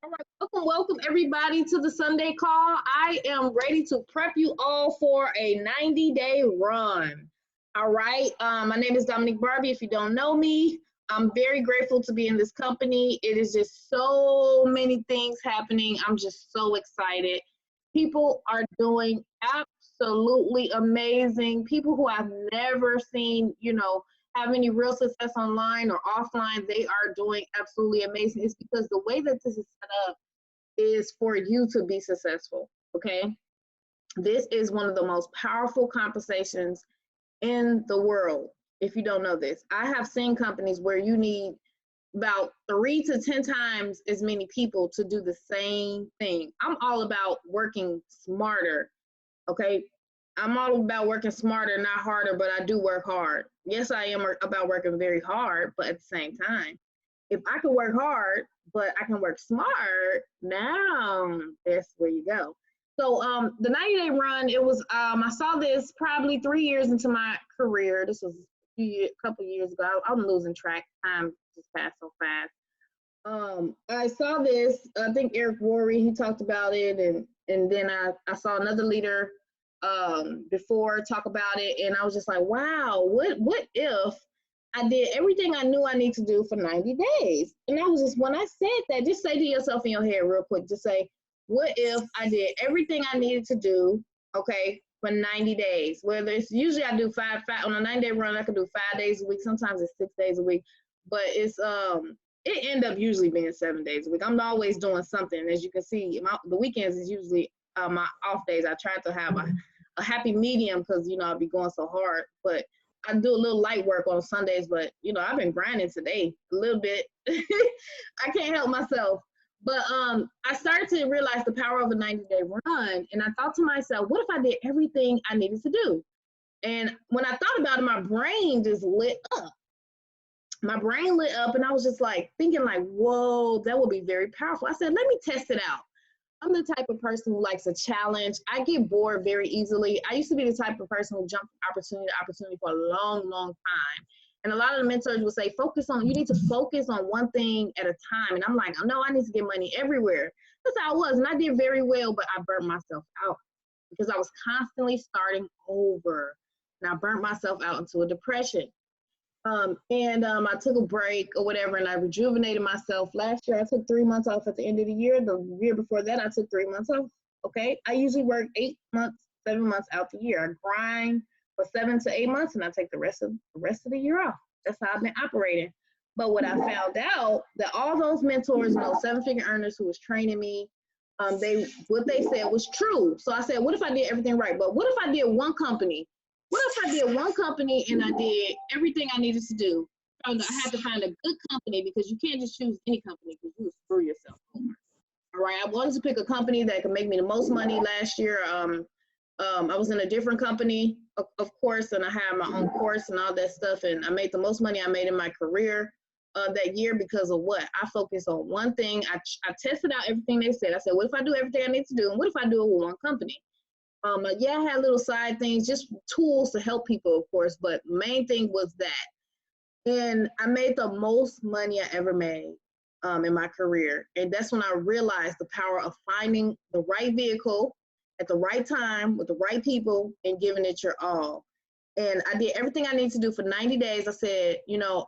All right, welcome everybody to the Sunday call. I am ready to prep you all for a 90-day run. All right, my name is Dominique Barbie. If you don't know me, I'm very grateful to be in this company. It is just so many things happening. I'm just so excited. People are doing absolutely amazing. People who I've never seen, have any real success online or offline, they are doing absolutely amazing. It's because the way that this is set up is for you to be successful. Okay. This is one of the most powerful conversations in the world. If you don't know this, I have seen companies where you need about 3 to 10 times as many people to do the same thing. I'm all about working smarter. Okay. I'm all about working smarter, not harder, but I do work hard. Yes, I am about working very hard, but at the same time, if I can work hard, but I can work smart, now that's where you go. So the 90-day run, it was I saw this probably 3 years into my career. This was a couple years ago. I'm losing track. Time just passed so fast. I saw this. I think Eric Worre, he talked about it, and then I saw another leader before talk about it, and I was just like, wow, what if I did everything I knew I need to do for 90 days? And I was just, when I said that, just say to yourself in your head real quick, just say, what if I did everything I needed to do, okay, for 90 days? Whether it's usually I do five on a 90-day run, I can do 5 days a week. Sometimes it's 6 days a week, but it end up usually being 7 days a week. I'm always doing something. As you can see, the weekends is usually my off days. I try to have a happy medium because I'll be going so hard, but I do a little light work on Sundays. But I've been grinding today a little bit. I can't help myself. But I started to realize the power of a 90-day run, and I thought to myself, what if I did everything I needed to do? And when I thought about it, my brain just lit up. My brain lit up, and I was just like thinking, like, whoa, that would be very powerful. I said, let me test it out. I'm the type of person who likes a challenge. I get bored very easily. I used to be the type of person who jumped from opportunity to opportunity for a long, long time. And a lot of the mentors would say, you need to focus on one thing at a time. And I'm like, oh, no, I need to get money everywhere. That's how I was. And I did very well, but I burnt myself out because I was constantly starting over. And I burnt myself out into a depression. I took a break or whatever, and I rejuvenated myself. Last year, I took 3 months off at the end of the year. The year before that, I took 3 months off. Okay. I usually work 8 months, 7 months out the year. I grind for 7 to 8 months, and I take the rest of the year off. That's how I've been operating. But what I found out that all those mentors and those seven-figure earners who was training me, what they said was true. So I said, what if I did everything right? But what if I did one company? What if I did one company and I did everything I needed to do? I had to find a good company because you can't just choose any company because you will screw yourself over. All right, I wanted to pick a company that could make me the most money last year. I was in a different company, of course, and I had my own course and all that stuff, and I made the most money I made in my career that year because of what? I focused on one thing. I tested out everything they said. I said, what if I do everything I need to do? And what if I do it with one company? I had little side things, just tools to help people, of course, but main thing was that. And I made the most money I ever made in my career. And that's when I realized the power of finding the right vehicle at the right time with the right people and giving it your all. And I did everything I needed to do for 90 days. I said,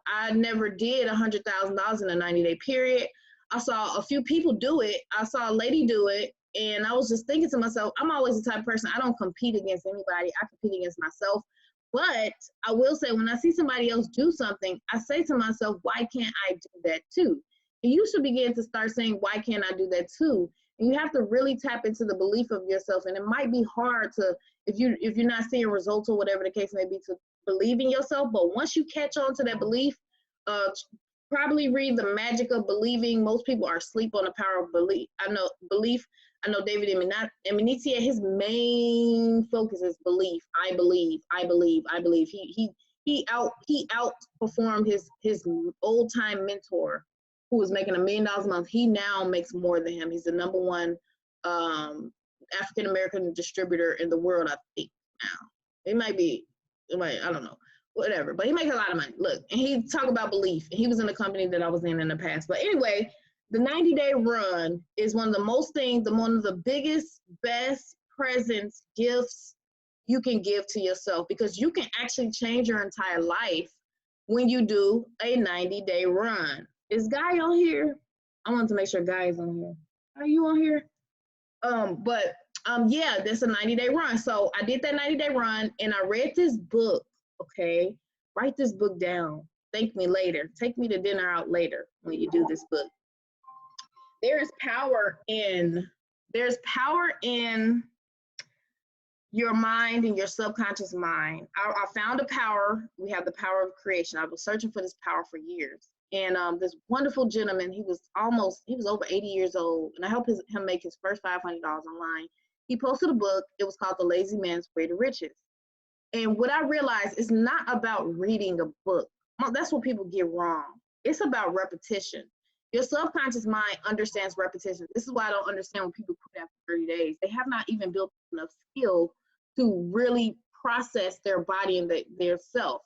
I never did $100,000 in a 90-day period. I saw a few people do it. I saw a lady do it. And I was just thinking to myself, I'm always the type of person, I don't compete against anybody. I compete against myself. But I will say, when I see somebody else do something, I say to myself, why can't I do that too? And you should begin to start saying, why can't I do that too? And you have to really tap into the belief of yourself. And it might be hard to, if you're not seeing results or whatever the case may be, to believe in yourself. But once you catch on to that belief, probably read The Magic of Believing. Most people are asleep on the power of belief. I know David Eminizia, his main focus is belief. I believe. He outperformed his old time mentor who was making $1 million a month. He now makes more than him. He's the number one African American distributor in the world, I think now. I don't know, whatever, but he makes a lot of money. Look, and he talk about belief. He was in a company that I was in the past. But anyway, the 90-day run is one of one of the biggest, best presents, gifts you can give to yourself, because you can actually change your entire life when you do a 90-day run. Is Guy on here? I want to make sure Guy is on here. Are you on here? Yeah, that's a 90-day run. So I did that 90-day run and I read this book. Okay, write this book down. Thank me later. Take me to dinner out later when you do this book. There's power in your mind and your subconscious mind. I found a power. We have the power of creation. I was searching for this power for years. And this wonderful gentleman, he was over 80 years old, and I helped him make his first $500 online. He posted a book. It was called The Lazy Man's Way to Riches. And what I realized is not about reading a book. That's what people get wrong. It's about repetition. Your subconscious mind understands repetition. This is why I don't understand when people quit after 30 days. They have not even built enough skill to really process their body and their self.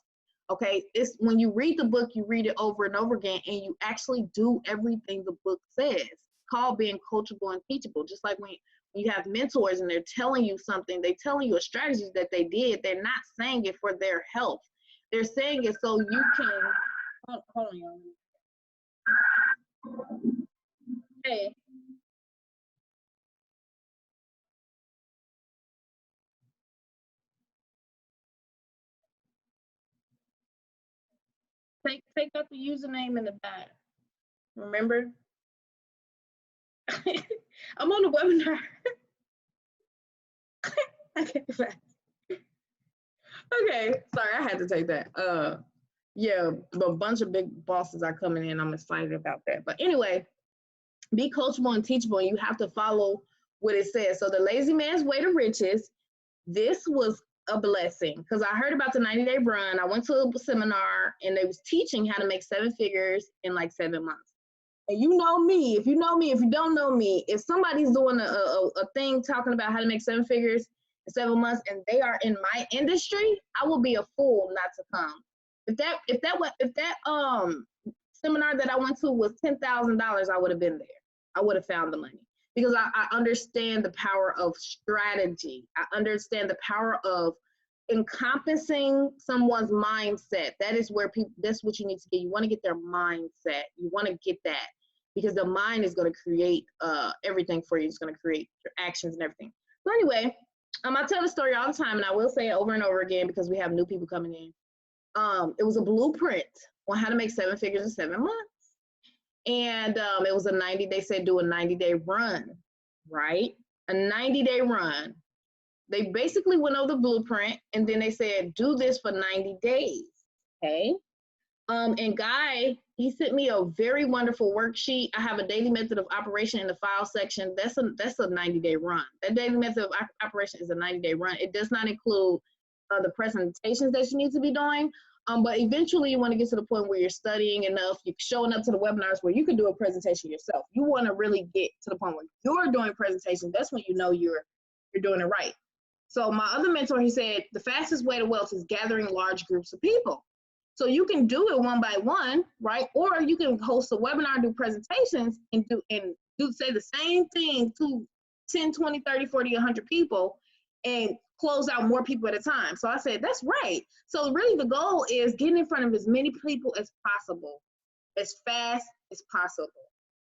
Okay, it's when you read the book, you read it over and over again, and you actually do everything the book says. It's called being coachable and teachable. Just like when you have mentors and they're telling you something, they're telling you a strategy that they did. They're not saying it for their health. They're saying it so you can. Hold on, y'all. Hey. Take out the username in the back. Remember? I'm on the webinar. Okay, sorry, I had to take that. Yeah, a bunch of big bosses are coming in. I'm excited about that. But anyway, be coachable and teachable, and you have to follow what it says. So the Lazy Man's Way to Riches, this was a blessing because I heard about the 90-day run. I went to a seminar and they was teaching how to make 7 figures in like 7 months. And you know me, if you know me, if you don't know me, if somebody's doing a thing talking about how to make 7 figures in 7 months and they are in my industry, I will be a fool not to come. If that seminar that I went to was $10,000, I would have been there. I would have found the money because I understand the power of strategy. I understand the power of encompassing someone's mindset. That is where people, that's what you need to get. You want to get their mindset. You want to get that because the mind is going to create everything for you. It's going to create your actions and everything. So anyway, I tell the story all the time, and I will say it over and over again because we have new people coming in. It was a blueprint on how to make 7 figures in 7 months. And it was they said do a 90-day run, right? A 90-day run. They basically went over the blueprint and then they said, do this for 90 days, okay? And Guy, he sent me a very wonderful worksheet. I have a daily method of operation in the file section. That's a 90-day run. That daily method of operation is a 90-day run. It does not include the presentations that you need to be doing. But eventually you want to get to the point where you're studying enough, you're showing up to the webinars where you can do a presentation yourself. You want to really get to the point where you're doing presentations. That's when you know you're doing it right. So my other mentor, he said, the fastest way to wealth is gathering large groups of people. So you can do it one by one, right? Or you can host a webinar, do presentations and say the same thing to 10, 20, 30, 40, 100 people and close out more people at a time. So I said, that's right. So really the goal is getting in front of as many people as possible, as fast as possible.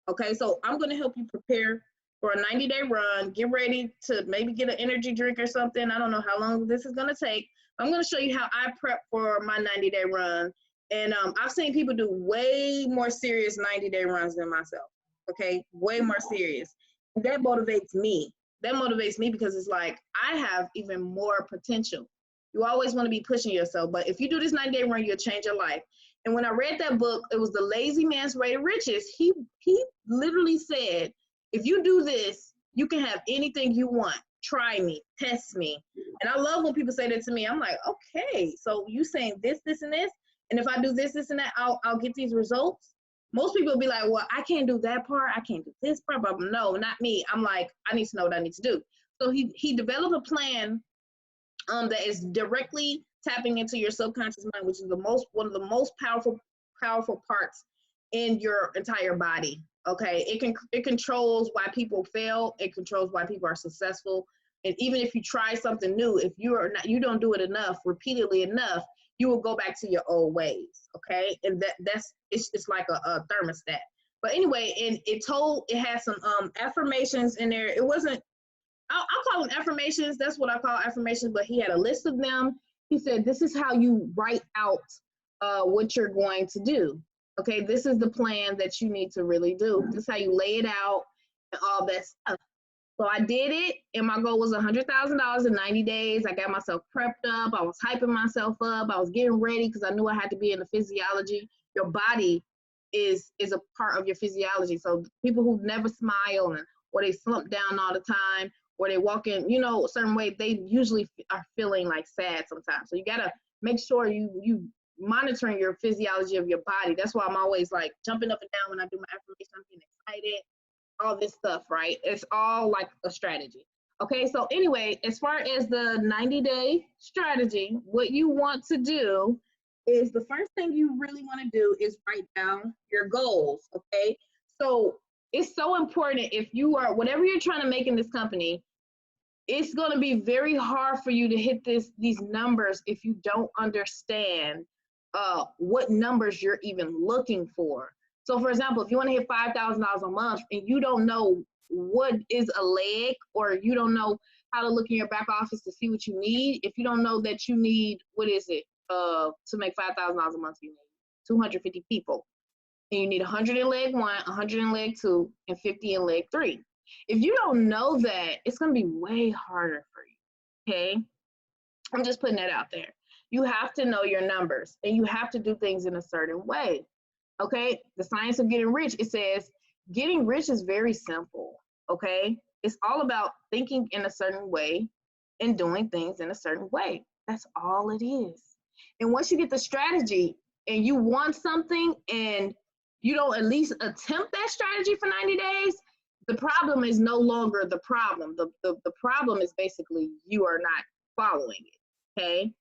Okay, so I'm going to help you prepare for a 90-day run. Get ready to maybe get an energy drink or something. I don't know how long this is going to take. I'm going to show you how I prep for my 90-day run. And I've seen people do way more serious 90-day runs than myself. Okay, way more serious. And that motivates me. That motivates me because it's like, I have even more potential. You always want to be pushing yourself, but if you do this 90-day run, you'll change your life. And when I read that book, it was The Lazy Man's Way to Riches. He literally said, if you do this, you can have anything you want. Try me, test me. And I love when people say that to me. I'm like, okay, so you saying this, this, and this, and if I do this, this, and that, I'll get these results. Most people will be like, well, I can't do that part. I can't do this part. But no, not me. I'm like, I need to know what I need to do. So he developed a plan that is directly tapping into your subconscious mind, which is one of the most powerful parts in your entire body. Okay, it controls why people fail. It controls why people are successful. And even if you try something new, if you don't do it enough, repeatedly enough, you will go back to your old ways. Okay, and it's like a thermostat. But anyway, and it had some affirmations in there. It wasn't, I'll call them affirmations. That's what I call affirmations. But he had a list of them. He said, this is how you write out what you're going to do. Okay, this is the plan that you need to really do. This is how you lay it out and all that stuff. So I did it, and my goal was $100,000 in 90 days. I got myself prepped up. I was hyping myself up. I was getting ready because I knew I had to be in the physiology. Your body is a part of your physiology. So people who never smile or they slump down all the time, or they walk in, a certain way, they usually are feeling like sad sometimes. So you gotta make sure you monitoring your physiology of your body. That's why I'm always like jumping up and down when I do my affirmation. I'm getting excited, all this stuff, right? It's all like a strategy. Okay, so anyway, as far as the 90-day strategy, what you want to do is the first thing you really want to do is write down your goals. Okay, so it's so important if you are, whatever you're trying to make in this company, it's going to be very hard for you to hit these numbers if you don't understand what numbers you're even looking for. So for example, if you want to hit $5,000 a month and you don't know what is a leg, or you don't know how to look in your back office to see what you need, if you don't know that you need, what is it, to make $5,000 a month, you need 250 people. And you need 100 in leg 1, 100 in leg 2, and 50 in leg 3. If you don't know that, it's going to be way harder for you, okay? I'm just putting that out there. You have to know your numbers, and you have to do things in a certain way, okay? The Science of Getting Rich, it says getting rich is very simple, okay? It's all about thinking in a certain way and doing things in a certain way. That's all it is. And once you get the strategy and you want something and you don't at least attempt that strategy for 90 days, the problem is no longer the problem. The problem is basically you are not following it, okay?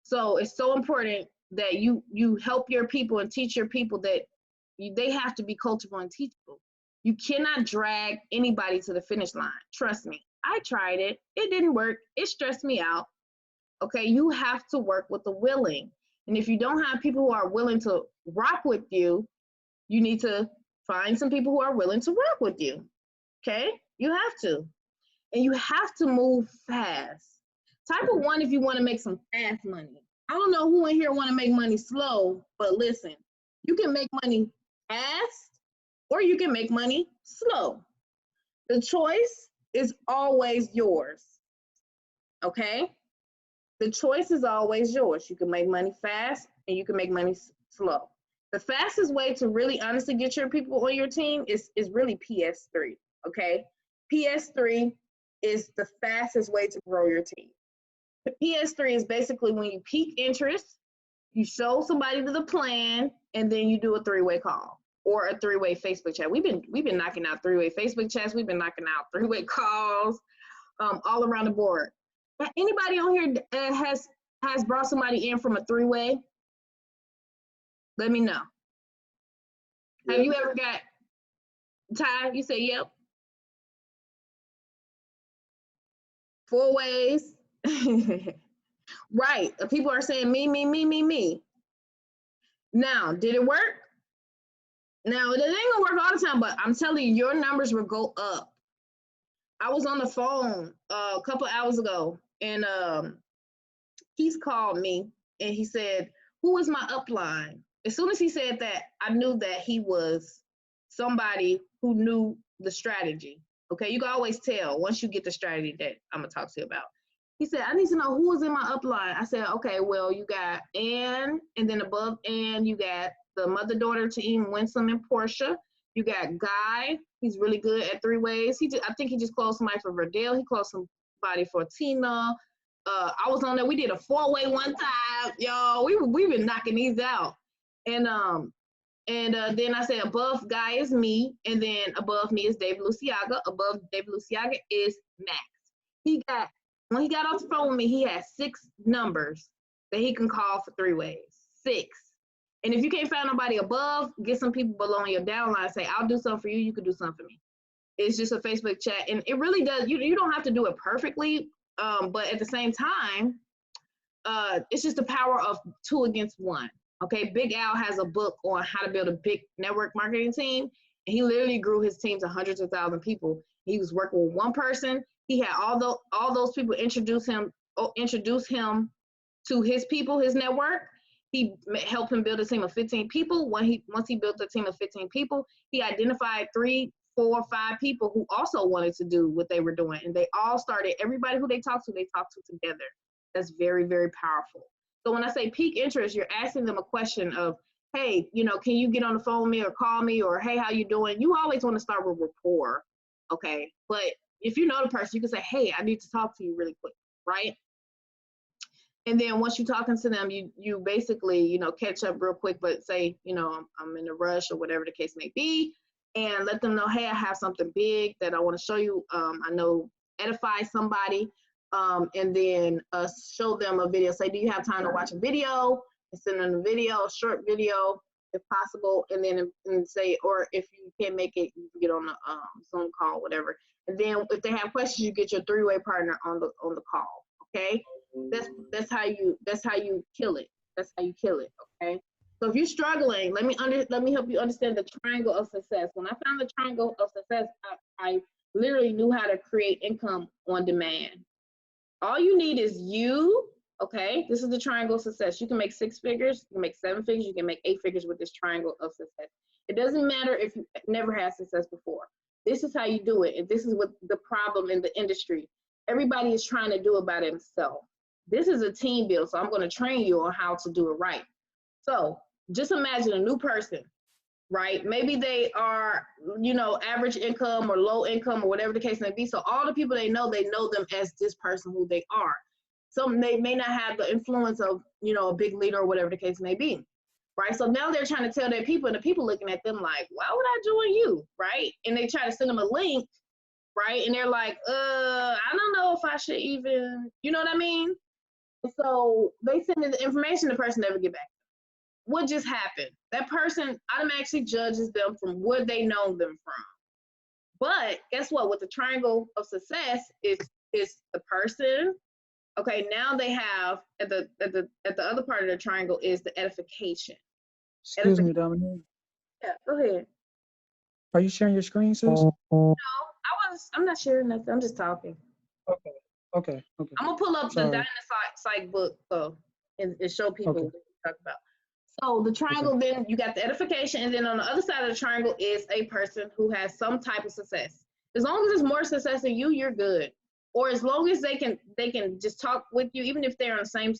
So it's so important that you help your people and teach your people that they have to be coachable and teachable. You cannot drag anybody to the finish line. Trust me, I tried it. It didn't work. It stressed me out. Okay, you have to work with the willing. And if you don't have people who are willing to rock with you, you need to find some people who are willing to work with you. Okay, you have to. And you have to move fast. Type of 1 if you want to make some fast money. I don't know who in here want to make money slow, but listen, you can make money fast or you can make money slow. The choice is always yours. Okay? The choice is always yours. You can make money fast and you can make money slow. The fastest way to really honestly get your people on your team is really PS3. Okay? PS3 is the fastest way to grow your team. The PS3 is basically when you pique interest, you show somebody the plan, and then you do a 3-way call or a 3-way Facebook chat. We've been knocking out 3-way Facebook chats. We've been knocking out 3-way calls all around the board. Anybody on here has brought somebody in from a 3-way? Let me know. Yep. Have you ever got, Ty, you say yep? 4 ways. Right. People are saying me. Now, did it work? Now, it ain't gonna work all the time, but I'm telling you, your numbers will go up. I was on the phone a couple hours ago, and he's called me, and he said, who is my upline? As soon as he said that, I knew that he was somebody who knew the strategy. Okay, you can always tell once you get the strategy that I'm gonna talk to you about. He said, I need to know who is in my upline. I said, okay, well, you got Ann, and then above Ann, you got the mother-daughter team, Winsome and Portia. You got Guy. He's really good at 3-ways. I think he just closed somebody for Verdell. He closed somebody for Tina. I was on there. We did a 4-way one time, y'all. We've been knocking these out. And then I said, above Guy is me, and then above me is Dave Luciaga. Above Dave Luciaga is Max. When he got off the phone with me, he had 6 numbers that he can call for 3-ways. 6. And if you can't find nobody above, get some people below on your downline. Say, I'll do something for you. You could do something for me. It's just a Facebook chat. And it really does. You don't have to do it perfectly. But at the same time, it's just the power of 2 against 1. Okay. Big Al has a book on how to build a big network marketing team. And he literally grew his team to hundreds of thousands of people. He was working with one person. He had all those people introduce him to his people, his network. He helped him build a team of 15 people. Once he built a team of 15 people, he identified 3, 4, 5 people who also wanted to do what they were doing. And they all started, everybody who they talked to together. That's very, very powerful. So when I say peak interest, you're asking them a question of, hey, can you get on the phone with me or call me, or hey, how you doing? You always want to start with rapport, okay? But if you know the person, you can say, hey, I need to talk to you really quick, right? And then once you're talking to them, you basically, catch up real quick, but say, I'm in a rush or whatever the case may be, and let them know, hey, I have something big that I want to show you. I know edify somebody, and then show them a video. Say, do you have time to watch a video? And send them a video, a short video, if possible, and then say, or if you can't make it, you can get on the Zoom call, whatever. And then if they have questions, you get your 3-way partner on the call. Okay, that's how you kill it. That's how you kill it. Okay. So if you're struggling, let me help you understand the triangle of success. When I found the triangle of success, I literally knew how to create income on demand. All you need is you. Okay, this is the triangle of success. You can make 6 figures, you can make 7 figures, you can make 8 figures with this triangle of success. It doesn't matter if you never had success before. This is how you do it. And this is what the problem in the industry. Everybody is trying to do it by themselves. This is a team build, so I'm going to train you on how to do it right. So just imagine a new person, right? Maybe they are, average income or low income or whatever the case may be. So all the people they know them as this person who they are. Some they may not have the influence of, a big leader or whatever the case may be, right? So now they're trying to tell their people, and the people looking at them like, why would I join you, right? And they try to send them a link, right? And they're like, I don't know if I should even, you know what I mean? So they send in the information, the person never get back. What just happened? That person automatically judges them from where they know them from. But guess what? With the triangle of success, it's the person. Okay, now they have at the other part of the triangle is the edification. Excuse me, Dominique. Yeah, go ahead. Are you sharing your screen, sis? No, I'm not sharing nothing. I'm just talking. Okay. I'm gonna pull up the Dynasty Psych book and show people what we talk about. So the triangle, then you got the edification, and then on the other side of the triangle is a person who has some type of success. As long as there's more success than you, you're good. Or as long as they can just talk with you, even if they're on the same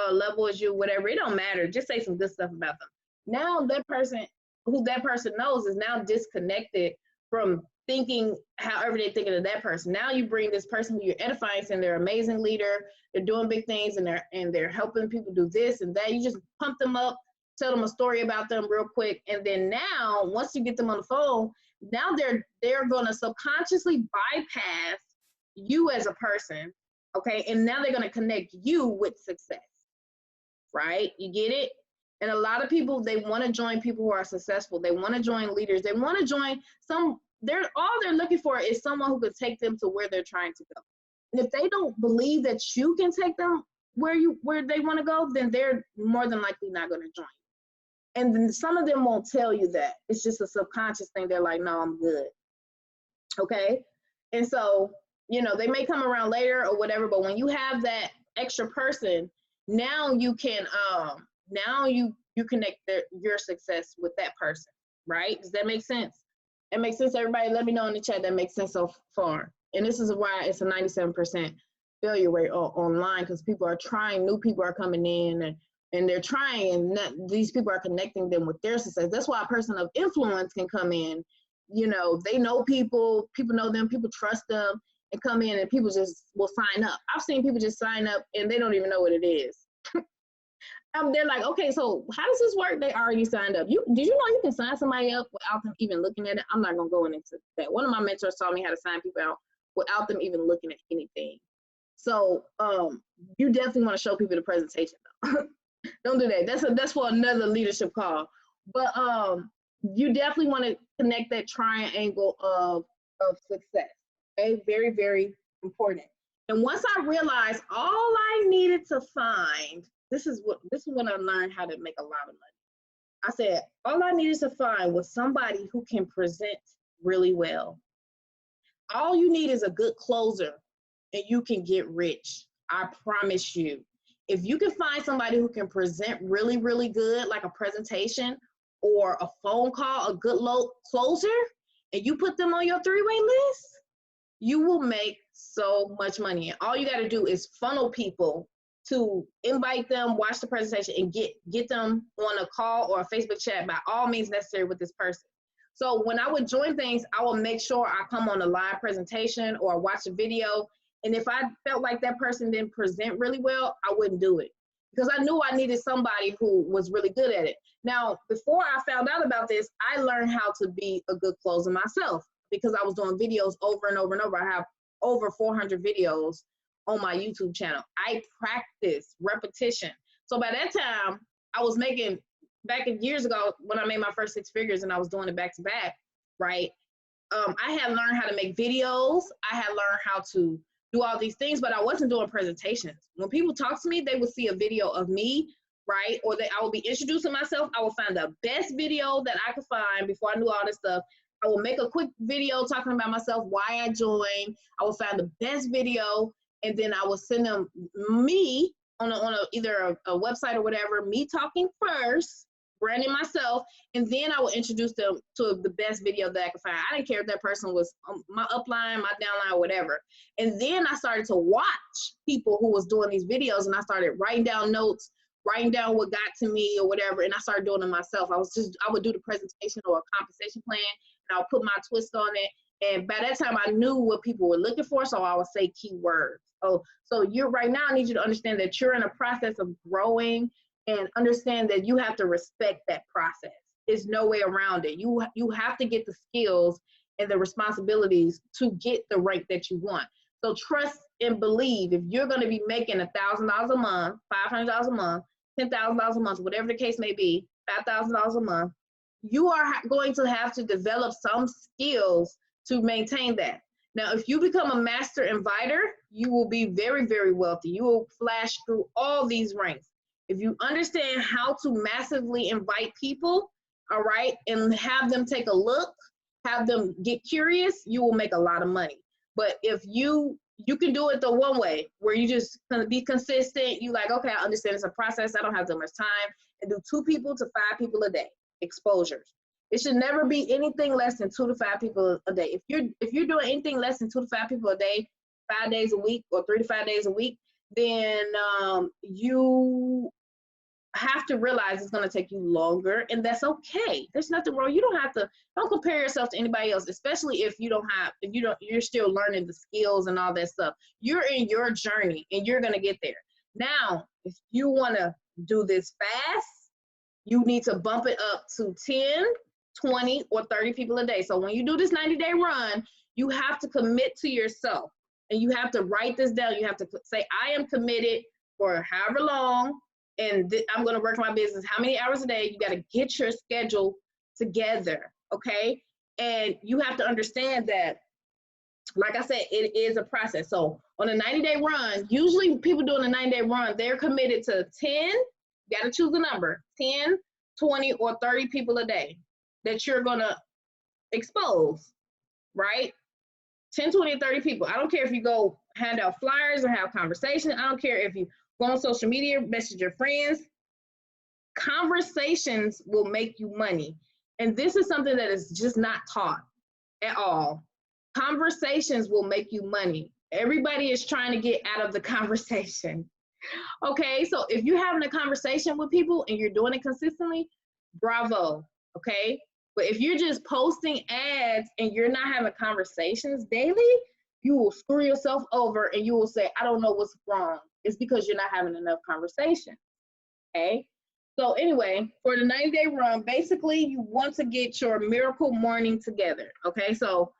level as you, whatever, it don't matter. Just say some good stuff about them. Now that person, who that person knows, is now disconnected from thinking however they're thinking of that person. Now you bring this person who you're edifying, saying they're an amazing leader, they're doing big things, and they're helping people do this and that. You just pump them up, tell them a story about them real quick, and then now once you get them on the phone, now they're gonna subconsciously bypass you as a person, okay? And now they're gonna connect you with success, right? You get it? And a lot of people, they wanna join people who are successful. They wanna join leaders. They wanna join all they're looking for is someone who could take them to where they're trying to go. And if they don't believe that you can take them where they wanna go, then they're more than likely not gonna join you. And then some of them won't tell you that. It's just a subconscious thing. They're like, no, I'm good, okay? And so, they may come around later or whatever, but when you have that extra person, now you can, now you connect your success with that person, right? Does that make sense? It makes sense, everybody? Let me know in the chat that makes sense so far. And this is why it's a 97% failure rate online, because people are trying, new people are coming in, and they're trying, and these people are connecting them with their success. That's why a person of influence can come in. They know people know them, people trust them, and come in, and people just will sign up. I've seen people just sign up and they don't even know what it is. They're like, okay, so how does this work? They already signed up. Did you know you can sign somebody up without them even looking at it? I'm not gonna go into that. One of my mentors taught me how to sign people out without them even looking at anything. So you definitely want to show people the presentation though. Don't do that. That's for another leadership call. But you definitely want to connect that triangle of success. Okay, very, very important. And once I realized all I needed to find, this is when I learned how to make a lot of money. I said all I needed to find was somebody who can present really well. All you need is a good closer and you can get rich. I promise you. If you can find somebody who can present really, really good, like a presentation or a phone call, a good closer, and you put them on your three-way list, you will make so much money. And all you got to do is funnel people to invite them, watch the presentation, and get them on a call or a Facebook chat by all means necessary with this person. So when I would join things, I will make sure I come on a live presentation or watch a video. And if I felt like that person didn't present really well, I wouldn't do it because I knew I needed somebody who was really good at it. Now, before I found out about this, I learned how to be a good closer myself because I was doing videos over and over and over. I have over 400 videos on my YouTube channel. I practice repetition. So by that time, I was making, back years ago when I made my first 6 figures and I was doing it back to back, right? I had learned how to make videos. I had learned how to do all these things, but I wasn't doing presentations. When people talk to me, they would see a video of me, right? Or I will be introducing myself. I will find the best video that I could find before I knew all this stuff. I will make a quick video talking about myself, why I joined. I will find the best video, and then I will send them me on either a website or whatever, me talking first, branding myself, and then I will introduce them to the best video that I could find. I didn't care if that person was my upline, my downline, whatever. And then I started to watch people who was doing these videos, and I started writing down notes, writing down what got to me or whatever, and I started doing it myself. I would do the presentation or a compensation plan, and I'll put my twist on it. And by that time, I knew what people were looking for, so I would say keywords. Oh, so you're right now, I need you to understand that you're in a process of growing and understand that you have to respect that process. There's no way around it. You have to get the skills and the responsibilities to get the rank that you want. So trust and believe. If you're going to be making $1,000 a month, $500 a month, $10,000 a month, whatever the case may be, $5,000 a month, you are going to have to develop some skills to maintain that. Now, if you become a master inviter, you will be very, very wealthy. You will flash through all these ranks. If you understand how to massively invite people, all right, and have them take a look, have them get curious, you will make a lot of money. But if you can do it the one way, where you just gonna be consistent, you like, okay, I understand it's a process, I don't have that much time, and do 2 people to 5 people a day, exposures. It should never be anything less than 2 to 5 people a day. If you're doing anything less than 2 to 5 people a day, 5 days a week, or 3 to 5 days a week, then you have to realize it's going to take you longer, and that's okay. There's nothing wrong. You don't compare yourself to anybody else, especially if you're still learning the skills and all that stuff. You're in your journey and you're going to get there. Now, if you want to do this fast, you need to bump it up to 10, 20, or 30 people a day. So when you do this 90-day run, you have to commit to yourself, and you have to write this down. You have to say, I am committed for however long, and I'm going to work my business how many hours a day. You got to get your schedule together, okay? And you have to understand that, like I said, it is a process. So on a 90-day run, usually people doing a 90-day run, they're committed to 10, you got to choose a number, 10, 20, or 30 people a day that you're going to expose, right? 10, 20, and 30 people. I don't care if you go hand out flyers or have conversations. I don't care if you go on social media, message your friends. Conversations will make you money. And this is something that is just not taught at all. Conversations will make you money. Everybody is trying to get out of the conversation. Okay, so if you're having a conversation with people and you're doing it consistently, bravo, okay? But if you're just posting ads and you're not having conversations daily, you will screw yourself over and you will say, I don't know what's wrong. It's because you're not having enough conversation, okay? So anyway, for the 90-day run, basically you want to get your miracle morning together, okay? So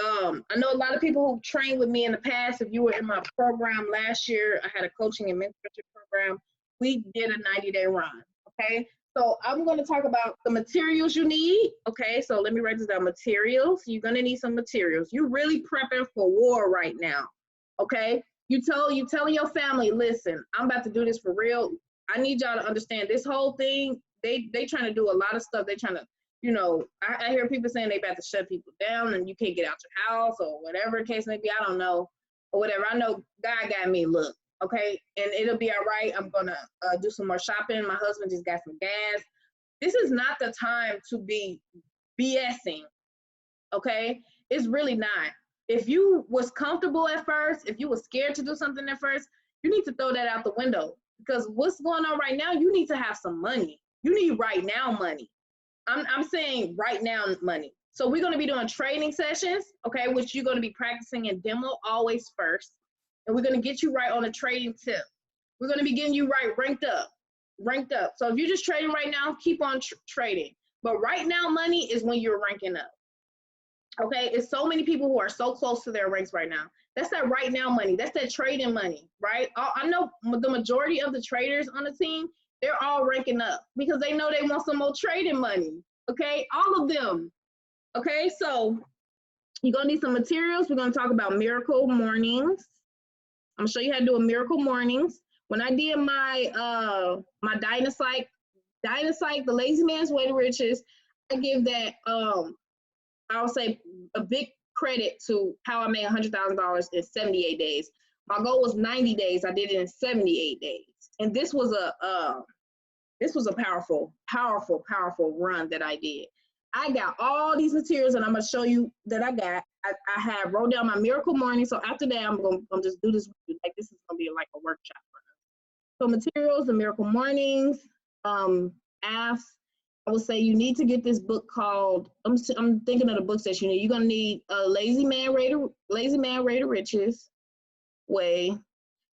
I know a lot of people who trained with me in the past. If you were in my program last year, I had a coaching and mentorship program. we did a 90-day run, okay? So I'm gonna talk about the materials you need, okay? So let me write this down, materials. You're gonna need some materials. You're really prepping for war right now, okay? You telling your family, listen, I'm about to do this for real. I need y'all to understand this whole thing, they trying to do a lot of stuff. They trying to, you know, I hear people saying they about to shut people down and you can't get out your house or whatever the case may be, I don't know, or whatever. I know God got me, look. Okay, and it'll be all right. I'm gonna do some more shopping. My husband just got some gas. This is not the time to be BSing, okay? It's really not. If you was comfortable at first, if you was scared to do something at first, you need to throw that out the window, because what's going on right now, you need to have some money. You need right now money. I'm saying right now money. So we're gonna be doing training sessions, okay, which you're gonna be practicing in demo always first. And we're gonna get you right on a trading tip. We're gonna be getting you right ranked up. So if you're just trading right now, keep on trading. But right now money is when you're ranking up. Okay, it's so many people who are so close to their ranks right now. That's that right now money. That's that trading money, right? I know the majority of the traders on the team, they're all ranking up because they know they want some more trading money. Okay, all of them. Okay, so you're gonna need some materials. We're gonna talk about miracle mornings. I'm gonna show you how to do a miracle mornings. When I did my my Dynapsych, the Lazy Man's Way to Riches, I give that I would say a big credit to how I made $100,000 in 78 days. My goal was 90 days. I did it in 78 days, and this was a powerful run that I did. I got all these materials, and I'm gonna show you that I got. I have wrote down my miracle morning. So after that, I'm gonna just do this with you. Like, this is gonna be like a workshop for us. So materials, the miracle mornings, asks. I would say you need to get this book called. I'm thinking of the books that you need. You're gonna need a Lazy Man Way to Riches way.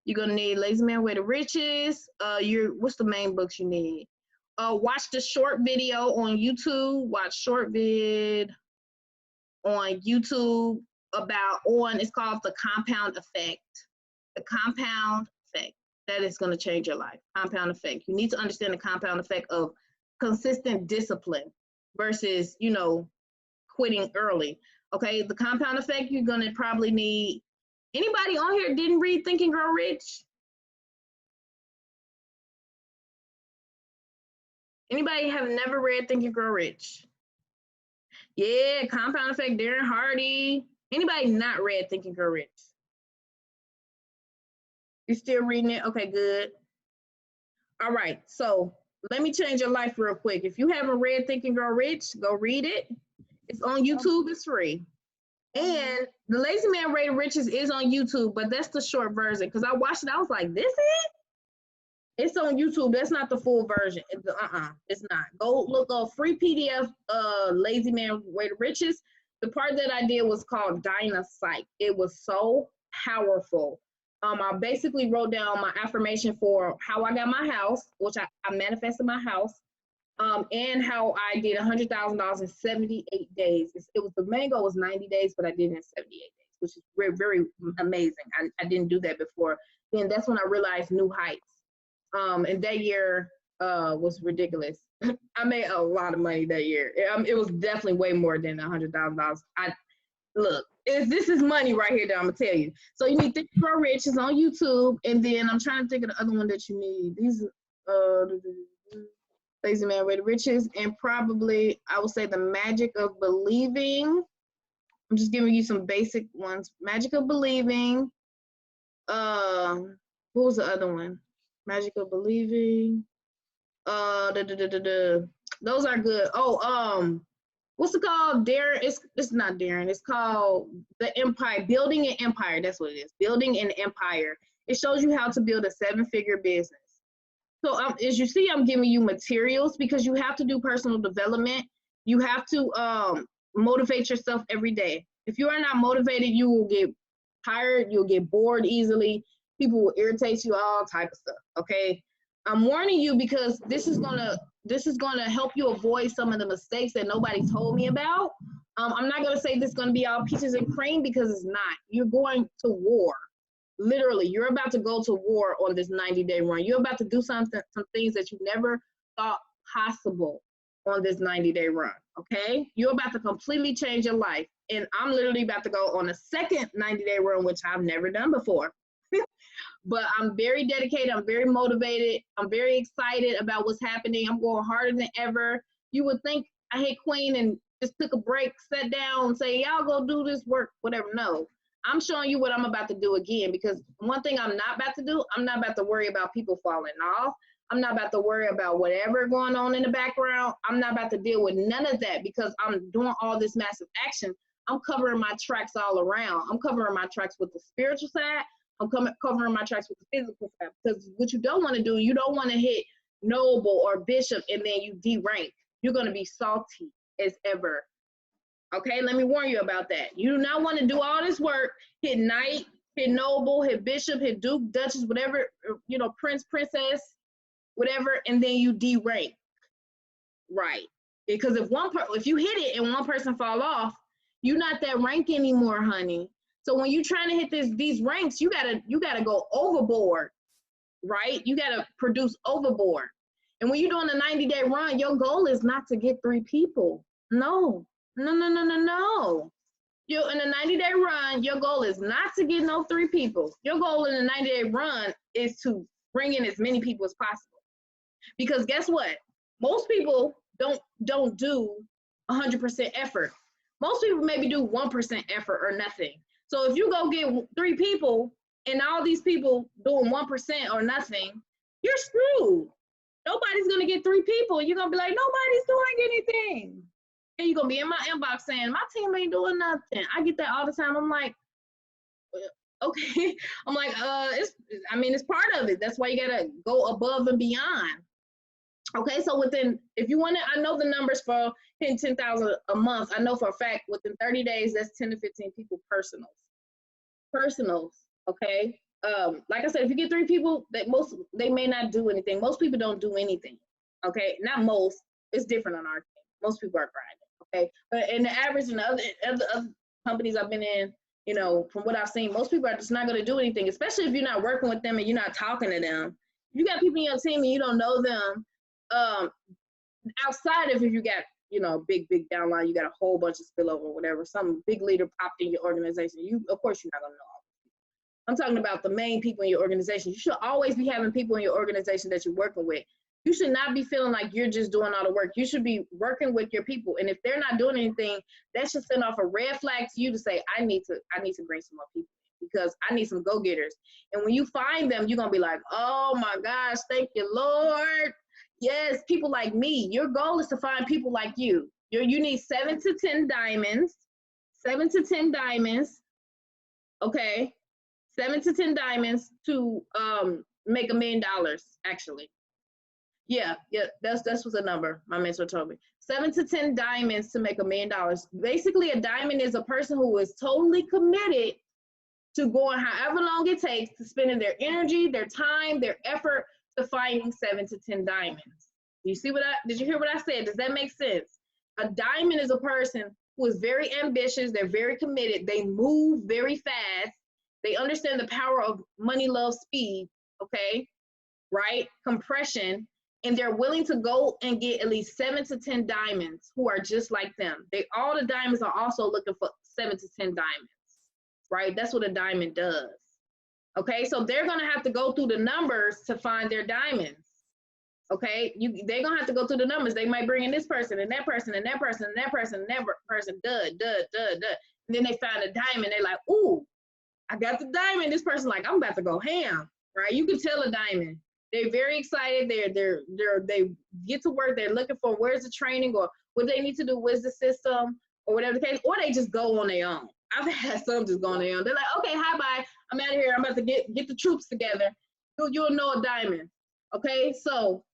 You're gonna need Lazy Man Way to Riches. What's the main books you need? Watch the short video on YouTube. Watch short vid on YouTube it's called The Compound Effect. The Compound Effect. That is going to change your life. Compound effect. You need to understand the compound effect of consistent discipline versus, you know, quitting early. Okay, the compound effect, you're going to probably need. Anybody on here didn't read Think and Grow Rich? Anybody have never read Think and Grow Rich? Yeah, compound effect, Darren Hardy. Anybody not read Think and Grow Rich? You still reading it? Okay, good. All right, so let me change your life real quick. If you haven't read Think and Grow Rich, go read it. It's on YouTube, it's free. And the Lazy Man Way to Riches is on YouTube, but that's the short version. Because I watched it, I was like, this is? It's on YouTube. That's not the full version. It's not. Go look up free PDF, Lazy Man Way to Riches. The part that I did was called Dynapsych. It was so powerful. I basically wrote down my affirmation for how I got my house, which I manifested my house, and how I did $100,000 in 78 days. The main goal was 90 days, but I did it in 78 days, which is very, very amazing. I didn't do that before. Then that's when I realized new heights. And that year was ridiculous. I made a lot of money that year. It was definitely way more than $100,000. Look, this is money right here that I'm gonna tell you. So you need Think and Grow Rich. It's on YouTube, and then I'm trying to think of the other one that you need. These Lazy Man Way to Riches, and probably I would say the Magic of Believing. I'm just giving you some basic ones. Magic of Believing. What was the other one? Magic of Believing. Those are good. Oh, what's it called? Darren. It's not Darren. It's called The Empire. Building an Empire. That's what it is. Building an Empire. It shows you how to build a 7-figure business. So as you see, I'm giving you materials because you have to do personal development. You have to motivate yourself every day. If you are not motivated, you will get tired. You'll get bored easily. People will irritate you, all type of stuff. Okay, I'm warning you because this is gonna help you avoid some of the mistakes that nobody told me about. I'm not gonna say this is gonna be all peaches and cream because it's not. You're going to war. Literally, you're about to go to war on this 90-day run. You're about to do some things that you never thought possible on this 90-day run, okay? You're about to completely change your life. And I'm literally about to go on a second 90-day run, which I've never done before. But I'm very dedicated. I'm very motivated. I'm very excited about what's happening. I'm going harder than ever. You would think I hit Queen and just took a break, sat down and say, y'all go do this work, whatever. No, I'm showing you what I'm about to do again, because one thing I'm not about to do, I'm not about to worry about people falling off. I'm not about to worry about whatever going on in the background. I'm not about to deal with none of that, because I'm doing all this massive action. I'm covering my tracks all around. I'm covering my tracks with the spiritual side. I'm covering my tracks with the physical side, because what you don't want to do, you don't want to hit noble or bishop and then you derank. You're going to be salty as ever. Okay, let me warn you about that. You do not want to do all this work, hit knight, hit noble, hit bishop, hit duke, duchess, whatever, you know, prince, princess, whatever, and then you derank. Right. Because if you hit it and one person fall off, you're not that rank anymore, honey. So when you're trying to hit these ranks, you gotta go overboard, right? You gotta produce overboard. And when you're doing a 90-day run, your goal is not to get 3 people. No. You in a 90-day run, your goal is not to get no 3 people. Your goal in a 90-day run is to bring in as many people as possible. Because guess what? Most people don't do 100% effort. Most people maybe do 1% effort or nothing. So if you go get 3 people and all these people doing 1% or nothing, you're screwed. Nobody's gonna get 3 people. You're gonna be like, nobody's doing anything. And you're gonna be in my inbox saying, my team ain't doing nothing. I get that all the time. I'm like, okay. I'm like, it's part of it. That's why you gotta go above and beyond. Okay, so if you want to, I know the numbers for hitting 10,000 a month. I know for a fact within 30 days, that's 10 to 15 people personals, okay? Like I said, if you get 3 people, they may not do anything. Most people don't do anything, okay? Not most, it's different on our team. Most people are grinding, okay? But in the average and other companies I've been in, you know, from what I've seen, most people are just not going to do anything, especially if you're not working with them and you're not talking to them. If you got people in your team and you don't know them, outside of if you got, you know, big downline, you got a whole bunch of spillover or whatever, some big leader popped in your organization, of course you're not going to know all these people. I'm talking about the main people in your organization. You should always be having people in your organization that you're working with. You should not be feeling like you're just doing all the work. You should be working with your people. And if they're not doing anything, that should send off a red flag to you to say, I need to bring some more people because I need some go-getters. And when you find them, you're going to be like, oh my gosh, thank you, Lord. Yes, people like me. Your goal is to find people like you. You need 7 to 10 diamonds. 7 to 10 diamonds. Okay. 7 to 10 diamonds to make $1 million, actually. Yeah, that's was a number my mentor told me. 7 to 10 diamonds to make $1 million. Basically, a diamond is a person who is totally committed to going however long it takes to spending their energy, their time, their effort to finding 7 to 10 diamonds. Did you hear what I said? Does that make sense? A diamond is a person who is very ambitious. They're very committed. They move very fast. They understand the power of money, love, speed. Okay, right? Compression. And they're willing to go and get at least 7 to 10 diamonds who are just like them. All the diamonds are also looking for 7 to 10 diamonds, right? That's what a diamond does. Okay, so they're gonna have to go through the numbers to find their diamonds. Okay, they're gonna have to go through the numbers. They might bring in this person and that person and that person and that person and that person, and then they find a diamond. They're like, ooh, I got the diamond. This person like, I'm about to go ham, right? You can tell a diamond. They're very excited. They get to work. They're looking for where's the training or what they need to do, where's the system or whatever the case, or they just go on their own. I've had some just go on their own. They're like, okay, hi, bye. I'm out of here. I'm about to get the troops together. You'll know a diamond. Okay, so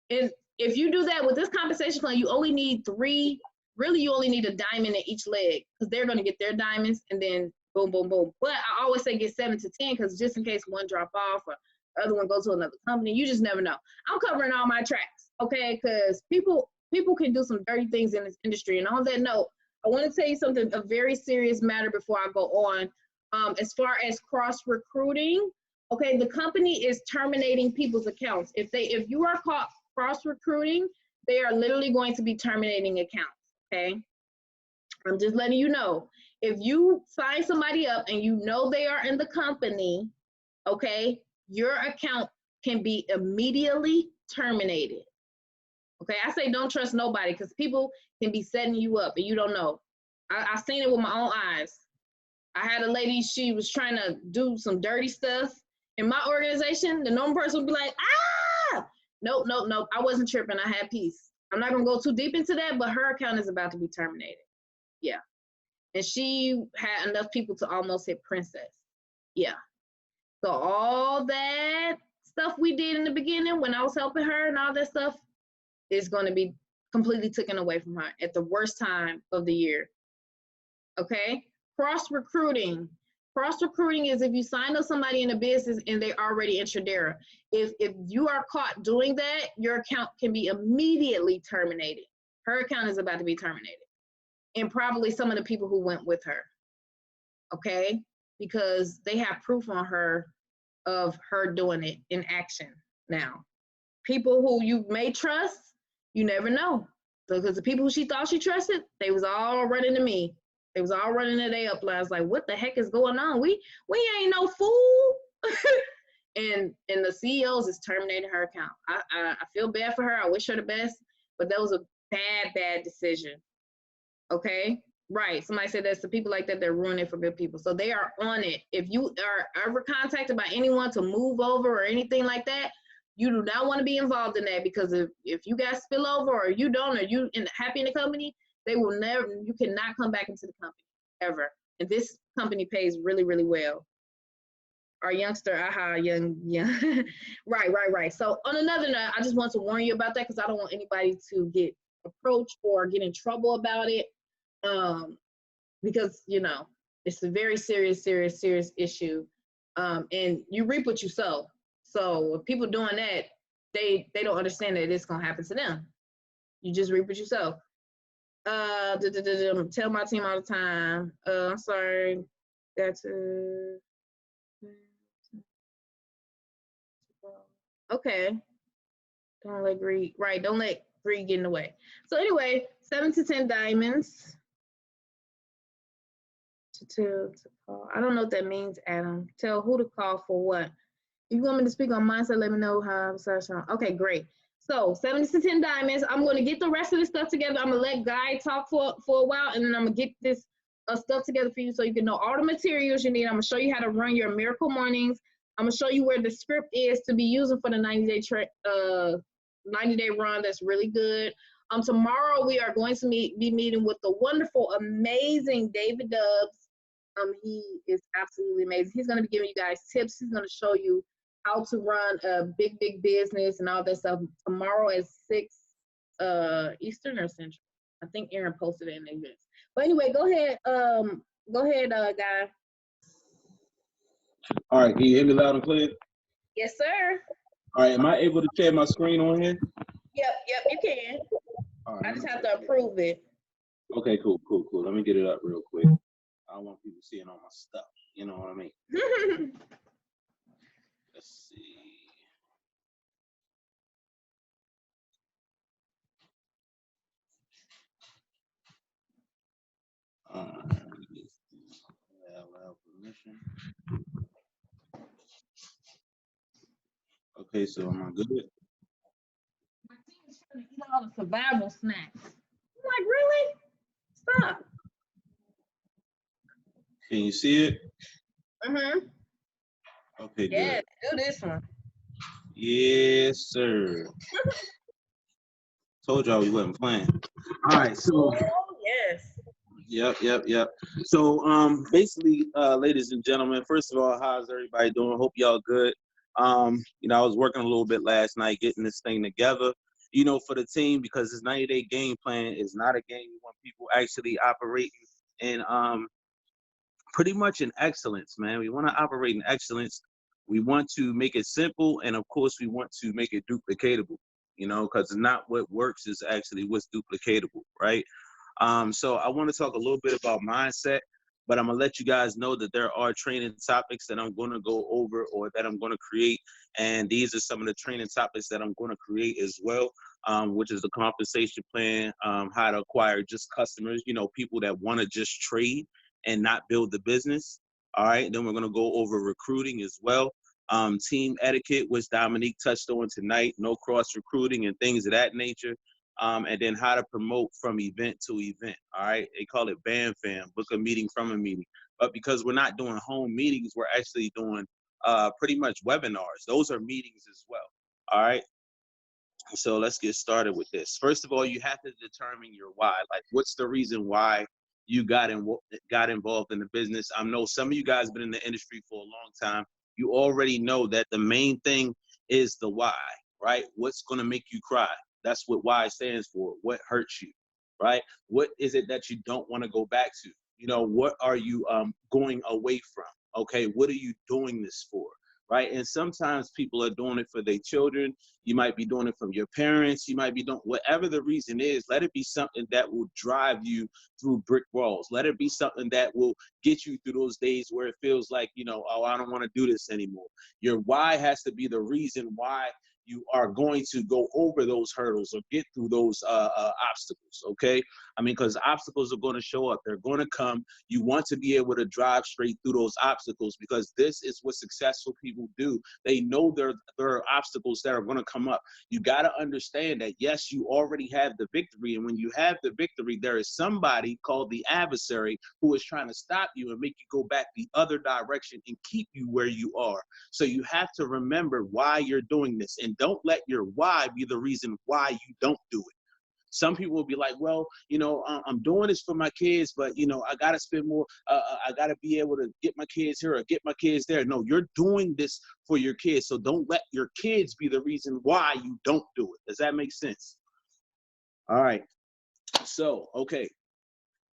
if you do that with this compensation plan, you only need 3. Really, you only need a diamond in each leg because they're going to get their diamonds and then boom, boom, boom. But I always say get 7 to 10 because just in case one drop off or the other one goes to another company, you just never know. I'm covering all my tracks, okay? Because people can do some dirty things in this industry. And on that note, I want to tell you something, a very serious matter before I go on. As far as cross recruiting, okay, the company is terminating people's accounts. If you are caught cross recruiting, they are literally going to be terminating accounts. Okay, I'm just letting you know. If you sign somebody up and you know they are in the company, okay, your account can be immediately terminated. Okay, I say don't trust nobody because people can be setting you up and you don't know. I've seen it with my own eyes. I had a lady, she was trying to do some dirty stuff in my organization. The normal person would be like, ah, nope, nope, nope. I wasn't tripping. I had peace. I'm not going to go too deep into that, but her account is about to be terminated. Yeah. And she had enough people to almost hit princess. Yeah. So all that stuff we did in the beginning when I was helping her and all that stuff is going to be completely taken away from her at the worst time of the year. Okay? Cross recruiting. Cross recruiting is if you sign up somebody in a business and they already in Tradera. If you are caught doing that, your account can be immediately terminated. Her account is about to be terminated. And probably some of the people who went with her. Okay? Because they have proof on her of her doing it in action now. People who you may trust, you never know. Because the people who she thought she trusted, they was all running to me. They was all running to their uplines like, what the heck is going on? We ain't no fool. and the CEOs is terminating her account. I feel bad for her. I wish her the best, but that was a bad decision. Okay? Right. Somebody said that's the people like that, they're ruining for good people. So they are on it. If you are ever contacted by anyone to move over or anything like that, you do not want to be involved in that because if you got spillover or you don't, or you happy in the company, they will never, you cannot come back into the company ever. And this company pays really, really well. Our youngster, young. Right. So on another note, I just want to warn you about that because I don't want anybody to get approached or get in trouble about it. Because it's a very serious issue, and you reap what you sow. So if people doing that, they don't understand that it's gonna happen to them. You just reap what you sow. Tell my team all the time. I'm sorry. That's okay. Don't let greed. Right. Don't let greed get in the way. So anyway, 7 to 10 diamonds. To call. I don't know what that means, Adam. Tell who to call for what. If you want me to speak on mindset, let me know how I'm okay, great. So 7 to 10 diamonds. I'm going to get the rest of this stuff together. I'm going to let Guy talk for a while, and then I'm going to get this stuff together for you so you can know all the materials you need. I'm going to show you how to run your miracle mornings. I'm going to show you where the script is to be using for the 90-day run. That's really good. Tomorrow we are going to be meeting with the wonderful, amazing David Dubs. He is absolutely amazing. He's going to be giving you guys tips. He's going to show you how to run a big business and all that stuff tomorrow at 6 Eastern or Central. I think Aaron posted it in the events. But anyway, go ahead, Guy. All right, can you hear me loud and clear? Yes, sir. All right, am I able to share my screen on here? Yep, you can. All right, I just have to approve it. Okay, cool. Let me get it up real quick. I don't want people seeing all my stuff. You know what I mean? Let's see. Allow permission. Okay, so am I good? My team is trying to eat all the survival snacks. I'm like, really? Stop. Can you see it? Mm-hmm. Okay, yeah, good. Do this one. Yes, sir. Told y'all we wasn't playing. All right, so. Oh, yes. Yep. So basically, ladies and gentlemen, first of all, how's everybody doing? Hope y'all good. I was working a little bit last night getting this thing together, for the team, because this 90-day game plan is not a game we want people actually operating in pretty much in excellence, man. We want to operate in excellence. We want to make it simple, and of course we want to make it duplicatable, because not what works is actually what's duplicatable, right? So I want to talk a little bit about mindset. but I'm gonna let you guys know that there are training topics that I'm gonna go over or that I'm gonna create. And these are some of the training topics that I'm gonna create as well, which is the compensation plan, how to acquire just customers, people that wanna just trade and not build the business. All right, then we're gonna go over recruiting as well. Team etiquette, which Dominique touched on tonight, no cross recruiting and things of that nature. And then how to promote from event to event. All right, they call it BAM-FAM, book a meeting from a meeting. But because we're not doing home meetings, we're actually doing pretty much webinars. Those are meetings as well. All right. So let's get started with this. First of all, you have to determine your why. Like, what's the reason why you got involved in the business? I know some of you guys have been in the industry for a long time. You already know that the main thing is the why, right? What's going to make you cry? That's what why stands for. What hurts you, right? What is it that you don't want to go back to? What are you going away from? Okay, what are you doing this for? Right? And sometimes people are doing it for their children. You might be doing it from your parents. You might be doing whatever the reason is. Let it be something that will drive you through brick walls. Let it be something that will get you through those days where it feels like, oh, I don't want to do this anymore. Your why has to be the reason why you are going to go over those hurdles or get through those obstacles, okay? I mean, because obstacles are going to show up. They're going to come. You want to be able to drive straight through those obstacles because this is what successful people do. They know there are obstacles that are going to come up. You got to understand that, yes, you already have the victory. And when you have the victory, there is somebody called the adversary who is trying to stop you and make you go back the other direction and keep you where you are. So you have to remember why you're doing this, and don't let your why be the reason why you don't do it. Some people will be like, well, I'm doing this for my kids, but, I got to spend more. I got to be able to get my kids here or get my kids there. No, you're doing this for your kids. So don't let your kids be the reason why you don't do it. Does that make sense? All right. So, okay.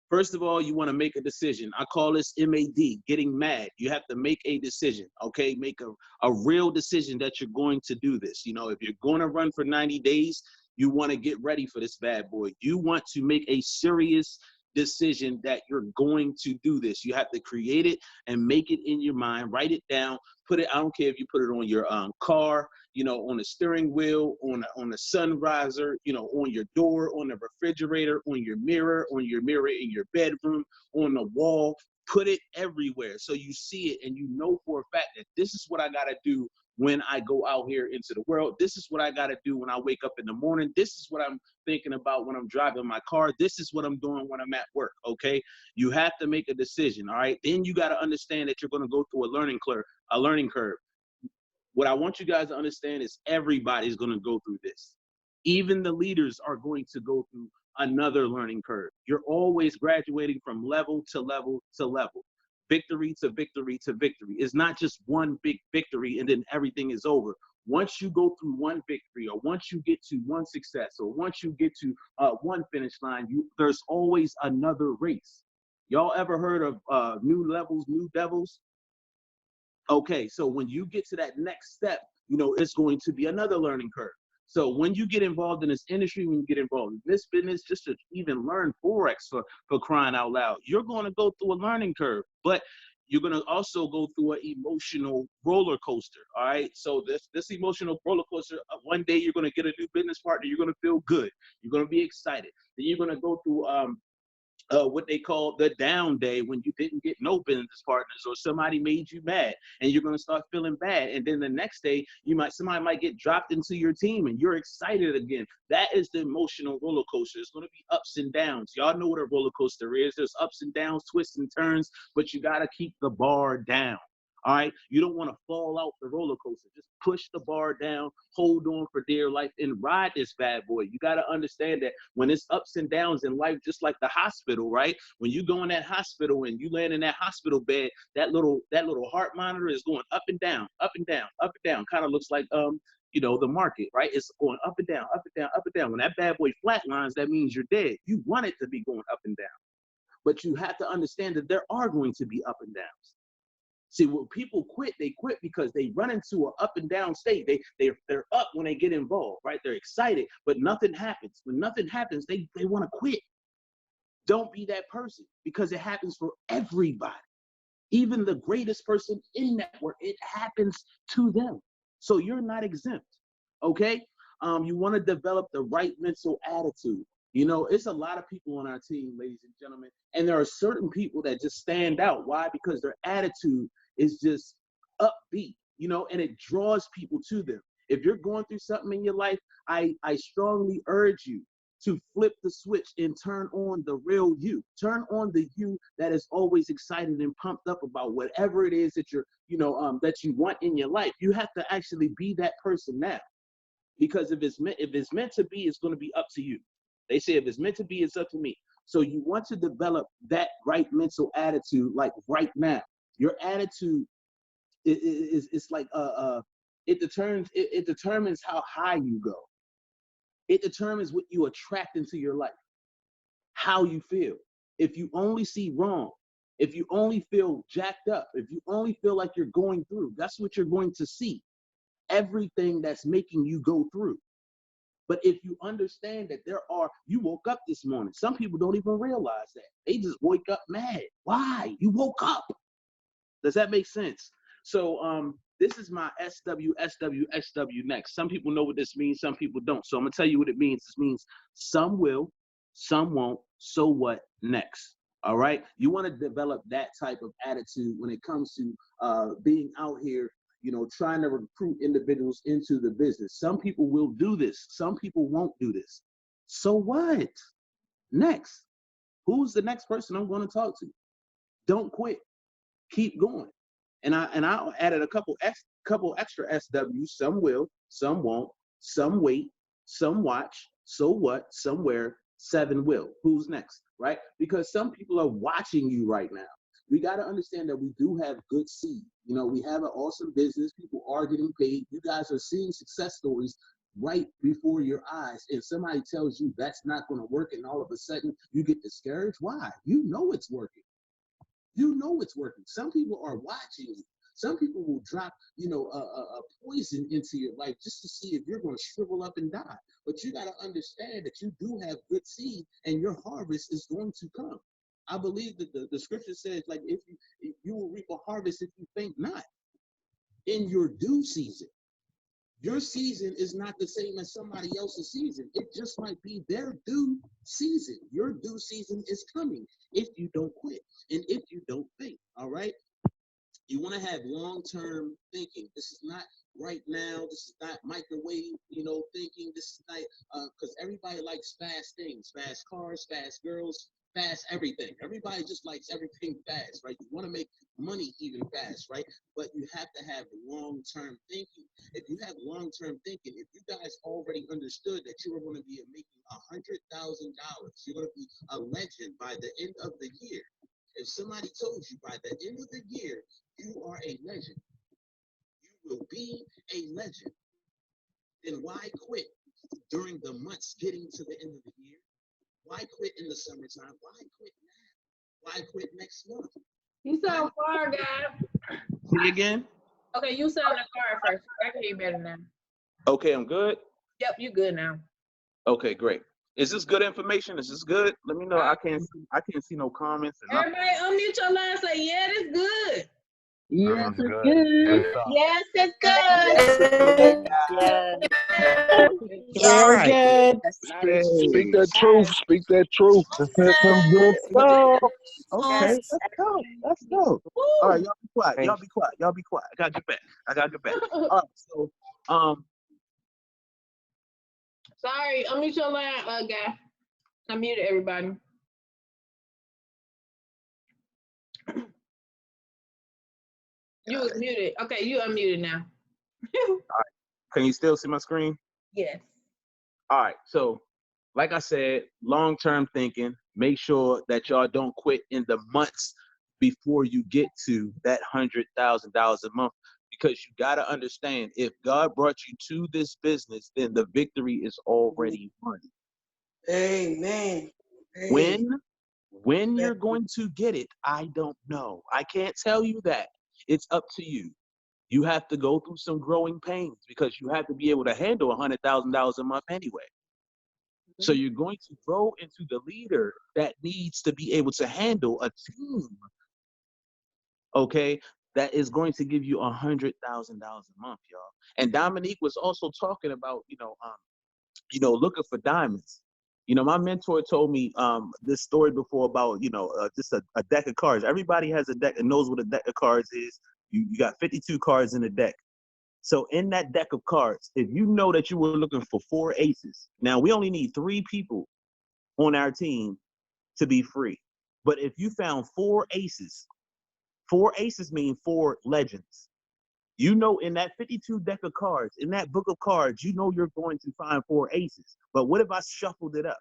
First of all, you want to make a decision. I call this MAD, getting mad. You have to make a decision, okay? Make a real decision that you're going to do this. If you're going to run for 90 days, you want to get ready for this bad boy. You want to make a serious decision that you're going to do this. You have to create it and make it in your mind. Write it down. Put it. I don't care if you put it on your car, on the steering wheel, on the sun riser, on your door, on the refrigerator, on your mirror in your bedroom, on the wall. Put it everywhere so you see it and you know for a fact that this is what I got to do when I go out here into the world. This is what I got to do when I wake up in the morning. This is what I'm thinking about when I'm driving my car. This is what I'm doing when I'm at work, okay? You have to make a decision, all right? Then you got to understand that you're going to go through a learning curve. What I want you guys to understand is everybody's going to go through this. Even the leaders are going to go through another learning curve. You're always graduating from level to level to level. Victory to victory to victory. It's not just one big victory and then everything is over. Once you go through one victory, or once you get to one success, or once you get to one finish line, there's always another race. Y'all ever heard of new levels, new devils? Okay, so when you get to that next step, it's going to be another learning curve. So when you get involved in this industry, when you get involved in this business, just to even learn Forex for crying out loud, you're going to go through a learning curve, but you're going to also go through an emotional roller coaster. All right. So this emotional roller coaster, one day you're going to get a new business partner. You're going to feel good. You're going to be excited. Then you're going to go through what they call the down day, when you didn't get no business partners or somebody made you mad, and you're going to start feeling bad. And then the next day, somebody might get dropped into your team and you're excited again. That is the emotional roller coaster. It's going to be ups and downs. Y'all know what a roller coaster is. There's ups and downs, twists and turns, but you got to keep the bar down. All right, you don't want to fall out the roller coaster. Just push the bar down, hold on for dear life, and ride this bad boy. You got to understand that when it's ups and downs in life, just like the hospital, right? When you go in that hospital and you land in that hospital bed, that little heart monitor is going up and down, up and down, up and down. Kind of looks like the market, right? It's going up and down, up and down, up and down. When that bad boy flatlines, that means you're dead. You want it to be going up and down, but you have to understand that there are going to be up and downs. See, when people quit, they quit because they run into an up and down state. They're up when they get involved, right? They're excited, but nothing happens. When nothing happens, they want to quit. Don't be that person, because it happens for everybody. Even the greatest person in network, it happens to them. So you're not exempt, okay? You want to develop the right mental attitude. You know, it's a lot of people on our team, ladies and gentlemen, and there are certain people that just stand out. Why? Because their attitude is just upbeat, you know, and it draws people to them. If you're going through something in your life, I strongly urge you to flip the switch and turn on the real you. Turn on the you that is always excited and pumped up about whatever it is that you're, that you want in your life. You have to actually be that person now, because if it's meant to be, it's going to be up to you. They say if it's meant to be, it's up to me. So you want to develop that right mental attitude, like right now. Your attitude is like it determines how high you go. It determines what you attract into your life, how you feel. If you only see wrong, if you only feel jacked up, if you only feel like you're going through, that's what you're going to see. Everything that's making you go through. But if you understand that you woke up this morning. Some people don't even realize that. They just wake up mad. Why? You woke up. Does that make sense? So this is my SW next. Some people know what this means, some people don't. So I'm gonna tell you what it means. This means some will, some won't, so what next? All right. You want to develop that type of attitude when it comes to being out here, trying to recruit individuals into the business. Some people will do this, some people won't do this. So what? Next. Who's the next person I'm going to talk to? Don't quit. Keep going. And I added a couple extra SWs. Some will, some won't, some wait, some watch, so what, somewhere, 7 will. Who's next, right? Because some people are watching you right now. We got to understand that we do have good seed. We have an awesome business. People are getting paid. You guys are seeing success stories right before your eyes. And somebody tells you that's not going to work, and all of a sudden you get discouraged. Why? You know it's working. You know it's working. Some people are watching you. Some people will drop, a poison into your life just to see if you're going to shrivel up and die. But you got to understand that you do have good seed, and your harvest is going to come. I believe that the scripture says, like, if you will reap a harvest if you think not. In your due season. Your season is not the same as somebody else's season. It just might be their due season. Your due season is coming if you don't quit and if you don't think, all right? You want to have long-term thinking. This is not right now. This is not microwave, thinking. This is not, because everybody likes fast things, fast cars, fast girls, fast everything. Everybody just likes everything fast, right? You want to make money even fast, right? But you have to have long-term thinking. If you have long-term thinking, if you guys already understood that you were going to be making $100,000, you're going to be a legend by the end of the year. If somebody told you by the end of the year, you are a legend, you will be a legend, then why quit during the months getting to the end of the year? Why quit in the summertime? Why quit now? Why quit next month? You sound far, guy. Say again? Okay, you sound like far first. I can hear you better now. Okay, I'm good? Yep, you good now. Okay, great. Is this good information? Is this good? Let me know. I can't see no comments. Everybody unmute your line and say, yeah, it's good. Yes, it's good. Yes, it's good. All right. Good. Speak that truth. Speak that truth. This is some good stuff. Okay, let's go. All right, y'all be quiet. Y'all be quiet. I gotta get back. All right, so Sorry, unmute your line, guy. I muted everybody. You was muted. Okay, you unmuted now. all right. Can you still see my screen? Yes. All right, so like I said, long-term thinking, make sure that y'all don't quit in the months before you get to that $100,000 a month, because you got to understand, if God brought you to this business, then the victory is already won. Amen. When you're going to get it, I don't know. I can't tell you that. It's up to you. You have to go through some growing pains, because you have to be able to handle $100,000 a month anyway. So you're going to grow into the leader that needs to be able to handle a team, okay, that is going to give you $100,000 a month, y'all. And Dominique was also talking about, looking for diamonds. My mentor told me this story before about, just a deck of cards. Everybody has a deck and knows what a deck of cards is. You got 52 cards in the deck. So in that deck of cards, if you know that you were looking for 4 aces, now we only need 3 people on our team to be free. But if you found 4 aces mean 4 legends. In that 52 deck of cards, in that book of cards, you're going to find 4 aces. But what if I shuffled it up?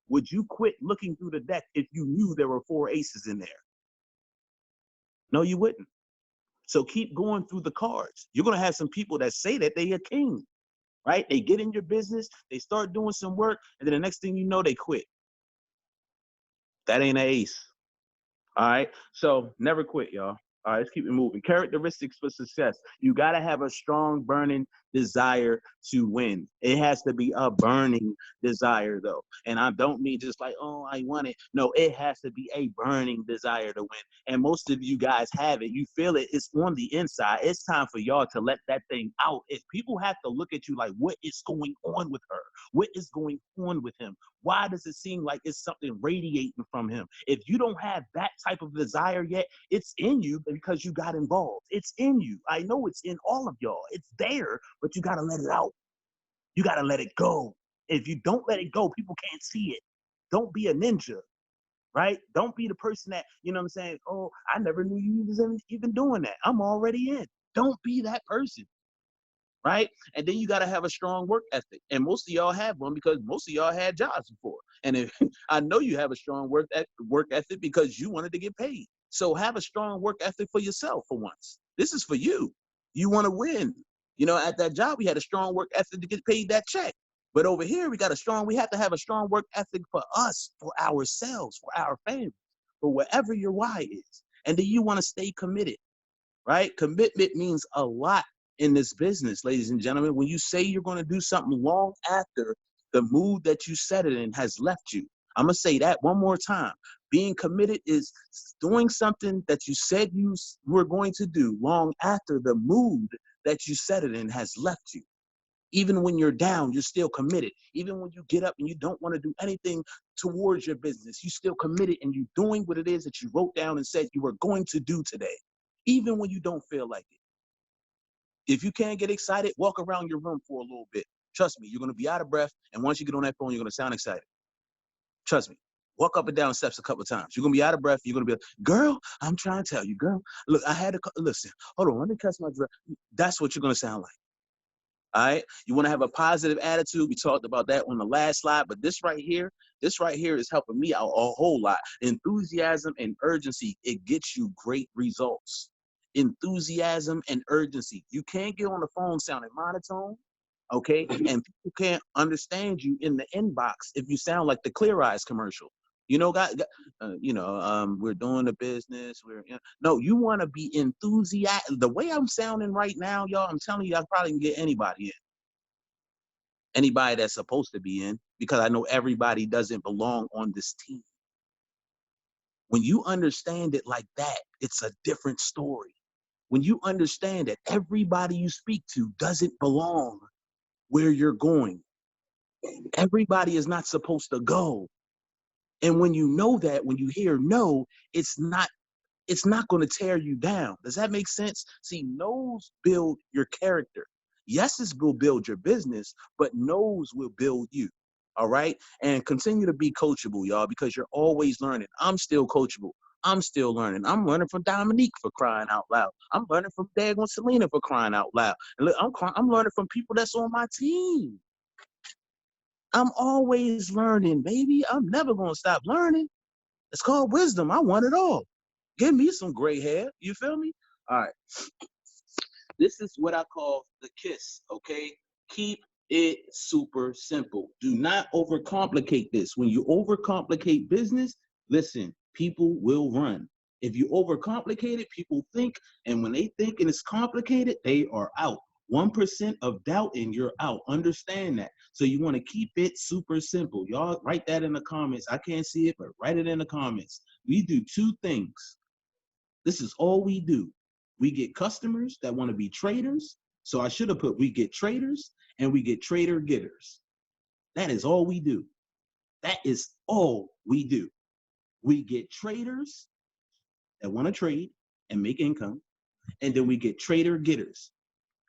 Would you quit looking through the deck if you knew there were 4 aces in there? No, you wouldn't. So keep going through the cards. You're going to have some people that say that they are king, right? They get in your business, they start doing some work, and then the next thing you know, they quit. That ain't an ace. All right. So never quit, y'all. All right, let's keep it moving. Characteristics for success. You got to have a strong, burning desire to win. It has to be a burning desire, though. And I don't mean just like, oh, I want it. No, it has to be a burning desire to win. And most of you guys have it. You feel it. It's on the inside. It's time for y'all to let that thing out. If people have to look at you like, what is going on with her? What is going on with him? Why does it seem like it's something radiating from him? If you don't have that type of desire yet, it's in you because you got involved. It's in you. I know it's in all of y'all. It's there, but you got to let it out. You got to let it go. If you don't let it go, people can't see it. Don't be a ninja, right? Don't be the person that, oh, I never knew you was even doing that. I'm already in. Don't be that person. Right? And then you got to have a strong work ethic. And most of y'all have one because most of y'all had jobs before. And if I know you have a strong work ethic because you wanted to get paid. So have a strong work ethic for yourself for once. This is for you. You want to win. At that job, we had a strong work ethic to get paid that check. But over here, we have to have a strong work ethic for us, for ourselves, for our families, for whatever your why is. And then you want to stay committed, right? Commitment means a lot in this business, ladies and gentlemen. When you say you're going to do something long after the mood that you set it in has left you. I'm going to say that one more time. Being committed is doing something that you said you were going to do long after the mood that you set it in has left you. Even when you're down, you're still committed. Even when you get up and you don't want to do anything towards your business, you're still committed and you're doing what it is that you wrote down and said you were going to do today, even when you don't feel like it. If you can't get excited, walk around your room for a little bit. Trust me, you're going to be out of breath. And once you get on that phone, you're going to sound excited. Trust me. Walk up and down steps a couple of times. You're going to be out of breath. You're going to be like, girl, I'm trying to tell you, girl. Look, I had to, listen, hold on, let me catch my breath. That's what you're going to sound like. All right. You want to have a positive attitude. We talked about that on the last slide, but this right here is helping me out a whole lot. Enthusiasm and urgency, it gets you great results. Enthusiasm and urgency. You can't get on the phone sounding monotone, okay? And people can't understand you in the inbox if you sound like the Clear Eyes commercial. We're doing the business. No, you want to be enthusiastic. The way I'm sounding right now, y'all, I'm telling you, I probably can get anybody in. Anybody that's supposed to be in, because I know everybody doesn't belong on this team. When you understand it like that, it's a different story. When you understand that everybody you speak to doesn't belong where you're going, everybody is not supposed to go. And when you know that, when you hear no, it's not going to tear you down. Does that make sense? See, no's build your character. Yeses will build your business, but no's will build you. All right? And continue to be coachable, y'all, because you're always learning. I'm still coachable. I'm still learning. I'm learning from Dominique for crying out loud. I'm learning from Dagon Selena for crying out loud. And look, I'm learning from people that's on my team. I'm always learning, baby. I'm never going to stop learning. It's called wisdom. I want it all. Give me some gray hair. You feel me? All right. This is what I call the KISS, okay? Keep it super simple. Do not overcomplicate this. When you overcomplicate business, listen, people will run. If you overcomplicate it, people think, and when they think and it's complicated, they are out. 1% of doubt and you're out. Understand that. So you want to keep it super simple. Y'all write that in the comments. I can't see it, but write it in the comments. We do 2 things. This is all we do. We get customers that want to be traders. So I should have put we get traders and we get trader getters. That is all we do. That is all we do. We get traders that want to trade and make income. And then we get trader getters,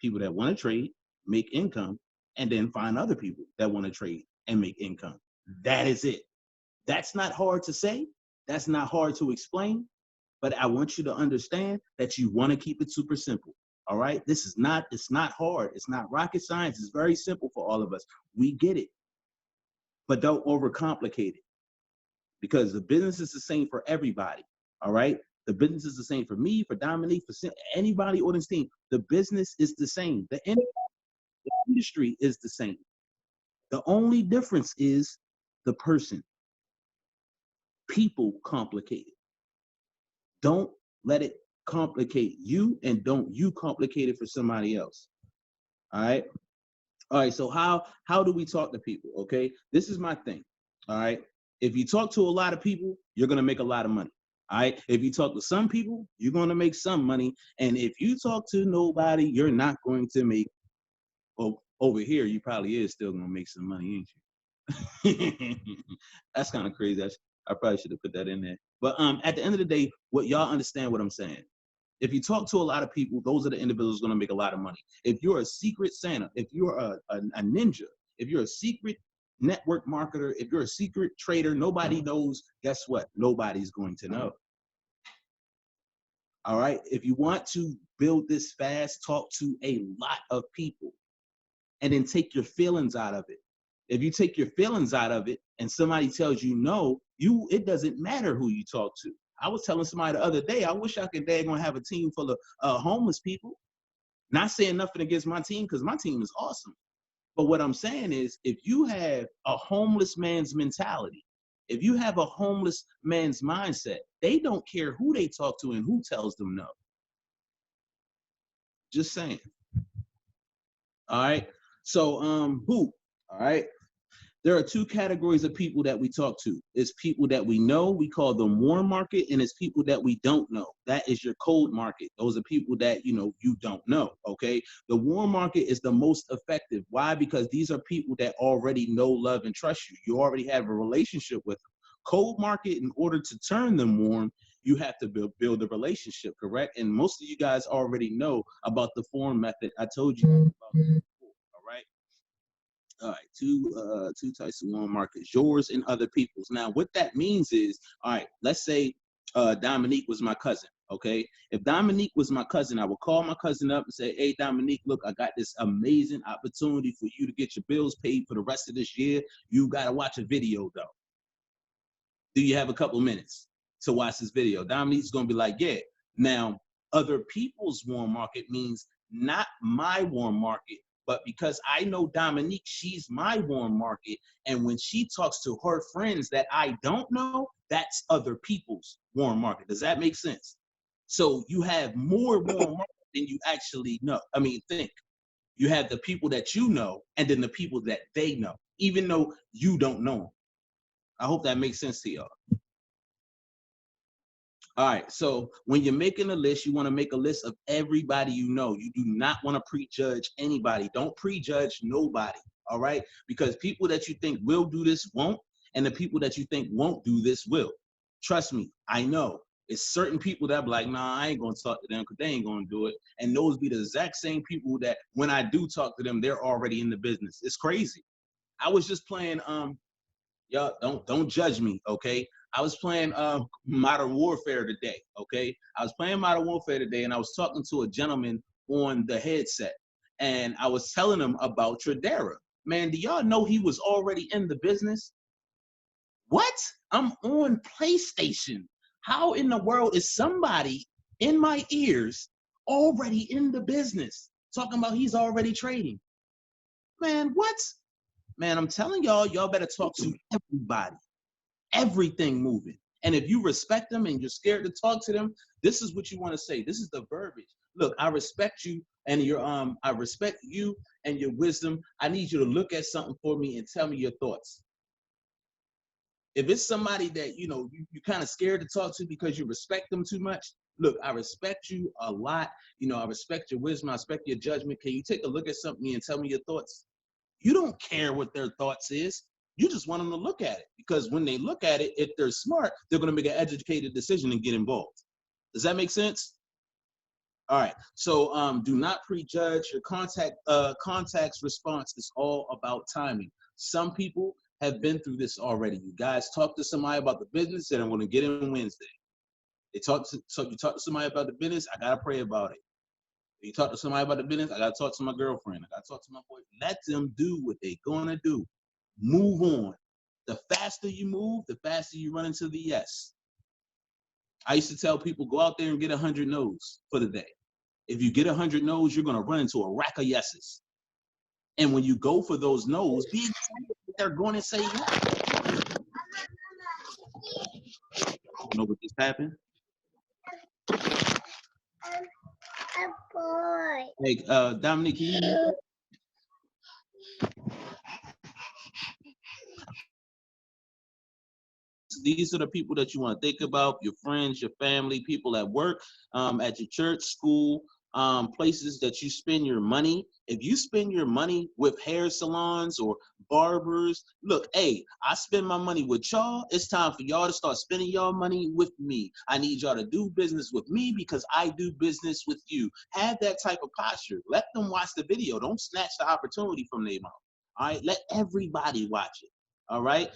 people that want to trade, make income, and then find other people that want to trade and make income. That is it. That's not hard to say. That's not hard to explain. But I want you to understand that you want to keep it super simple. All right? It's not hard. It's not rocket science. It's very simple for all of us. We get it. But don't overcomplicate it. Because the business is the same for everybody. All right? The business is the same for me, for Dominique, for anybody on this team. The business is the same. The industry is the same. The only difference is the person. People complicate it. Don't let it complicate you, and don't you complicate it for somebody else. All right? All right, so how do we talk to people, okay? This is my thing, all right? If you talk to a lot of people, you're going to make a lot of money, all right? If you talk to some people, you're going to make some money. And if you talk to nobody, you're not going to make, well, over here, you probably is still going to make some money, ain't you? That's kind of crazy. I probably should have put that in there. But at the end of the day, what y'all understand what I'm saying. If you talk to a lot of people, those are the individuals going to make a lot of money. If you're a secret Santa, if you're a ninja, if you're a secret network marketer, if you're a secret trader, nobody knows, guess what? Nobody's going to know. All right? If you want to build this fast, talk to a lot of people and then take your feelings out of it. If you take your feelings out of it and somebody tells you no, it doesn't matter who you talk to. I was telling somebody the other day, I wish I could daggone have a team full of homeless people. Not saying nothing against my team, because my team is awesome. But what I'm saying is, if you have a homeless man's mentality, if you have a homeless man's mindset, they don't care who they talk to and who tells them no. Just saying. All right. So who? All right. There are 2 categories of people that we talk to. It's people that we know, we call them warm market, and it's people that we don't know. That is your cold market. Those are people that, you don't know, okay? The warm market is the most effective. Why? Because these are people that already know, love, and trust you. You already have a relationship with them. Cold market, in order to turn them warm, you have to build a relationship, correct? And most of you guys already know about the form method. I told you about that before, all right? All right, two types of warm markets, yours and other people's. Now, what that means is, all right, let's say Dominique was my cousin, okay? If Dominique was my cousin, I would call my cousin up and say, hey, Dominique, look, I got this amazing opportunity for you to get your bills paid for the rest of this year. You got to watch a video, though. Do you have a couple minutes to watch this video? Dominique's going to be like, yeah. Now, other people's warm market means not my warm market, but because I know Dominique, she's my warm market. And when she talks to her friends that I don't know, that's other people's warm market. Does that make sense? So you have more warm market than you actually know. I mean, think. You have the people that you know, and then the people that they know, even though you don't know them. I hope that makes sense to y'all. All right, so when you're making a list, you want to make a list of everybody you know. You do not want to prejudge anybody. Don't prejudge nobody, all right? Because people that you think will do this won't, and the people that you think won't do this will. Trust me, I know. It's certain people that be like, nah, I ain't going to talk to them because they ain't going to do it. And those be the exact same people that when I do talk to them, they're already in the business. It's crazy. I was just playing, y'all don't judge me, okay? I was playing Modern Warfare today, okay? I was playing Modern Warfare today, and I was talking to a gentleman on the headset, and I was telling him about Tradera. Man, do y'all know he was already in the business? What? I'm on PlayStation. How in the world is somebody in my ears already in the business? Talking about he's already trading. Man, what? Man, I'm telling y'all better talk to everybody. Everything moving. And if you respect them and you're scared to talk to them, this is what you want to say. This is the verbiage. Look, I respect you and your I respect you and your wisdom. I need you to look at something for me and tell me your thoughts. If it's somebody that you kind of scared to talk to because you respect them too much, look, I respect you a lot. I respect your wisdom. I respect your judgment. Can you take a look at something and tell me your thoughts? You don't care what their thoughts is. You just want them to look at it, because when they look at it, if they're smart, they're going to make an educated decision and get involved. Does that make sense? All right. So do not prejudge your contact's response. Is all about timing. Some people have been through this already. You guys talk to somebody about the business that I'm going to get in Wednesday. You talk to somebody about the business, I got to pray about it. You talk to somebody about the business, I got to talk to my girlfriend. I got to talk to my boyfriend. Let them do what they're going to do. Move on. The faster you move, the faster you run into the yes. I used to tell people, go out there and get 100 no's for the day. If you get 100 no's, you're going to run into a rack of yeses. And when you go for those no's, be excited that they're going to say yes. You know what just happened? Hey, Dominique, can you hear me? These are the people that you want to think about: your friends, your family, people at work, at your church, school, places that you spend your money. If you spend your money with hair salons or barbers, look, hey, I spend my money with y'all. It's time for y'all to start spending y'all money with me. I need y'all to do business with me because I do business with you. Have that type of posture. Let them watch the video. Don't snatch the opportunity from their mouth. All right, let everybody watch it. All right,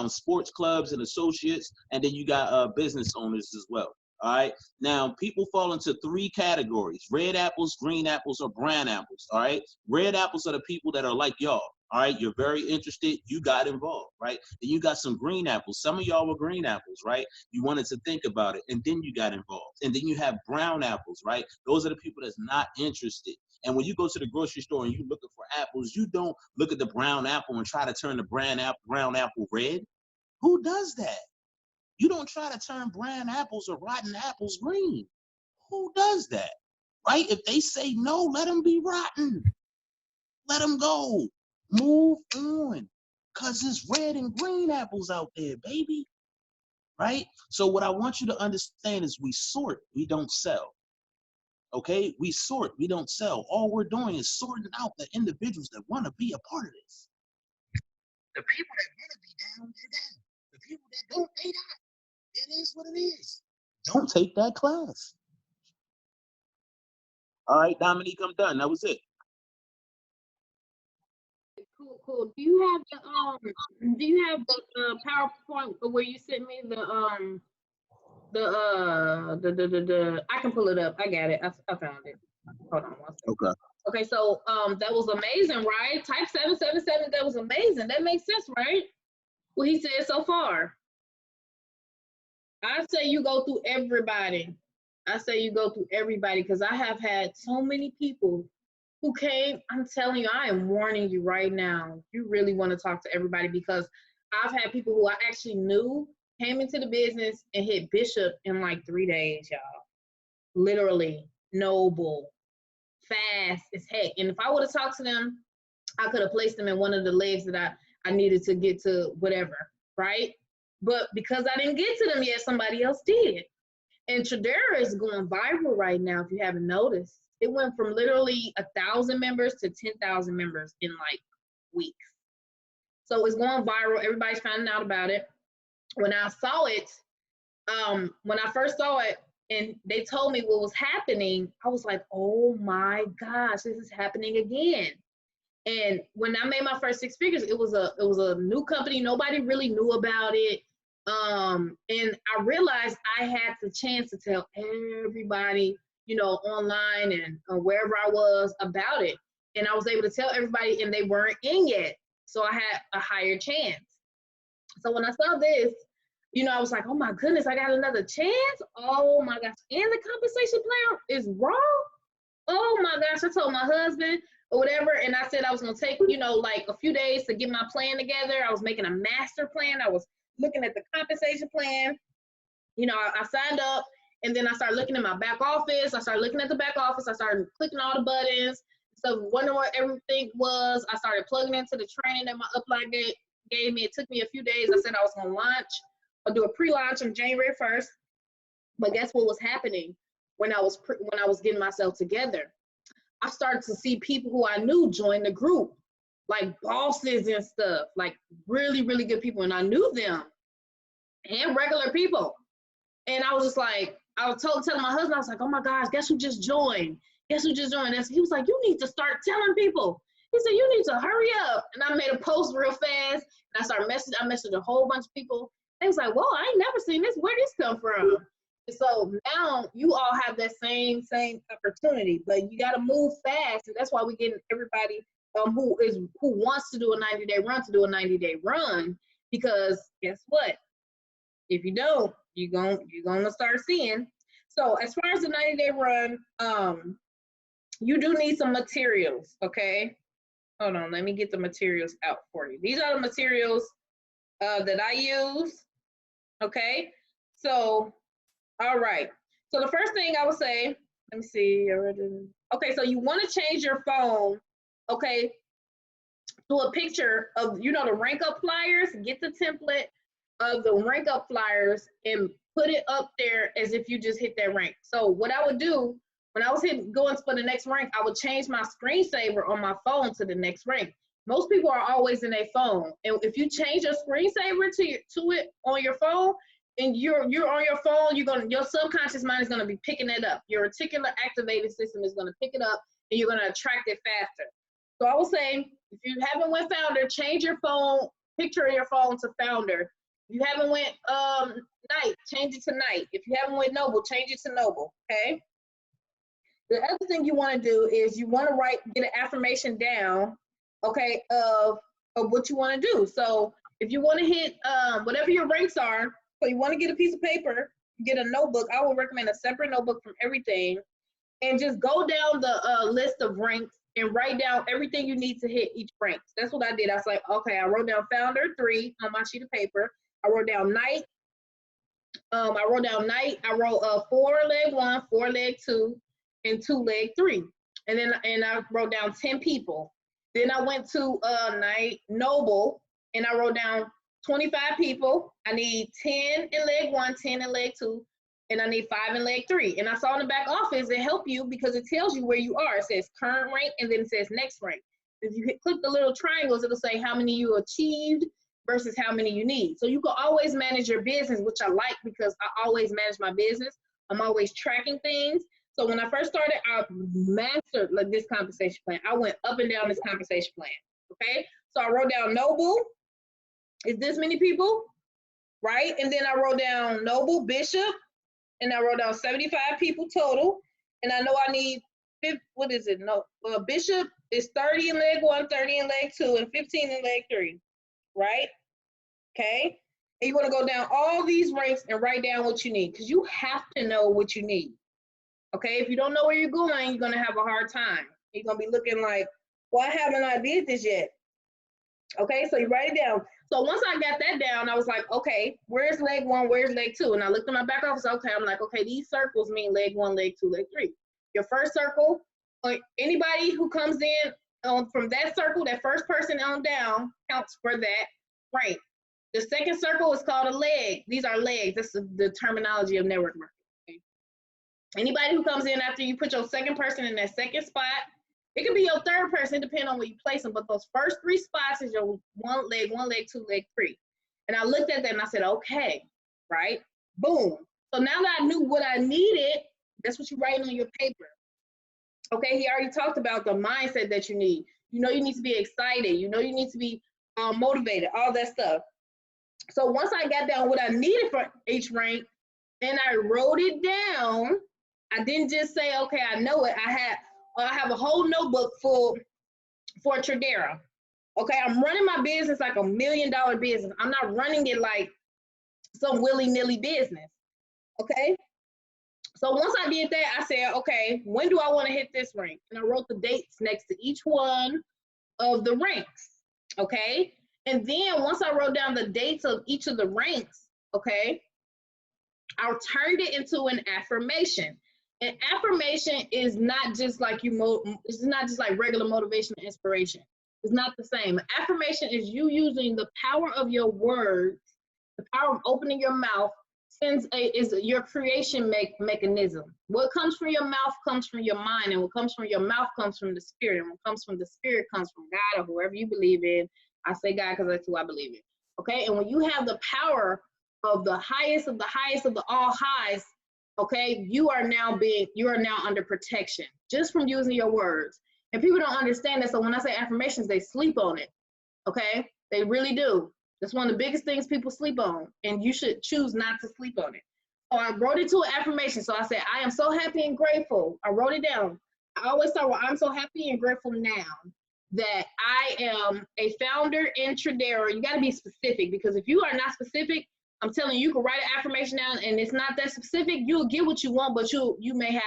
sports clubs and associates, and then you got business owners as well. All right, now people fall into 3 categories: red apples, green apples, or brown apples. All right, red apples are the people that are like y'all. All right, you're very interested, you got involved, right? Then you got some green apples. Some of y'all were green apples, right? You wanted to think about it, and then you got involved. And then you have brown apples, right? Those are the people that's not interested. And when you go to the grocery store and you're looking for apples, you don't look at the brown apple and try to turn the brown apple red. Who does that? You don't try to turn brown apples or rotten apples green. Who does that? Right? If they say no, let them be rotten. Let them go. Move on. Because there's red and green apples out there, baby. Right? So what I want you to understand is we sort, we don't sell. Okay, we sort, we don't sell. All we're doing is sorting out the individuals that want to be a part of this. The people that want to be down, they're down. The people that don't, they not. It is what it is. Don't take that class. All right, Dominique, I'm done. That was it. Cool. Do you have the PowerPoint where you sent me I can pull it up. I got it. I found it. Hold on one second. Okay, so that was amazing, right? Type 777, that was amazing. That makes sense, right? What he said so far. I say you go through everybody. Because I have had so many people who came. I'm telling you, I am warning you right now. You really want to talk to everybody, because I've had people who I actually knew came into the business and hit Bishop in like 3 days, y'all. Literally, noble, fast as heck. And if I would have talked to them, I could have placed them in one of the legs that I needed to get to whatever, right? But because I didn't get to them yet, somebody else did. And Tradera is going viral right now, if you haven't noticed. It went from literally 1,000 members to 10,000 members in like weeks. So it's going viral. Everybody's finding out about it. When I saw it, when I first saw it and they told me what was happening, I was like, oh my gosh, this is happening again. And when I made my first 6 figures, it was a new company. Nobody really knew about it. And I realized I had the chance to tell everybody, online and wherever I was about it. And I was able to tell everybody, and they weren't in yet. So I had a higher chance. So when I saw this, I was like, oh my goodness, I got another chance. Oh my gosh. And the compensation plan is raw. Oh my gosh. I told my husband or whatever. And I said I was going to take, like a few days to get my plan together. I was making a master plan. I was looking at the compensation plan. I signed up And then I started looking at my back office. I started looking at the back office. I started clicking all the buttons. So wondering what everything was. I started plugging into the training that my upline gave me. It took me a few days. I said I was going to launch or do a pre-launch on January 1st. But guess what was happening when I was getting myself together? I started to see people who I knew join the group, like bosses and stuff, like really, really good people. And I knew them and regular people. And I was just like, I was telling my husband, I was like, oh my gosh, guess who just joined? Guess who just joined? And he was like, you need to start telling people. He said, you need to hurry up. And I made a post real fast. And I started messaging. I messaged a whole bunch of people. They was like, whoa, I ain't never seen this. Where this come from? And so now you all have that same opportunity, but you got to move fast. And that's why we're getting everybody who wants to do a 90-day run to do a 90-day run. Because guess what? If you don't, you're gonna start seeing. So as far as the 90-day run, you do need some materials, okay? Hold on, let me get the materials out for you. These are the materials that I use, okay? So, all right. So the first thing I would say, let me see. Okay, so you want to change your phone, okay, to a picture of, the rank up flyers. Get the template of the rank up flyers and put it up there as if you just hit that rank. So what I would do when I was going for the next rank, I would change my screensaver on my phone to the next rank. Most people are always in their phone, and if you change your screensaver to it on your phone, and you're on your phone, your subconscious mind is gonna be picking it up. Your reticular activating system is gonna pick it up, and you're gonna attract it faster. So I will say, if you haven't went founder, change your phone picture of your phone to founder. If you haven't went night, change it to night. If you haven't went noble, change it to noble. Okay. The other thing you want to do is you want to get an affirmation down, okay, of what you want to do. So if you want to hit whatever your ranks are, so you want to get a piece of paper, get a notebook. I would recommend a separate notebook from everything, and just go down the list of ranks and write down everything you need to hit each rank. That's what I did. I was like, okay, I wrote down founder 3 on my sheet of paper. I wrote down night. I wrote 4 leg 1, 4 leg 2, and 2 leg 3. And I wrote down 10 people. Then I went to night noble, and I wrote down 25 people. I need 10 in leg 1, 10 in leg 2, and I need 5 in leg 3. And I saw in the back office, it help you because it tells you where you are. It says current rank, and then it says next rank. If you click the little triangles, it'll say how many you achieved versus how many you need. So you can always manage your business, which I like because I always manage my business. I'm always tracking things. So when I first started, I mastered this compensation plan. I went up and down this compensation plan, okay? So I wrote down noble is this many people, right? And then I wrote down noble bishop, and I wrote down 75 people total. And I know I need, bishop is 30 in leg 1, 30 in leg 2, and 15 in leg 3. Right? Okay. And you want to go down all these ranks and write down what you need, because you have to know what you need. Okay. If you don't know where you're going, you're going to have a hard time. You're going to be looking like, well, I haven't I did this yet. Okay. So you write it down. So once I got that down, I was like, okay, where's leg 1? Where's leg 2? And I looked at my back office. Okay. I'm like, okay, these circles mean leg 1, leg 2, leg 3. Your first circle, anybody who comes in from that circle, that first person on down counts for that rank. The second circle is called a leg. These are legs. That's the terminology of network marketing. Okay? Anybody who comes in after you put your second person in that second spot, it could be your third person, depending on where you place them, but those first 3 spots is your 1 leg, 2 leg 3. And I looked at that and I said, okay, right? Boom. So now that I knew what I needed, that's what you write on your paper. Okay, he already talked about the mindset that you need. You need to be excited. You need to be motivated, all that stuff. So once I got down what I needed for each rank, and I wrote it down, I didn't just say, okay, I know it. I have a whole notebook full for Tradera. Okay, I'm running my business like $1 million business. I'm not running it like some willy-nilly business. Okay. So once I did that, I said, okay, when do I want to hit this rank? And I wrote the dates next to each one of the ranks, okay? And then once I wrote down the dates of each of the ranks, okay, I turned it into an affirmation. An affirmation is not just like it's not just like regular motivation and inspiration. It's not the same. Affirmation is you using the power of your words, the power of opening your mouth, is your creation mechanism. What comes from your mouth comes from your mind, and what comes from your mouth comes from the spirit, and what comes from the spirit comes from God or whoever you believe in. I say God because that's who I believe in. Okay, and when you have the power of the highest of the highest of the all highs, okay, you are now under protection just from using your words. And people don't understand that. So when I say affirmations, they sleep on it. Okay, they really do. That's one of the biggest things people sleep on, and you should choose not to sleep on it. So I wrote it to an affirmation. So I said, I am so happy and grateful. I wrote it down. I always start with, I'm so happy and grateful now that I am a founder in Tradera. You got to be specific, because if you are not specific, I'm telling you, you can write an affirmation down and it's not that specific, you'll get what you want, but you may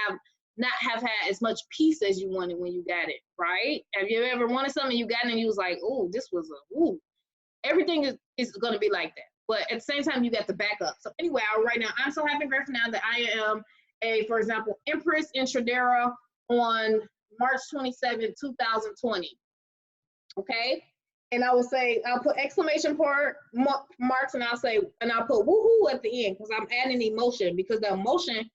not have had as much peace as you wanted when you got it, right? Have you ever wanted something you got it and you was like, oh, this was everything is going to be like that. But at the same time, you got the backup. So anyway, I'll write now, I'm so happy and grateful now that I am for example, Empress in Tradera on March 27, 2020. Okay? And I will say, I'll put exclamation marks, and I'll put woohoo at the end, because I'm adding emotion, because the emotion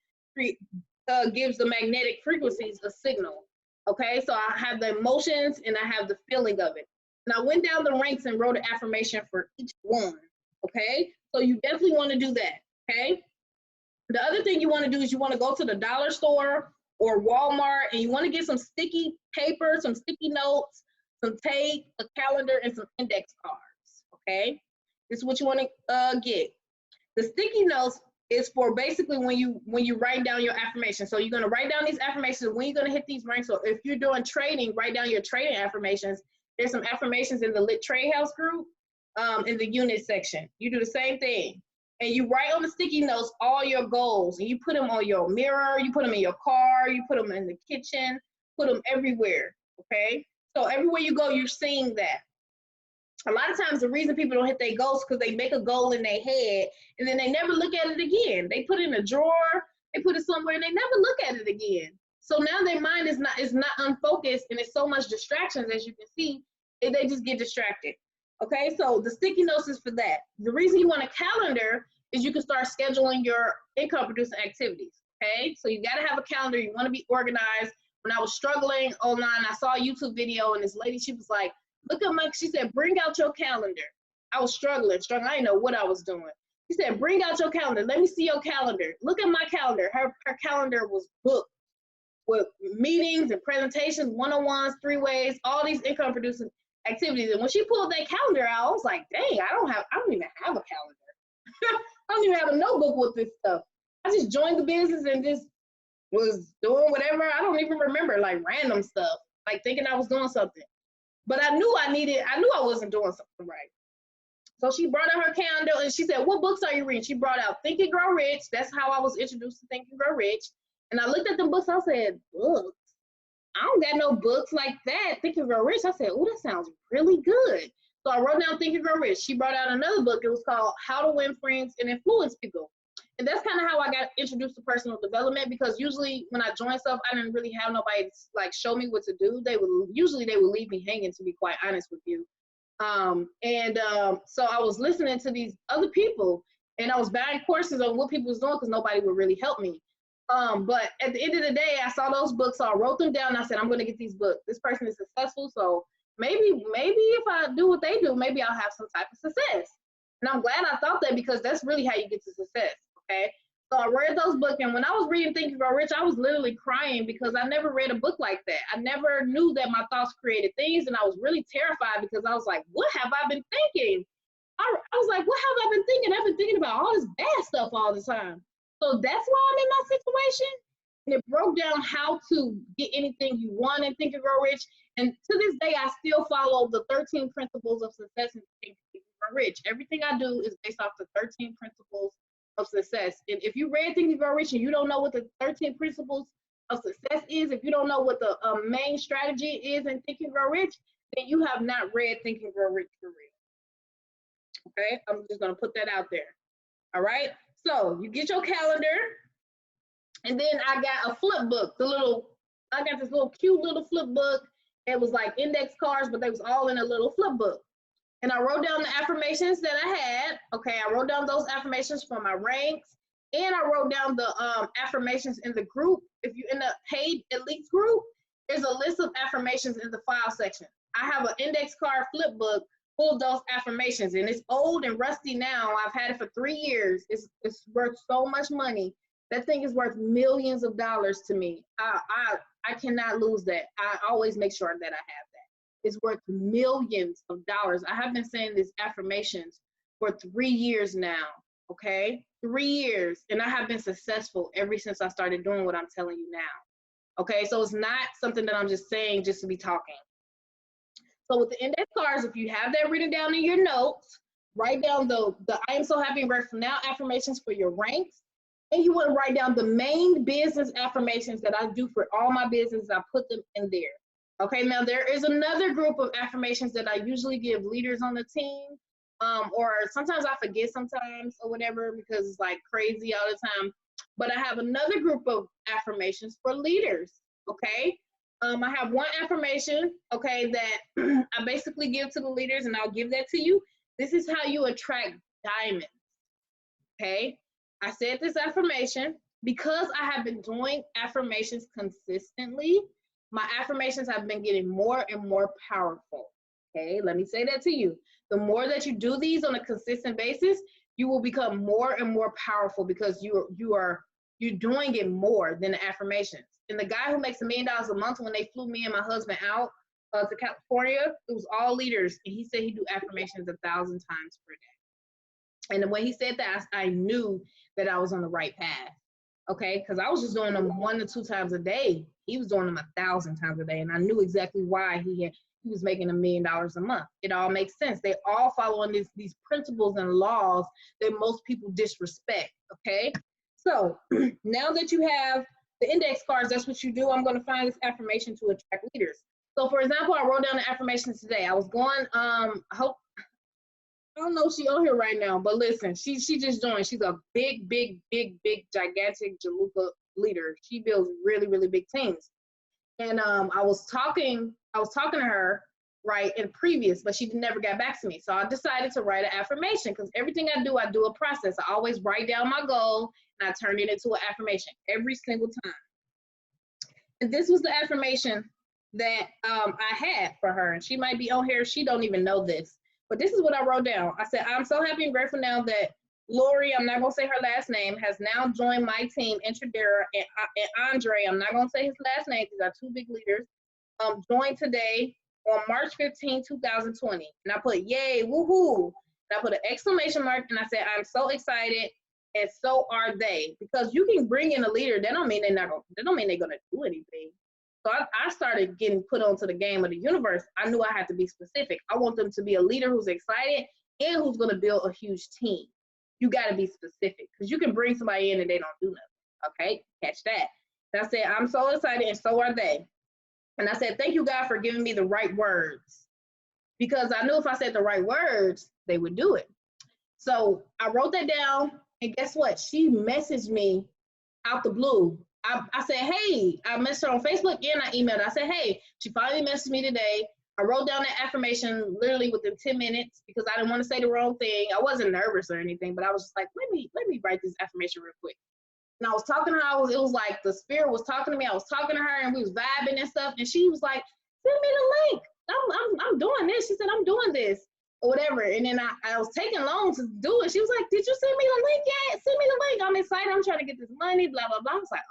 gives the magnetic frequencies a signal. Okay, so I have the emotions and I have the feeling of it. And I went down the ranks and wrote an affirmation for each one. Okay, so you definitely want to do that. Okay, the other thing you want to do is you want to go to the dollar store or Walmart, and you want to get some sticky paper, some sticky notes, some tape, a calendar, and some index cards. Okay, this is what you want to get. The sticky notes is for basically when you write down your affirmations. So you're going to write down these affirmations when you're going to hit these ranks. So if you're doing trading, write down your trading affirmations. There's some affirmations in the Lit Trade House group in the unit section. You do the same thing. And you write on the sticky notes all your goals, and you put them on your mirror, you put them in your car, you put them in the kitchen, put them everywhere. Okay, so everywhere you go, you're seeing that. A lot of times the reason people don't hit their goals is because they make a goal in their head and then they never look at it again. They put it in a drawer, they put it somewhere, and they never look at it again. So now their mind is not unfocused, and it's so much distractions, as you can see, and they just get distracted. Okay, so the sticky notes is for that. The reason you want a calendar is you can start scheduling your income producing activities. Okay, so you got to have a calendar. You want to be organized. When I was struggling online, I saw a YouTube video, and this lady, she was like, look at she said, bring out your calendar. I was struggling. I didn't know what I was doing. She said, bring out your calendar. Let me see your calendar. Look at my calendar. Her calendar was booked with meetings and presentations, one-on-ones, three-ways, all these income producing activities. And when she pulled that calendar out, I was like, dang, I don't even have a calendar. I don't even have a notebook with this stuff. I just joined the business and just was doing whatever. I don't even remember, like random stuff, like thinking I was doing something. But I knew I wasn't doing something right. So she brought out her calendar and she said, what books are you reading? She brought out Think and Grow Rich. That's how I was introduced to Think and Grow Rich. And I looked at the books, I said, books? I don't got no books like that. Think and Grow Rich. I said, oh, that sounds really good. So I wrote down Think and Grow Rich. She brought out another book. It was called How to Win Friends and Influence People. And that's kind of how I got introduced to personal development, because usually when I joined stuff, I didn't really have nobody like show me what to do. They would leave me hanging, to be quite honest with you. So I was listening to these other people, and I was buying courses on what people was doing because nobody would really help me. But at the end of the day, I saw those books, so I wrote them down. And I said, I'm going to get these books. This person is successful, so maybe if I do what they do, maybe I'll have some type of success. And I'm glad I thought that, because that's really how you get to success. Okay, so I read those books, and when I was reading Think and Grow Rich, I was literally crying because I never read a book like that. I never knew that my thoughts created things, and I was really terrified because I was like, what have I been thinking? I was like, what have I been thinking? I've been thinking about all this bad stuff all the time. So that's why I'm in my situation. And it broke down how to get anything you want in Think and Grow Rich. And to this day, I still follow the 13 principles of success in Think and Grow Rich. Everything I do is based off the 13 principles of success. And if you read Think and Grow Rich and you don't know what the 13 principles of success is, if you don't know what the main strategy is in Think and Grow Rich, then you have not read Think and Grow Rich for real. Okay, I'm just gonna put that out there. All right. So you get your calendar, and then I got a flip book. I got this little cute little flip book. It was like index cards, but they was all in a little flip book. And I wrote down the affirmations that I had. Okay, I wrote down those affirmations for my ranks, and I wrote down the affirmations in the group. If you're in the paid elites group, there's a list of affirmations in the file section. I have an index card flip book full of those affirmations, and it's old and rusty now. I've had it for 3 years. It's worth so much money. That thing is worth millions of dollars to me. I cannot lose that. I always make sure that I have that. It's worth millions of dollars. I have been saying these affirmations for 3 years now, okay? 3 years, and I have been successful ever since I started doing what I'm telling you now, okay? So it's not something that I'm just saying just to be talking. So with the index cards, if you have that written down in your notes, write down the I am so happy and grateful now affirmations for your ranks. And you want to write down the main business affirmations that I do for all my businesses. I put them in there. Okay, now there is another group of affirmations that I usually give leaders on the team. Or sometimes I forget sometimes or whatever because it's like crazy all the time. But I have another group of affirmations for leaders. Okay. I have one affirmation, okay, that I basically give to the leaders, and I'll give that to you. This is how you attract diamonds. Okay. I said this affirmation because I have been doing affirmations consistently. My affirmations have been getting more and more powerful. Okay, let me say that to you. The more that you do these on a consistent basis, you will become more and more powerful because you're doing it more than the affirmations. And the guy who makes $1 million a month, when they flew me and my husband out to California, it was all leaders, and he said he do affirmations 1,000 times per day. And when he said that, I knew that I was on the right path, okay? Because I was just doing them 1 to 2 times a day. He was doing them 1,000 times a day, and I knew exactly why he was making $1 million a month. It all makes sense. They all follow these principles and laws that most people disrespect, okay? So now that you have the index cards, that's what you do. I'm going to find this affirmation to attract leaders. So for example, I wrote down the affirmations today. I was going, I don't know if she's on here right now, but listen, she just joined. She's a big, gigantic Jaluka leader. She builds really, really big teams. And I was talking to her, right, in previous, but she never got back to me. So I decided to write an affirmation because everything I do a process. I always write down my goal and I turn it into an affirmation every single time. And this was the affirmation that I had for her. And she might be on here. She don't even know this. But this is what I wrote down. I said, I'm so happy and grateful now that Lori, I'm not going to say her last name, has now joined my team, Intradera, and Andre, I'm not going to say his last name because they're 2 big leaders, joined today on March 15, 2020. And I put, yay, woohoo. And I put an exclamation mark, and I said, I'm so excited, and so are they. Because you can bring in a leader, that don't mean they're going to do anything. So I started getting put onto the game of the universe. I knew I had to be specific. I want them to be a leader who's excited and who's going to build a huge team. You got to be specific because you can bring somebody in and they don't do nothing. Okay, catch that. And I said, I'm so excited and so are they. And I said, thank you, God, for giving me the right words. Because I knew if I said the right words, they would do it. So I wrote that down, and guess what? She messaged me out the blue. I said, hey, I messaged her on Facebook and I emailed her. I said, hey, she finally messaged me today. I wrote down that affirmation literally within 10 minutes because I didn't want to say the wrong thing. I wasn't nervous or anything, but I was just like, let me write this affirmation real quick. And I was talking to her. It was like the spirit was talking to me. I was talking to her and we was vibing and stuff. And she was like, send me the link. I'm doing this. She said, I'm doing this or whatever. And then I was taking long to do it. She was like, did you send me the link yet? Send me the link. I'm excited. I'm trying to get this money, blah, blah, blah. I was like,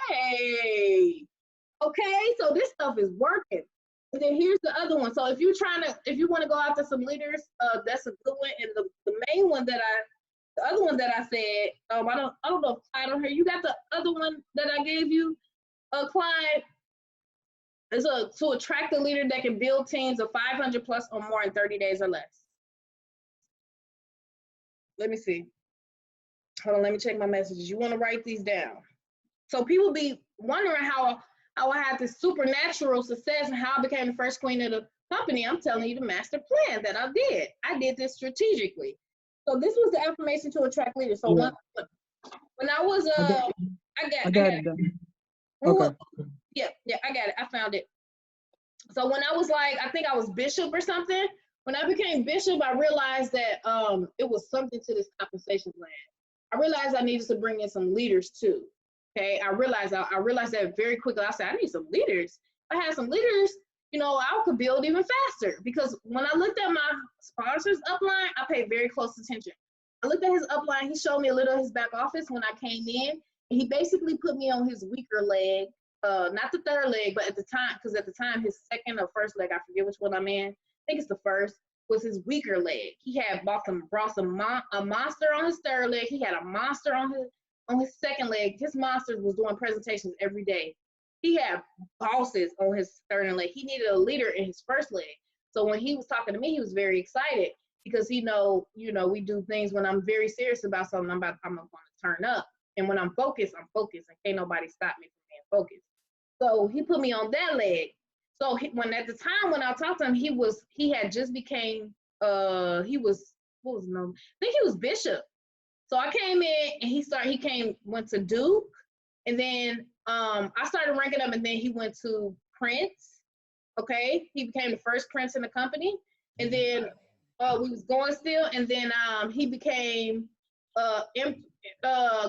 okay. Okay, so this stuff is working. And then here's the other one. So if you want to go after some leaders, that's a good one. And the main one the other one that I said, I don't know if Clyde on here. You got the other one that I gave you, Clyde? Is to attract a leader that can build teams of 500 plus or more in 30 days or less. Let me see. Hold on, let me check my messages. You want to write these down. So people be wondering how I had this supernatural success and how I became the first queen of the company. I'm telling you the master plan that I did. I did this strategically. So this was the affirmation to attract leaders. So Yeah. when I was I got it done. Okay. Yeah, I got it. I found it. So when I was like, I think I was bishop or something. When I became bishop, I realized that it was something to this compensation plan. I realized I needed to bring in some leaders too. Okay, I realized that very quickly. I said, I need some leaders. If I had some leaders, you know, I could build even faster. Because when I looked at my sponsor's upline, I paid very close attention. I looked at his upline. He showed me a little of his back office when I came in. And he basically put me on his weaker leg. Not the third leg, but at the time, because at the time his second or first leg, I forget which one I'm in. I think it's the first, was his weaker leg. He had brought a monster on his third leg. He had a monster on his second leg. His monsters was doing presentations every day. He had bosses on his third leg. He needed a leader in his first leg. So when he was talking to me, he was very excited because he know, you know, we do things when I'm very serious about something. I'm going to turn up. And when I'm focused, and can't nobody stop me from being focused. So he put me on that leg. So at the time when I talked to him, he had just became, what was his name? I think he was bishop. So I came in and went to Duke. And then I started ranking up, and then he went to Prince. Okay. He became the first Prince in the company. And then we was going still. And then he became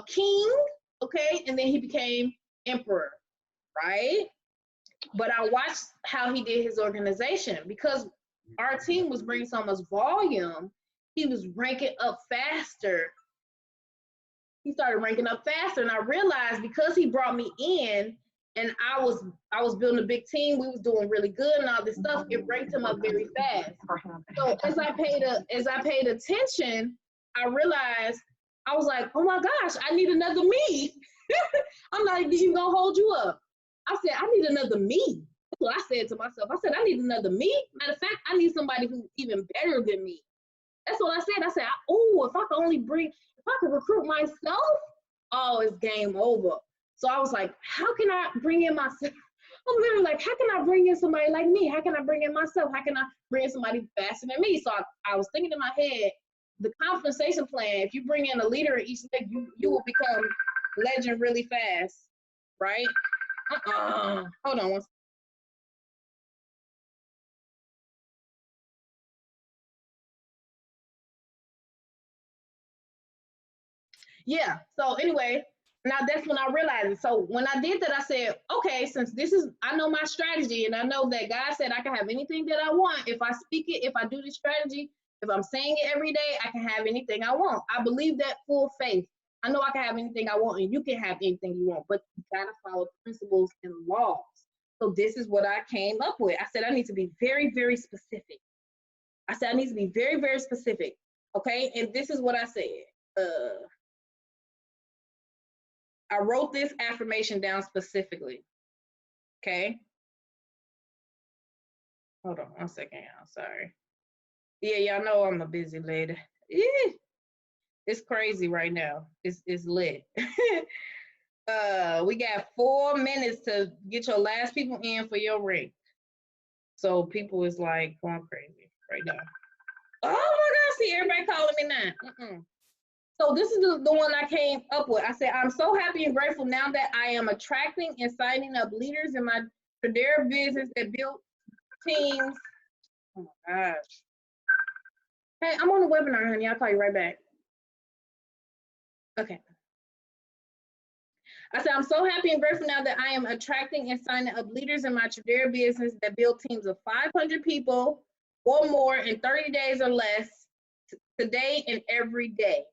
king. Okay. And then he became emperor. Right? But I watched how he did his organization because our team was bringing so much volume. He was ranking up faster. He started ranking up faster, and I realized because he brought me in, and I was building a big team. We was doing really good and all this stuff. It ranked him up very fast. So as I paid attention, I realized I was like, oh my gosh, I need another me. I'm like, he's gonna hold you up. I said, I need another me. That's what I said to myself. I said, I need another me. Matter of fact, I need somebody who's even better than me. That's what I said. I said, if I could recruit myself, oh, it's game over. So I was like, how can I bring in myself? I'm literally like, how can I bring in somebody like me? How can I bring in myself? How can I bring in somebody faster than me? So I was thinking in my head, the compensation plan, if you bring in a leader in each leg, you will become legend really fast, right? Hold on one second. Yeah, so anyway, now that's when I realized it. So when I did that, I said, okay, since I know my strategy, and I know that God said I can have anything that I want. If I speak it, if I do this strategy, if I'm saying it every day, I can have anything I want. I believe that full faith. I know I can have anything I want, and you can have anything you want, but you gotta follow principles and laws. So this is what I came up with. I said I need to be very, very specific. I said I need to be very, very specific. Okay, and this is what I said. I wrote this affirmation down specifically. Okay. Hold on one second, y'all. Sorry. Yeah, y'all know I'm a busy lady. It's crazy right now. It's lit. We got 4 minutes to get your last people in for your ring. So people is like going crazy right now. Oh my God, see everybody calling me now. So this is the one I came up with. I said, I'm so happy and grateful now that I am attracting and signing up leaders in my Tradera business that build teams. Oh my gosh. Hey, I'm on the webinar, honey. I'll call you right back. Okay. I said, I'm so happy and grateful now that I am attracting and signing up leaders in my Tradera business that build teams of 500 people or more in 30 days or less today and every day.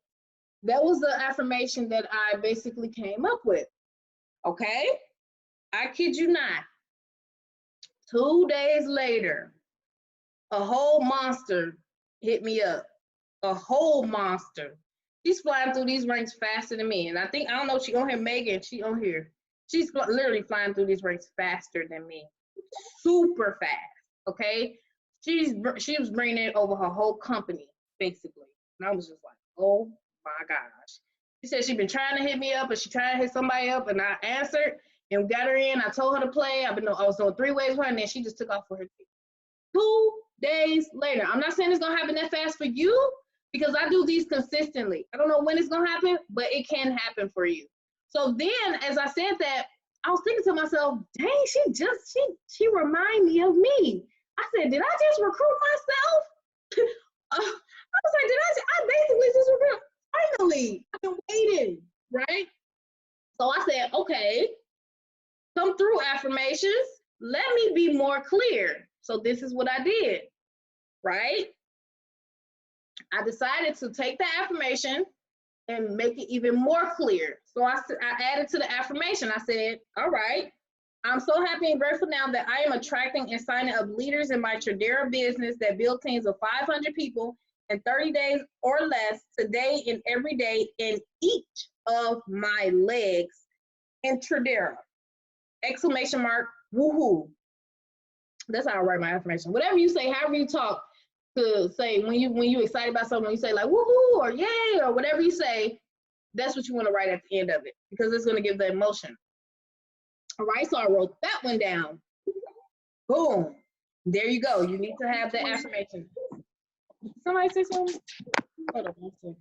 That was the affirmation that I basically came up with. Okay? I kid you not. 2 days later, a whole monster hit me up. A whole monster. She's flying through these ranks faster than me. And I don't know, she on here, Megan, she on here. She's literally flying through these ranks faster than me. Super fast, okay? She was bringing it over her whole company, basically. And I was just like, oh my gosh. She said she'd been trying to hit me up, and she tried to hit somebody up, and I answered and got her in. I told her to play. I was doing 3 ways with her, and then she just took off for her team. 2 days later. I'm not saying it's gonna happen that fast for you, because I do these consistently. I don't know when it's gonna happen, but it can happen for you. So then, as I said that, I was thinking to myself, dang, she remind me of me. I said, did I just recruit myself? I was like, I basically just recruit. Finally, I've been waiting, right? So I said, okay, come through affirmations. Let me be more clear. So this is what I did, right? I decided to take the affirmation and make it even more clear. So I added to the affirmation. I said, all right, I'm so happy and grateful now that I am attracting and signing up leaders in my Tradera business that build teams of 500 people in 30 days or less, today and every day in each of my legs in Tradera. Exclamation mark, woohoo. That's how I write my affirmation. Whatever you say, however you talk to say, when you excited about something, you say like woohoo or yay or whatever you say, that's what you want to write at the end of it, because it's going to give the emotion. All right, so I wrote that one down. Boom. There you go. You need to have the affirmation. Somebody say something? Hold on one second.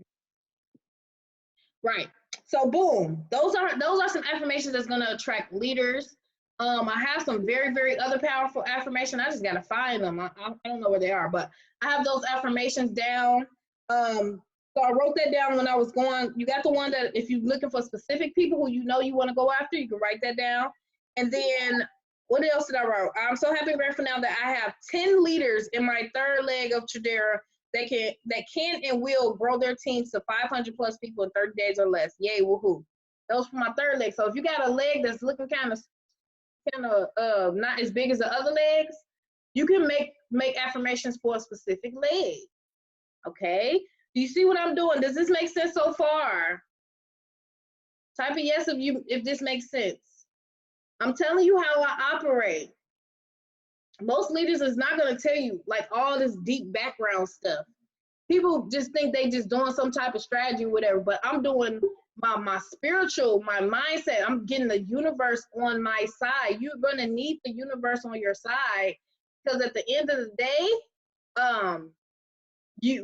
Right. So boom. Those are some affirmations that's going to attract leaders. I have some very, very other powerful affirmations. I just got to find them. I don't know where they are, but I have those affirmations down. So I wrote that down when I was going. You got the one that if you're looking for specific people who you know you want to go after, you can write that down. And then what else did I write? I'm so happy and grateful now that I have 10 leaders in my third leg of Tradera that can and will grow their teams to 500 plus people in 30 days or less. Yay, woohoo. Those for my third leg. So if you got a leg that's looking kind of not as big as the other legs, you can make affirmations for a specific leg. Okay. Do you see what I'm doing? Does this make sense so far? Type a yes if this makes sense. I'm telling you how I operate. Most leaders is not going to tell you like all this deep background stuff. People just think they just doing some type of strategy or whatever, but I'm doing my spiritual, my mindset. I'm getting the universe on my side. You're going to need the universe on your side, because at the end of the day,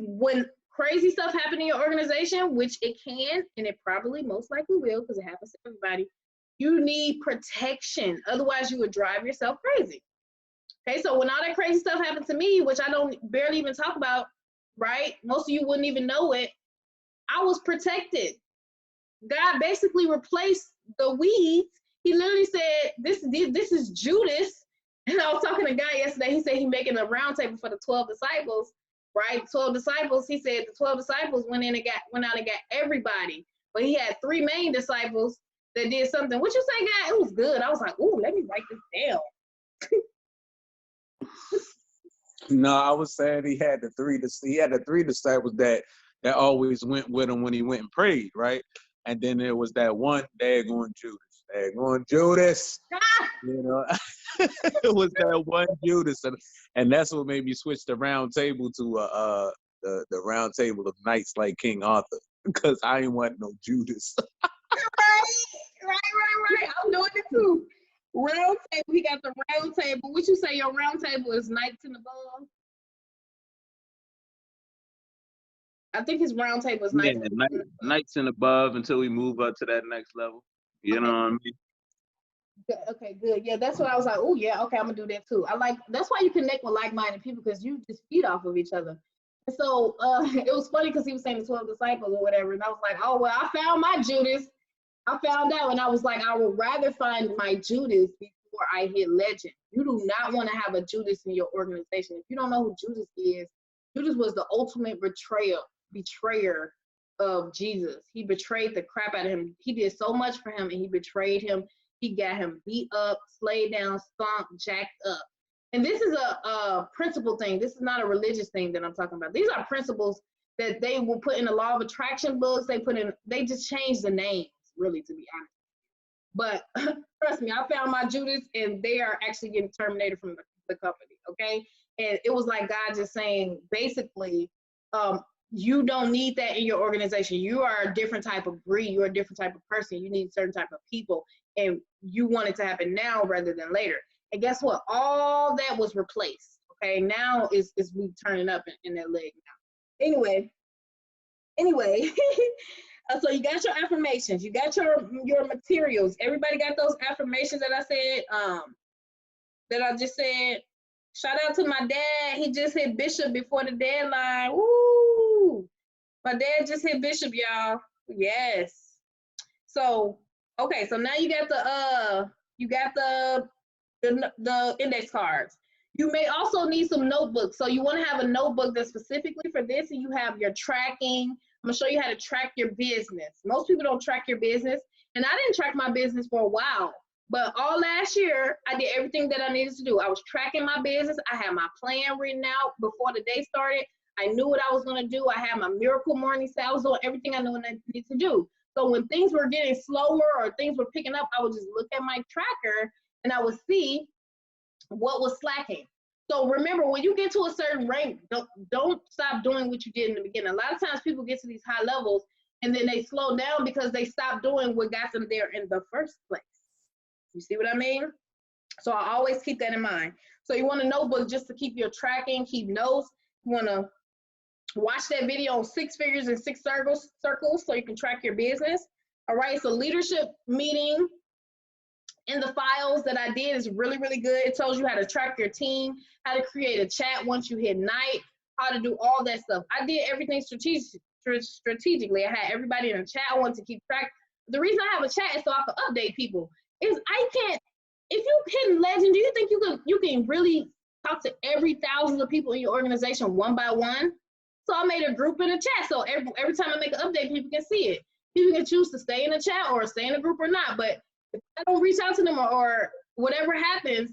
when crazy stuff happens in your organization, which it can, and it probably most likely will, because it happens to everybody, you need protection. Otherwise, you would drive yourself crazy. Okay, so when all that crazy stuff happened to me, which I don't barely even talk about, right? Most of you wouldn't even know it. I was protected. God basically replaced the weeds. He literally said, this is Judas. And I was talking to a guy yesterday. He said he's making a round table for the 12 disciples, right? 12 disciples. He said the 12 disciples went out and got everybody. But he had 3 main disciples that did something. What you say, God? It was good. I was like, ooh, let me write this down. No, I was saying he had the three disciples that always went with him when he went and prayed, right? And then there was that one daggone Judas. You know, it was that one Judas, and that's what made me switch the round table to the round table of knights like King Arthur, because I ain't want no Judas. Right. I'm doing it too. Round table. We got the round table. What you say? Your round table is knights and above. I think his round table is knights. Yeah, knights and above until we move up to that next level. You know what I mean? Okay, good. Yeah, that's what I was like. Oh, yeah. Okay, I'm gonna do that too. That's why you connect with like-minded people, because you just feed off of each other. And so it was funny because he was saying the 12 disciples or whatever, and I was like, oh well, I found my Judas. I found out, and I was like, I would rather find my Judas before I hit legend. You do not want to have a Judas in your organization. If you don't know who Judas is, Judas was the ultimate betrayer of Jesus. He betrayed the crap out of him. He did so much for him, and he betrayed him. He got him beat up, slayed down, stomped, jacked up. And this is a principle thing. This is not a religious thing that I'm talking about. These are principles that they will put in the law of attraction books. They just change the names, really, to be honest. But trust me, I found my Judas, and they are actually getting terminated from the company, okay? And it was like God just saying, basically, you don't need that in your organization. You are a different type of breed. You're a different type of person. You need certain type of people, and you want it to happen now rather than later. And guess what? All that was replaced, okay? Now is we turning up in that leg now. Anyway, Anyway, so you got your affirmations, you got your materials. Everybody got those affirmations that I said, that I just said. Shout out to my dad. He just hit Bishop before the deadline. Woo! My dad just hit Bishop, y'all. Yes. So, okay, so now you got the index cards. You may also need some notebooks. So you want to have a notebook that's specifically for this, and you have your tracking. I'm gonna show you how to track your business. Most people don't track your business, and I didn't track my business for a while. But all last year, I did everything that I needed to do. I was tracking my business. I had my plan written out before the day started. I knew what I was going to do. I had my miracle morning. So I was doing everything I knew I needed to do. So when things were getting slower or things were picking up, I would just look at my tracker and I would see what was slacking. So remember, when you get to a certain rank, don't stop doing what you did in the beginning. A lot of times people get to these high levels and then they slow down because they stopped doing what got them there in the first place. You see what I mean? So I always keep that in mind. So you want a notebook just to keep your tracking, keep notes. You want to watch that video on 6 figures and 6 circles so you can track your business. All right, so leadership meeting in the files that I did is really, really good. It tells you how to track your team, how to create a chat once you hit night, how to do all that stuff. I did everything strategically. I had everybody in a chat. I wanted to keep track. The reason I have a chat is so I can update people. Is I can't, if you hit legend, do you think you can really talk to every thousands of people in your organization one by one? So I made a group in a chat. So every time I make an update, people can see it. People can choose to stay in the chat or stay in a group or not. But if I don't reach out to them or whatever happens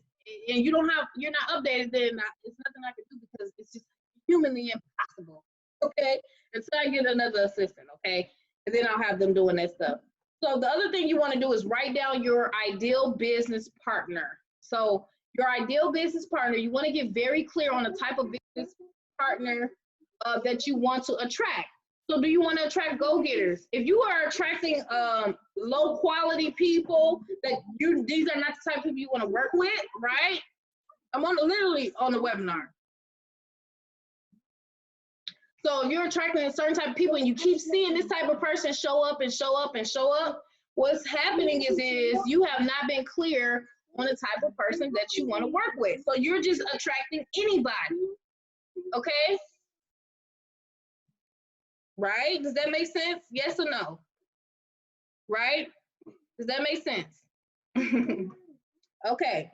and you're not updated, then it's nothing I can do because it's just humanly impossible. Okay? Until I get another assistant, okay? And then I'll have them doing that stuff. So the other thing you want to do is write down your ideal business partner. So your ideal business partner, you want to get very clear on the type of business partner that you want to attract. So do you want to attract go-getters? If you are attracting low quality people, these are not the type of people you want to work with, right? I'm literally on the webinar. So if you're attracting a certain type of people and you keep seeing this type of person show up and show up and show up, what's happening is you have not been clear on the type of person that you want to work with. So you're just attracting anybody, okay? Right? Does that make sense? Yes or no? Right? Does that make sense? Okay.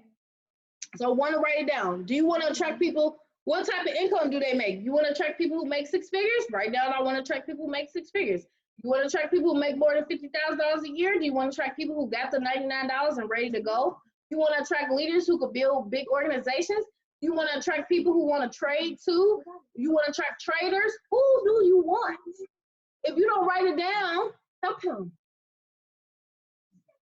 So I want to write it down. Do you want to attract people? What type of income do they make? You want to attract people who make 6 figures? Write down, I want to attract people who make 6 figures. You want to attract people who make more than $50,000 a year? Do you want to attract people who got the $99 and ready to go? You want to attract leaders who could build big organizations? You want to attract people who want to trade too? You want to attract traders? Who do you want? If you don't write it down, help him.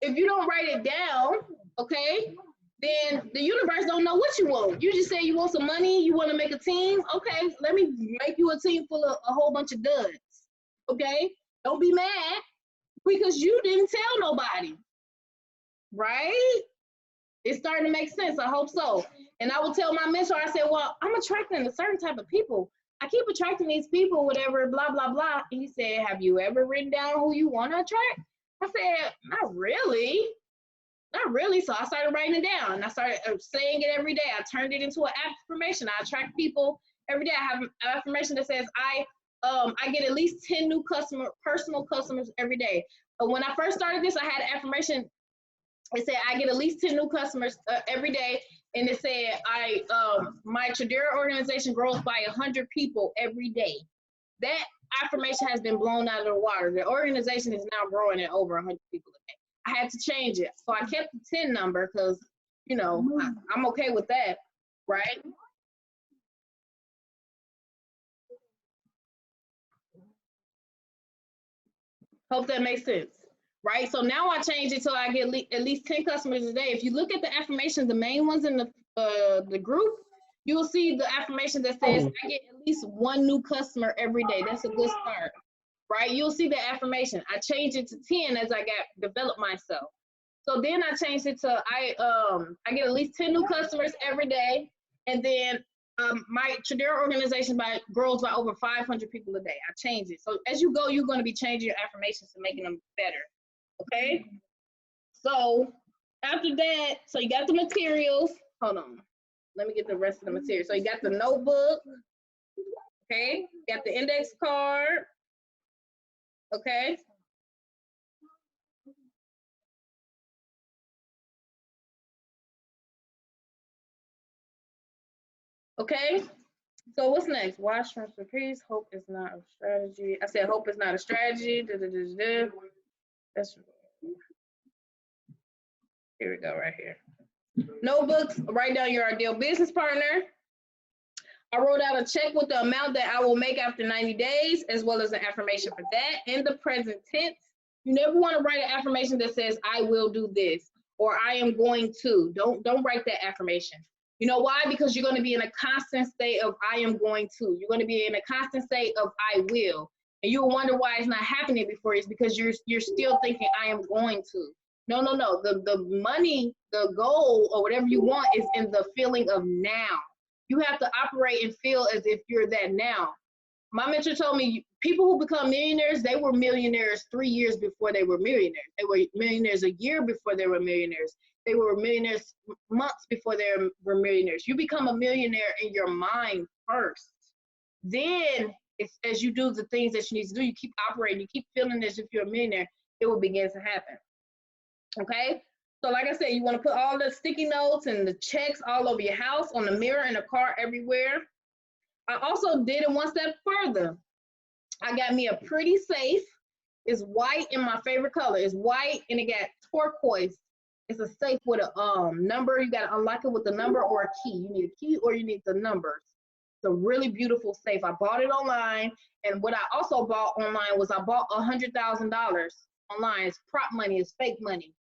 If you don't write it down, okay, then the universe don't know what you want. You just say you want some money, you want to make a team. Okay, let me make you a team full of a whole bunch of duds. Okay, don't be mad because you didn't tell nobody, right? It's starting to make sense. I hope so. And I would tell my mentor, I said, well, I'm attracting a certain type of people. I keep attracting these people, whatever, blah, blah, blah. And he said, have you ever written down who you want to attract? I said, not really. Not really. So I started writing it down. And I started saying it every day. I turned it into an affirmation. I attract people every day. I have an affirmation that says I get at least 10 new personal customers every day. But when I first started this, I had an affirmation. It said I get at least 10 new customers every day. And it said my Tradera organization grows by 100 people every day. That affirmation has been blown out of the water. The organization is now growing at over 100 people a day. I had to change it. So I kept the 10 number because, you know, I'm okay with that, right? Hope that makes sense, right? So now I changed it till I get at least 10 customers a day. If you look at the affirmations, the main ones in the group, you'll see the affirmation that says, I get at least 1 new customer every day. That's a good start, right? You'll see the affirmation. I changed it to 10 as I developed myself. So then I changed it to, I get at least 10 new customers every day. And then my Tradera organization grows by over 500 people a day. I change it. So as you go, you're going to be changing your affirmations and making them better. Okay. So after that, so you got the materials. Hold on. Let me get the rest of the material. So you got the notebook. Okay. Got the index card. Okay. Okay. So what's next? Watch, transfer, peace. Hope is not a strategy. I said hope is not a strategy. That's here we go right here. Notebooks. Write down your ideal business partner. I wrote out a check with the amount that I will make after 90 days, as well as an affirmation for that. In the present tense, you never want to write an affirmation that says I will do this or I am going to. Don't write that affirmation. You know why? Because you're going to be in a constant state of I am going to. You're going to be in a constant state of I will. And you'll wonder why it's not happening before. It's because you're still thinking I am going to. No. The money, the goal, or whatever you want is in the feeling of now. You have to operate and feel as if you're that now. My mentor told me people who become millionaires, they were millionaires 3 years before they were millionaires. They were millionaires a year before they were millionaires. They were millionaires months before they were millionaires. You become a millionaire in your mind first. Then, as you do the things that you need to do, you keep operating, you keep feeling as if you're a millionaire, it will begin to happen. Okay? So like I said, you want to put all the sticky notes and the checks all over your house, on the mirror, in the car, everywhere. I also did it one step further. I got me a pretty safe. It's white and my favorite color. It's white and it got turquoise. It's a safe with a number. You got to unlock it with a number or a key. You need a key or you need the numbers. It's a really beautiful safe. I bought it online. And what I also bought online was I bought $100,000 online. It's prop money. It's fake money.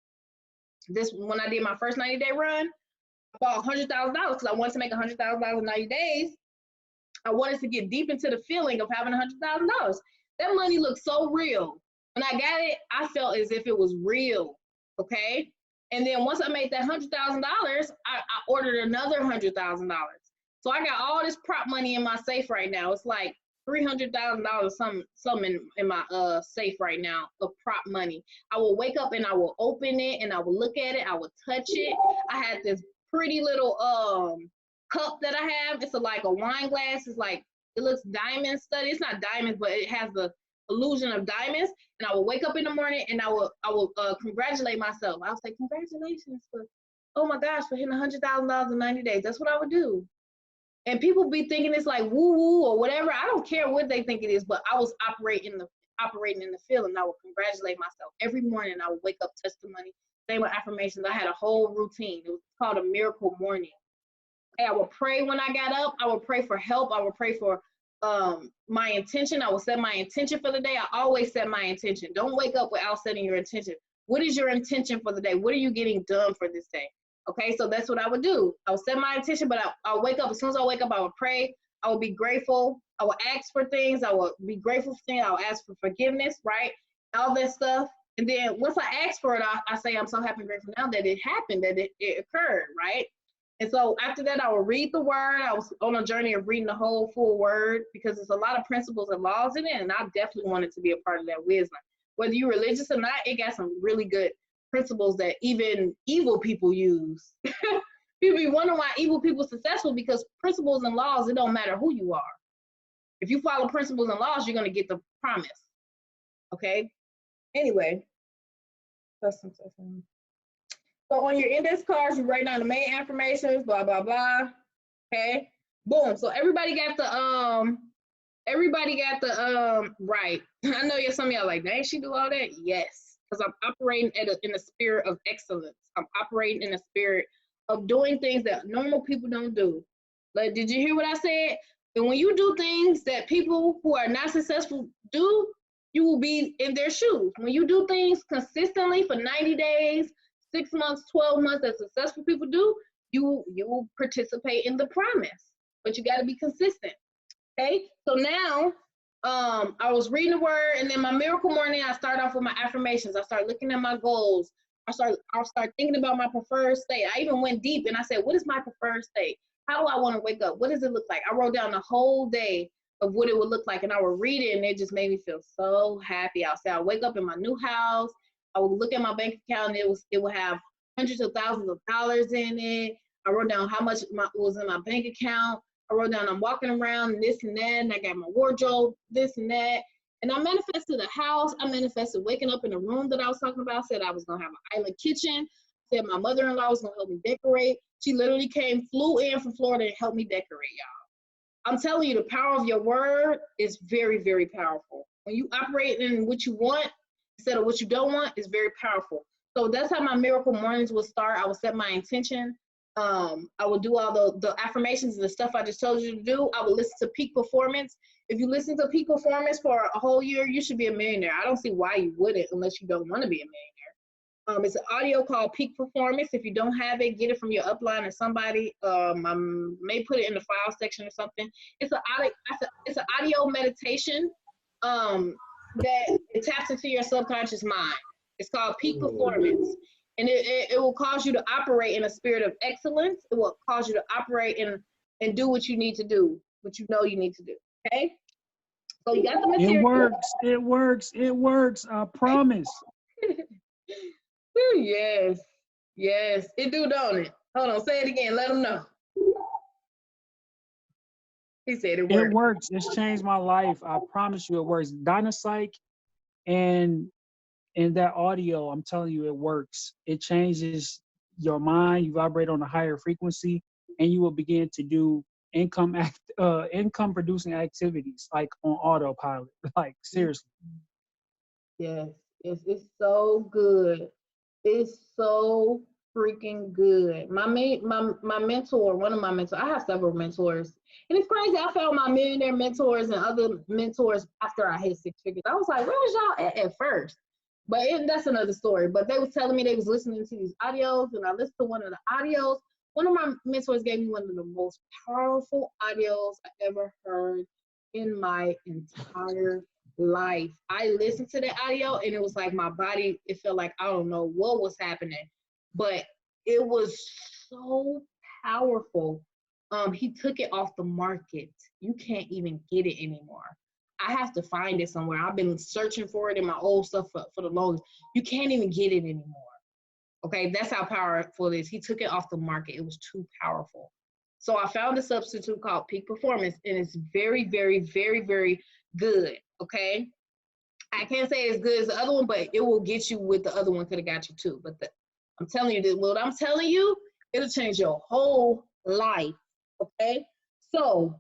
When I did my first 90-day run, I bought $100,000 because I wanted to make $100,000 in 90 days. I wanted to get deep into the feeling of having $100,000. That money looked so real. When I got it, I felt as if it was real, okay? And then once I made that $100,000, I ordered another $100,000. So I got all this prop money in my safe right now. It's like $300,000 something in my safe right now of prop money. I will wake up and I will open it and I will look at it. I will touch it. I had this pretty little cup that I have. It's like a wine glass. It's like, it looks diamond studded. It's not diamonds, but it has the illusion of diamonds. And I will wake up in the morning and I will congratulate myself. I will say, congratulations for, oh my gosh, for hitting $100,000 in 90 days. That's what I would do. And people be thinking it's like woo woo or whatever. I don't care what they think it is, but I was operating in the field, and I would congratulate myself every morning. I would wake up, touch the money, say my affirmations. I had a whole routine. It was called a miracle morning. I would pray when I got up. I would pray for help. I would pray for my intention. I would set my intention for the day. I always set my intention. Don't wake up without setting your intention. What is your intention for the day? What are you getting done for this day? Okay, so that's what I would do. I would set my intention, but I'll wake up. As soon as I wake up, I would pray. I would be grateful. I would ask for things. I would be grateful for things. I would ask for forgiveness, right? All that stuff. And then once I ask for it, I say, I'm so happy and grateful now that it happened, that it occurred, right? And so after that, I would read the word. I was on a journey of reading the whole full word because there's a lot of principles and laws in it, and I definitely wanted to be a part of that wisdom. Whether you're religious or not, it got some really good principles that even evil people use. People be wondering why evil people are successful, because principles and laws, it don't matter who you are. If you follow principles and laws, you're going to get the promise. Okay? Anyway. So on your index cards, you write down the main affirmations, blah, blah, blah. Okay? Boom. So everybody got the right. I know some of y'all like, dang, she do all that? Yes. Because I'm operating in a spirit of excellence. I'm operating in a spirit of doing things that normal people don't do. Like, did you hear what I said? And when you do things that people who are not successful do, you will be in their shoes. When you do things consistently for 90 days, 6 months, 12 months that successful people do, you will participate in the promise. But you got to be consistent. Okay? So now, I was reading the word, and then my miracle morning, I start off with my affirmations. I start looking at my goals. I'll start thinking about my preferred state. I even went deep and I said, what is my preferred state? how do I want to wake up? What does it look like? I wrote down the whole day of what it would look like, and I would read it, and it just made me feel so happy. I'll say I wake up in my new house. I would look at my bank account, and it would have hundreds of thousands of dollars in it. I wrote down how much was in my bank account. I wrote down I'm walking around and this and that, and I got my wardrobe, this and that. And I manifested a house. I manifested waking up in the room that I was talking about. Said I was going to have an island kitchen. Said my mother-in-law was going to help me decorate. She literally flew in from Florida and helped me decorate, y'all. I'm telling you, the power of your word is very, very powerful. When you operate in what you want instead of what you don't want, it's very powerful. So that's how my miracle mornings will start. I will set my intention. I will do all the affirmations and the stuff I just told you to do. I will listen to Peak Performance. If you listen to Peak Performance for a whole year, you should be a millionaire. I don't see why you wouldn't unless you don't want to be a millionaire. It's an audio called Peak Performance. If you don't have it, get it from your upline or somebody. I may put it in the file section or something. It's an audio meditation that it taps into your subconscious mind. It's called Peak Performance. And it will cause you to operate in a spirit of excellence. It will cause you to operate and do what you need to do, what you know you need to do, okay? So you got the material. It works, I promise. Ooh, yes, it do, don't it? Hold on, say it again, let them know. He said it works. It works, it's changed my life, I promise you it works. Dynapsych and that audio, I'm telling you, it works. It changes your mind. You vibrate on a higher frequency, and you will begin to do income producing activities like on autopilot. Like seriously. Yes, it's so good. It's so freaking good. My mentor, one of my mentors, I have several mentors, and it's crazy. I found my millionaire mentors and other mentors after I hit 6 figures. I was like, where was y'all at first? But that's another story. But they was telling me they was listening to these audios, and I listened to one of the audios. One of my mentors gave me one of the most powerful audios I ever heard in my entire life. I listened to the audio, and it was like my body, it felt like I don't know what was happening, but it was so powerful. He took it off the market. You can't even get it anymore. I have to find it somewhere. I've been searching for it in my old stuff for the longest. You can't even get it anymore. Okay, that's how powerful it is. He took it off the market. It was too powerful. So I found a substitute called Peak Performance, and it's very, very, very, very good. Okay, I can't say it's good as the other one, but it will get you what the other one could have got you too. But I'm telling you that what I'm telling you, it'll change your whole life. Okay, so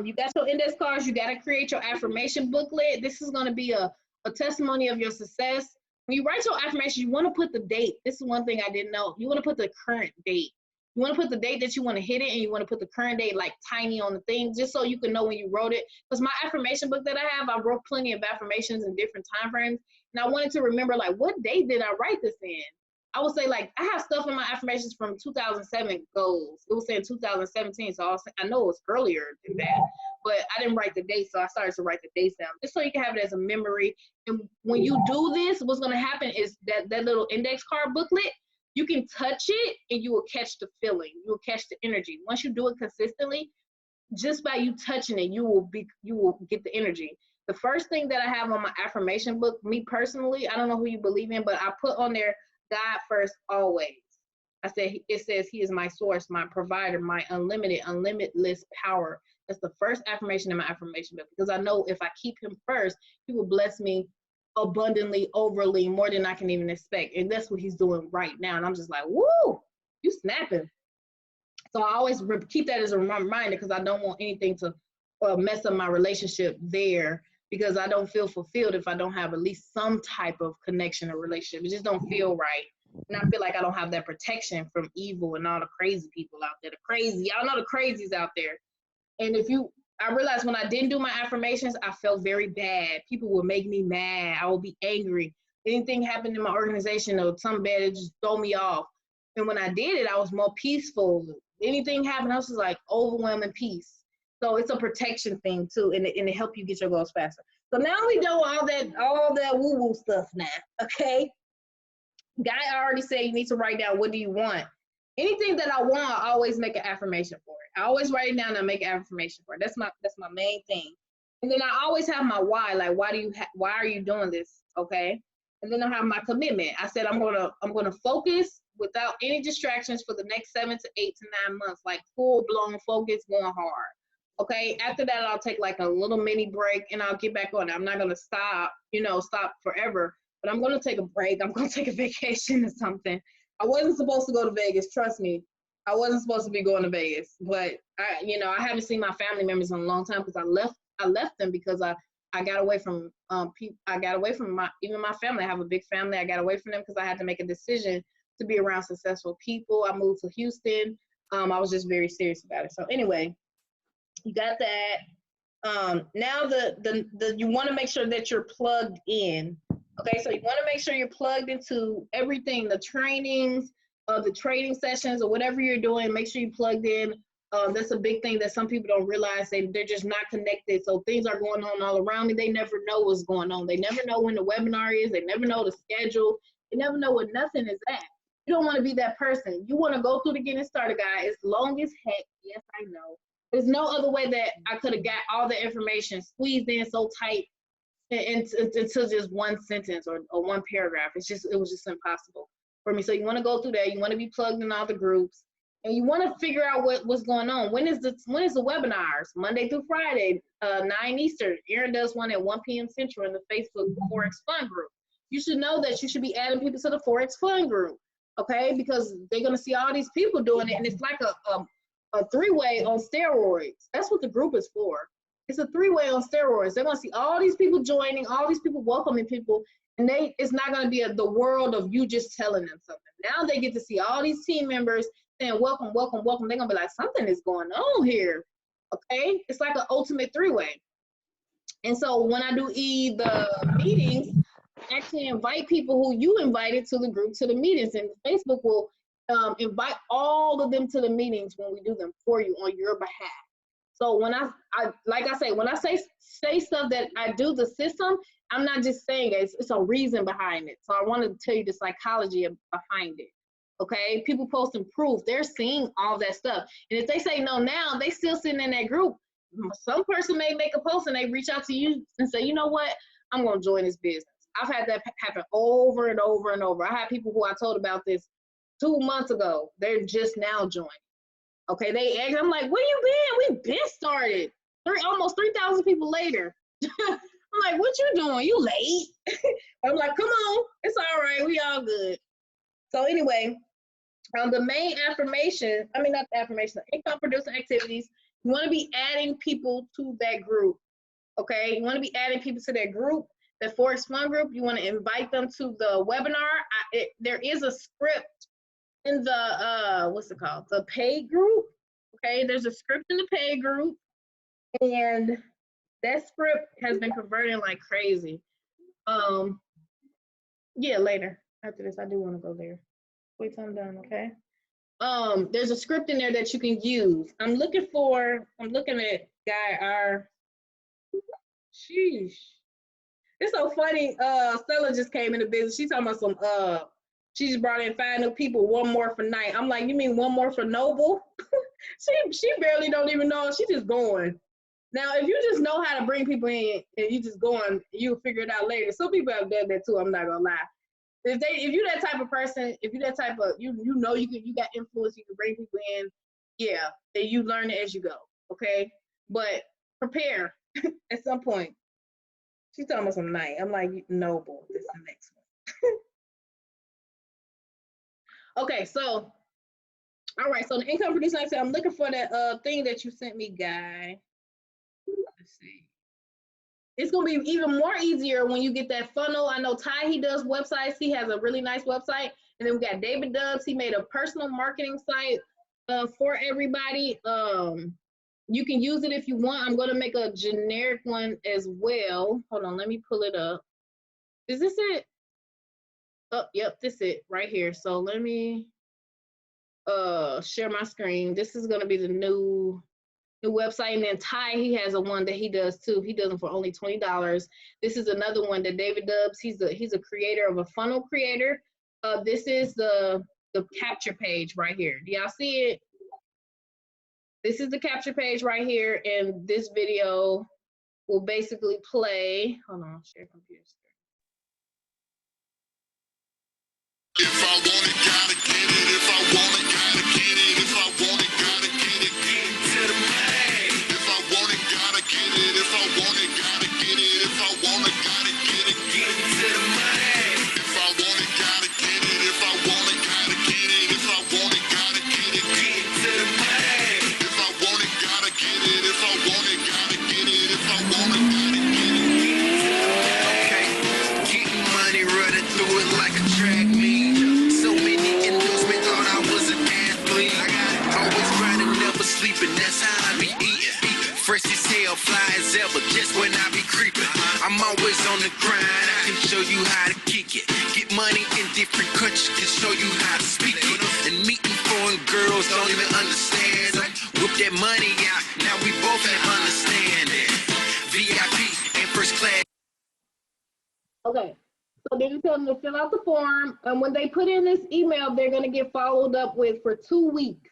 you got your index cards. You got to create your affirmation booklet. This is going to be a testimony of your success. When you write your affirmation, you want to put the date. This is one thing I didn't know. You want to put the current date. You want to put the date that you want to hit it, and you want to put the current date like tiny on the thing, just so you can know when you wrote it. Because my affirmation book that I have, I wrote plenty of affirmations in different time frames, and I wanted to remember like what date did I write this in. I would say like I have stuff in my affirmations from 2007 goals. It was saying 2017, so I know it was earlier than that, but I didn't write the date, so I started to write the dates down just so you can have it as a memory. And when you do this, what's going to happen is that little index card booklet, you can touch it and you will catch the feeling. You will catch the energy. Once you do it consistently, just by you touching it, you will get the energy. The first thing that I have on my affirmation book, me personally, I don't know who you believe in, but I put on there, God first, always. It says he is my source, my provider, my limitless power. That's the first affirmation in my affirmation book, because I know if I keep him first, he will bless me abundantly, overly, more than I can even expect. And that's what he's doing right now. And I'm just like, woo, you snapping. So I always keep that as a reminder, because I don't want anything to mess up my relationship there, because I don't feel fulfilled if I don't have at least some type of connection or relationship. It just don't feel right. And I feel like I don't have that protection from evil and all the crazy people out there. The crazy, y'all know the crazies out there. And I realized when I didn't do my affirmations, I felt very bad. People would make me mad. I would be angry. Anything happened in my organization or something bad, it just throw me off. And when I did it, I was more peaceful. Anything happened, I was just like overwhelming peace. So it's a protection thing too, and it helps you get your goals faster. So now we know all that woo-woo stuff now, okay? Guy already said you need to write down what do you want. Anything that I want, I always make an affirmation for it. I always write it down and make an affirmation for it. That's my main thing. And then I always have my why, like why are you doing this? Okay. And then I have my commitment. I said I'm gonna focus without any distractions for the next 7 to 8 to 9 months, like full blown focus, going hard. Okay. After that, I'll take like a little mini break and I'll get back on it. I'm not gonna stop forever, but I'm gonna take a break. I'm gonna take a vacation or something. I wasn't supposed to go to Vegas. Trust me, I wasn't supposed to be going to Vegas, but I haven't seen my family members in a long time because I left them because I got away from people. I got away from my family. I have a big family. I got away from them because I had to make a decision to be around successful people. I moved to Houston. I was just very serious about it. So anyway, you got that. Now you want to make sure that you're plugged in. Okay, so you want to make sure you're plugged into everything, the trainings, the trading sessions, or whatever you're doing. Make sure you plugged in. That's a big thing that some people don't realize. They're just not connected. So things are going on all around me. They never know what's going on. They never know when the webinar is. They never know the schedule. They never know what nothing is at. You don't want to be that person. You want to go through the getting started guide as long as heck. Yes, I know. There's no other way that I could have got all the information squeezed in so tight into just one sentence or one paragraph. It was just impossible for me. So you want to go through that. You want to be plugged in all the groups. And you want to figure out what's going on. When is the webinars? Monday through Friday, 9 Eastern. Erin does one at 1 p.m. Central in the Facebook Forex Fun group. You should know that you should be adding people to the Forex Fun group, okay? Because they're going to see all these people doing it, and it's like a three-way on steroids. That's what the group is for. It's a three-way on steroids. They're going to see all these people joining, all these people welcoming people, and it's not going to be the world of you just telling them something. Now they get to see all these team members saying welcome, welcome, welcome. They're gonna be like, something is going on here. Okay, it's like an ultimate three-way. And so when I do the meetings, I actually invite people who you invited to the group to the meetings, and Facebook will invite all of them to the meetings when we do them for you on your behalf. So when I like I say, when I say stuff that I do the system, I'm not just saying it. It's a reason behind it. So I want to tell you the psychology behind it. Okay, people posting proof. They're seeing all that stuff. And if they say no now, they still sitting in that group. Some person may make a post and they reach out to you and say, you know what, I'm going to join this business. I've had that happen over and over and over. I had people who I told about this 2 months ago. They're just now joining. Okay, they ask, I'm like, where you been? We've been started. Almost 3,000 people later. I'm like, what you doing? You late? I'm like, come on. It's all right. We all good. So anyway, the main affirmation, not the affirmation, income producing activities, you want to be adding people to that group, okay? You want to be adding people to that group, the Forex Fun group. You want to invite them to the webinar. There is a script in the, what's it called? The paid group, okay? There's a script in the paid group, and that script has been converting like crazy. Yeah, later. After this, I do want to go there. Wait till I'm done, okay? There's a script in there that you can use. I'm looking at sheesh. It's so funny. Stella just came into business. She talking about she just brought in 5 new people, 1 more for night. I'm like, you mean 1 more for Noble? she barely don't even know. She just going. Now, if you just know how to bring people in and you just going, you'll figure it out later. Some people have done that too, I'm not gonna lie. If you're that type of person, if you're that type of, you got influence, you can bring people in, yeah, then you learn it as you go, okay? But prepare at some point. She's talking about some night. I'm like, Noble, this is the next one. Okay, so, all right, so the income producing, like I said, I'm looking for that thing that you sent me, Guy. Let's see. It's going to be even more easier when you get that funnel. I know Ty, he does websites. He has a really nice website. And then we got David Dubs. He made a personal marketing site for everybody. You can use it if you want. I'm going to make a generic one as well. Hold on, let me pull it up. Is this it? Oh, yep, this is it right here. So let me share my screen. This is going to be the new website. And then Ty, he has a one that he does too. He does them for only $20. This is another one that David Dubs, he's a creator of a funnel creator. This is the capture page right here. Do y'all see it? This is the capture page right here, and this video will basically play. Hold on, share computer screen. If I want it, gotta get it. If I want it, gotta get it. If I want it, gotta get it. Get to the man. If I want it, gotta get it. If I want it, gotta get it. If I want it, gotta get it. Get to the man. If I want it, gotta get it. If I want it, gotta get it. If I want it, gotta get it. Get to the man. If I want it, gotta get it. If I want it, gotta get it. If I want it, gotta get it. Okay, getting money, running through it like a track meet. So many endorsements, thought I was an athlete. Always grinding, never sleeping, that's how I be eating. Fresh as hell, fly as ever, just when I be creeping. I'm always on the grind, I can show you how to kick it. Get money in different countries, can show you how to speak it. And meeting foreign girls don't even understand. Whip that money out, now we both have understanding. VIP and first class. Okay, so then you tell them to fill out the form, and when they put in this email, they're gonna get followed up with for 2 weeks.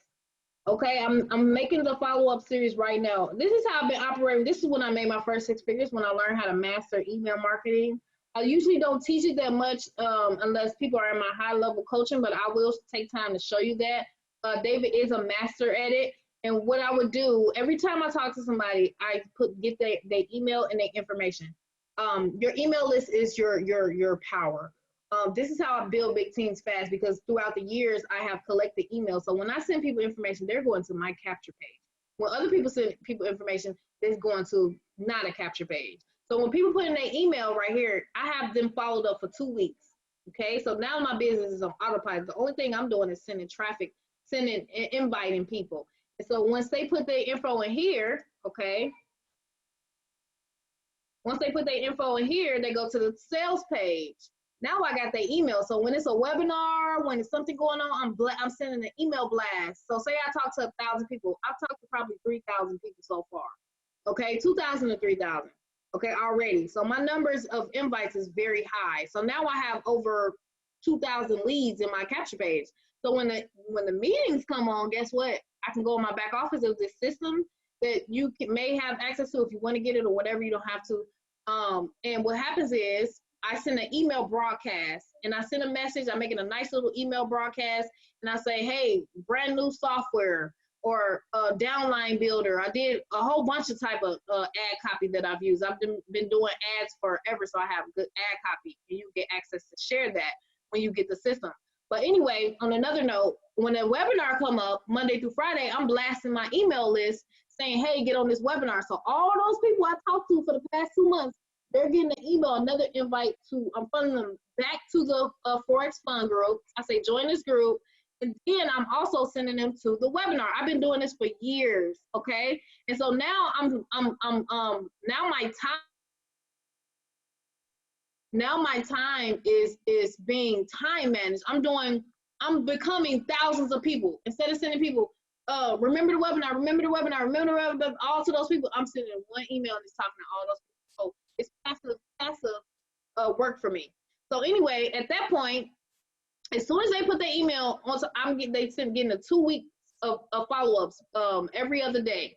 Okay, I'm making the follow-up series right now. This is how I've been operating. This is when I made my first 6 figures, when I learned how to master email marketing. I usually don't teach it that much unless people are in my high-level coaching, but I will take time to show you that. David is a master at it. And what I would do, every time I talk to somebody, I get their email and their information. Your email list is your power. This is how I build big teams fast, because throughout the years I have collected emails. So when I send people information, they're going to my capture page. When other people send people information, they're going to not a capture page. So when people put in their email right here, I have them followed up for 2 weeks. Okay, so now my business is on autopilot. The only thing I'm doing is sending traffic, sending and inviting people. And so once they put their info in here, okay, once they put their info in here, they go to the sales page. Now I got their email. So when it's a webinar, when it's something going on, I'm sending an email blast. So say I talk to 1,000 people. I've talked to probably 3,000 people so far. Okay, 2,000 to 3,000. Okay, already. So my numbers of invites is very high. So now I have over 2,000 leads in my capture page. So when the meetings come on, guess what? I can go in my back office of this system that you may have access to if you want to get it or whatever. You don't have to. And what happens is I send an email broadcast, and I send a message. I'm making a nice little email broadcast, and I say, hey, brand new software or downline builder. I did a whole bunch of type of ad copy that I've used. I've been doing ads forever, so I have good ad copy, and you get access to share that when you get the system. But anyway, on another note, when a webinar come up Monday through Friday, I'm blasting my email list saying, hey, get on this webinar. So all those people I talked to for the past 2 months, they're getting an email, another invite to, I'm funding them back to the Forex Fund group. I say, join this group. And then I'm also sending them to the webinar. I've been doing this for years, okay? And so now now my time is being time managed. I'm becoming thousands of people. Instead of sending people, remember the webinar, remember the webinar, remember the webinar, all to those people, I'm sending one email and just talking to all those people. So it's passive work for me. So anyway, at that point, as soon as they put their email on, getting a 2 weeks of follow-ups every other day.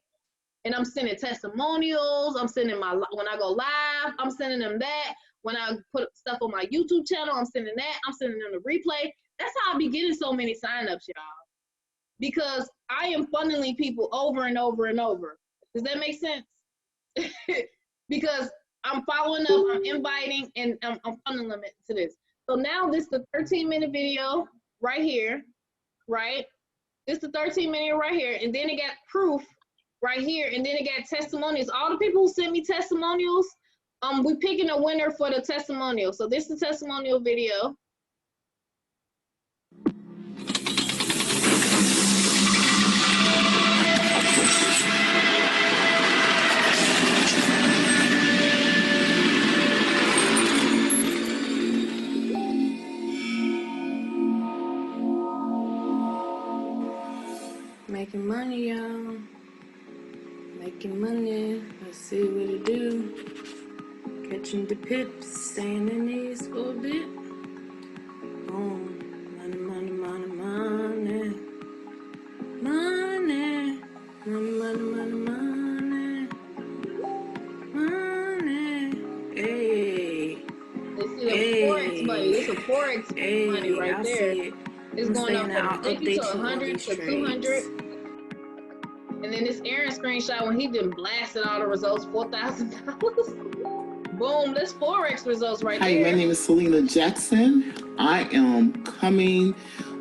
And I'm sending testimonials, I'm sending when I go live, I'm sending them that. When I put stuff on my YouTube channel, I'm sending that. I'm sending them the replay. That's how I be getting so many signups, y'all. Because I am funneling people over and over and over. Does that make sense? Because I'm following up, I'm inviting, and I'm funneling them to this. So now this is the 13-minute video right here, right? This is the 13-minute right here, and then it got proof right here, and then it got testimonials. All the people who sent me testimonials, we're picking a winner for the testimonial. So this is the testimonial video. Making money, y'all. Making money. Let's see what it do. Catching the pips, staying in these for a bit. Money, money, money, money. Money, money, It's a Forex money Hey, right I there. see it. It's I'm going saying up that from I'll 50 to update you on 100 these to 200. trades. And then this Aaron screenshot when he did blasted all the results, $4,000. Boom, this Forex results right Hi, there. my name is Selena Jackson. I am coming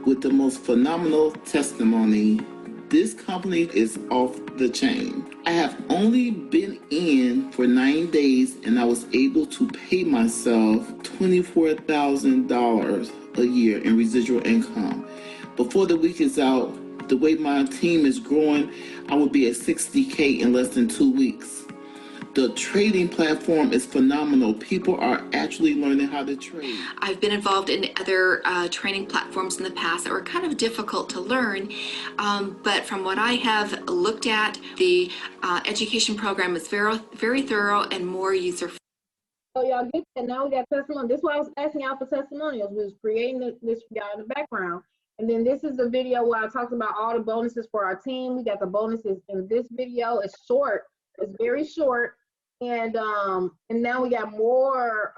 with the most phenomenal testimony. This company is off the chain. I have only been in for 9 days and I was able to pay myself $24,000 a year in residual income. Before the week is out, the way my team is growing, I will be at 60K in less than 2 weeks. The trading platform is phenomenal. People are actually learning how to trade. I've been involved in other training platforms in the past that were kind of difficult to learn, but from what I have looked at, the education program is very, very thorough and more user-friendly. So y'all get that. Now we got testimony. This is why I was asking y'all for testimonials. We was creating this for y'all in the background. And then this is the video where I talked about all the bonuses for our team. We got the bonuses in this video. It's short. It's very short. And now we got more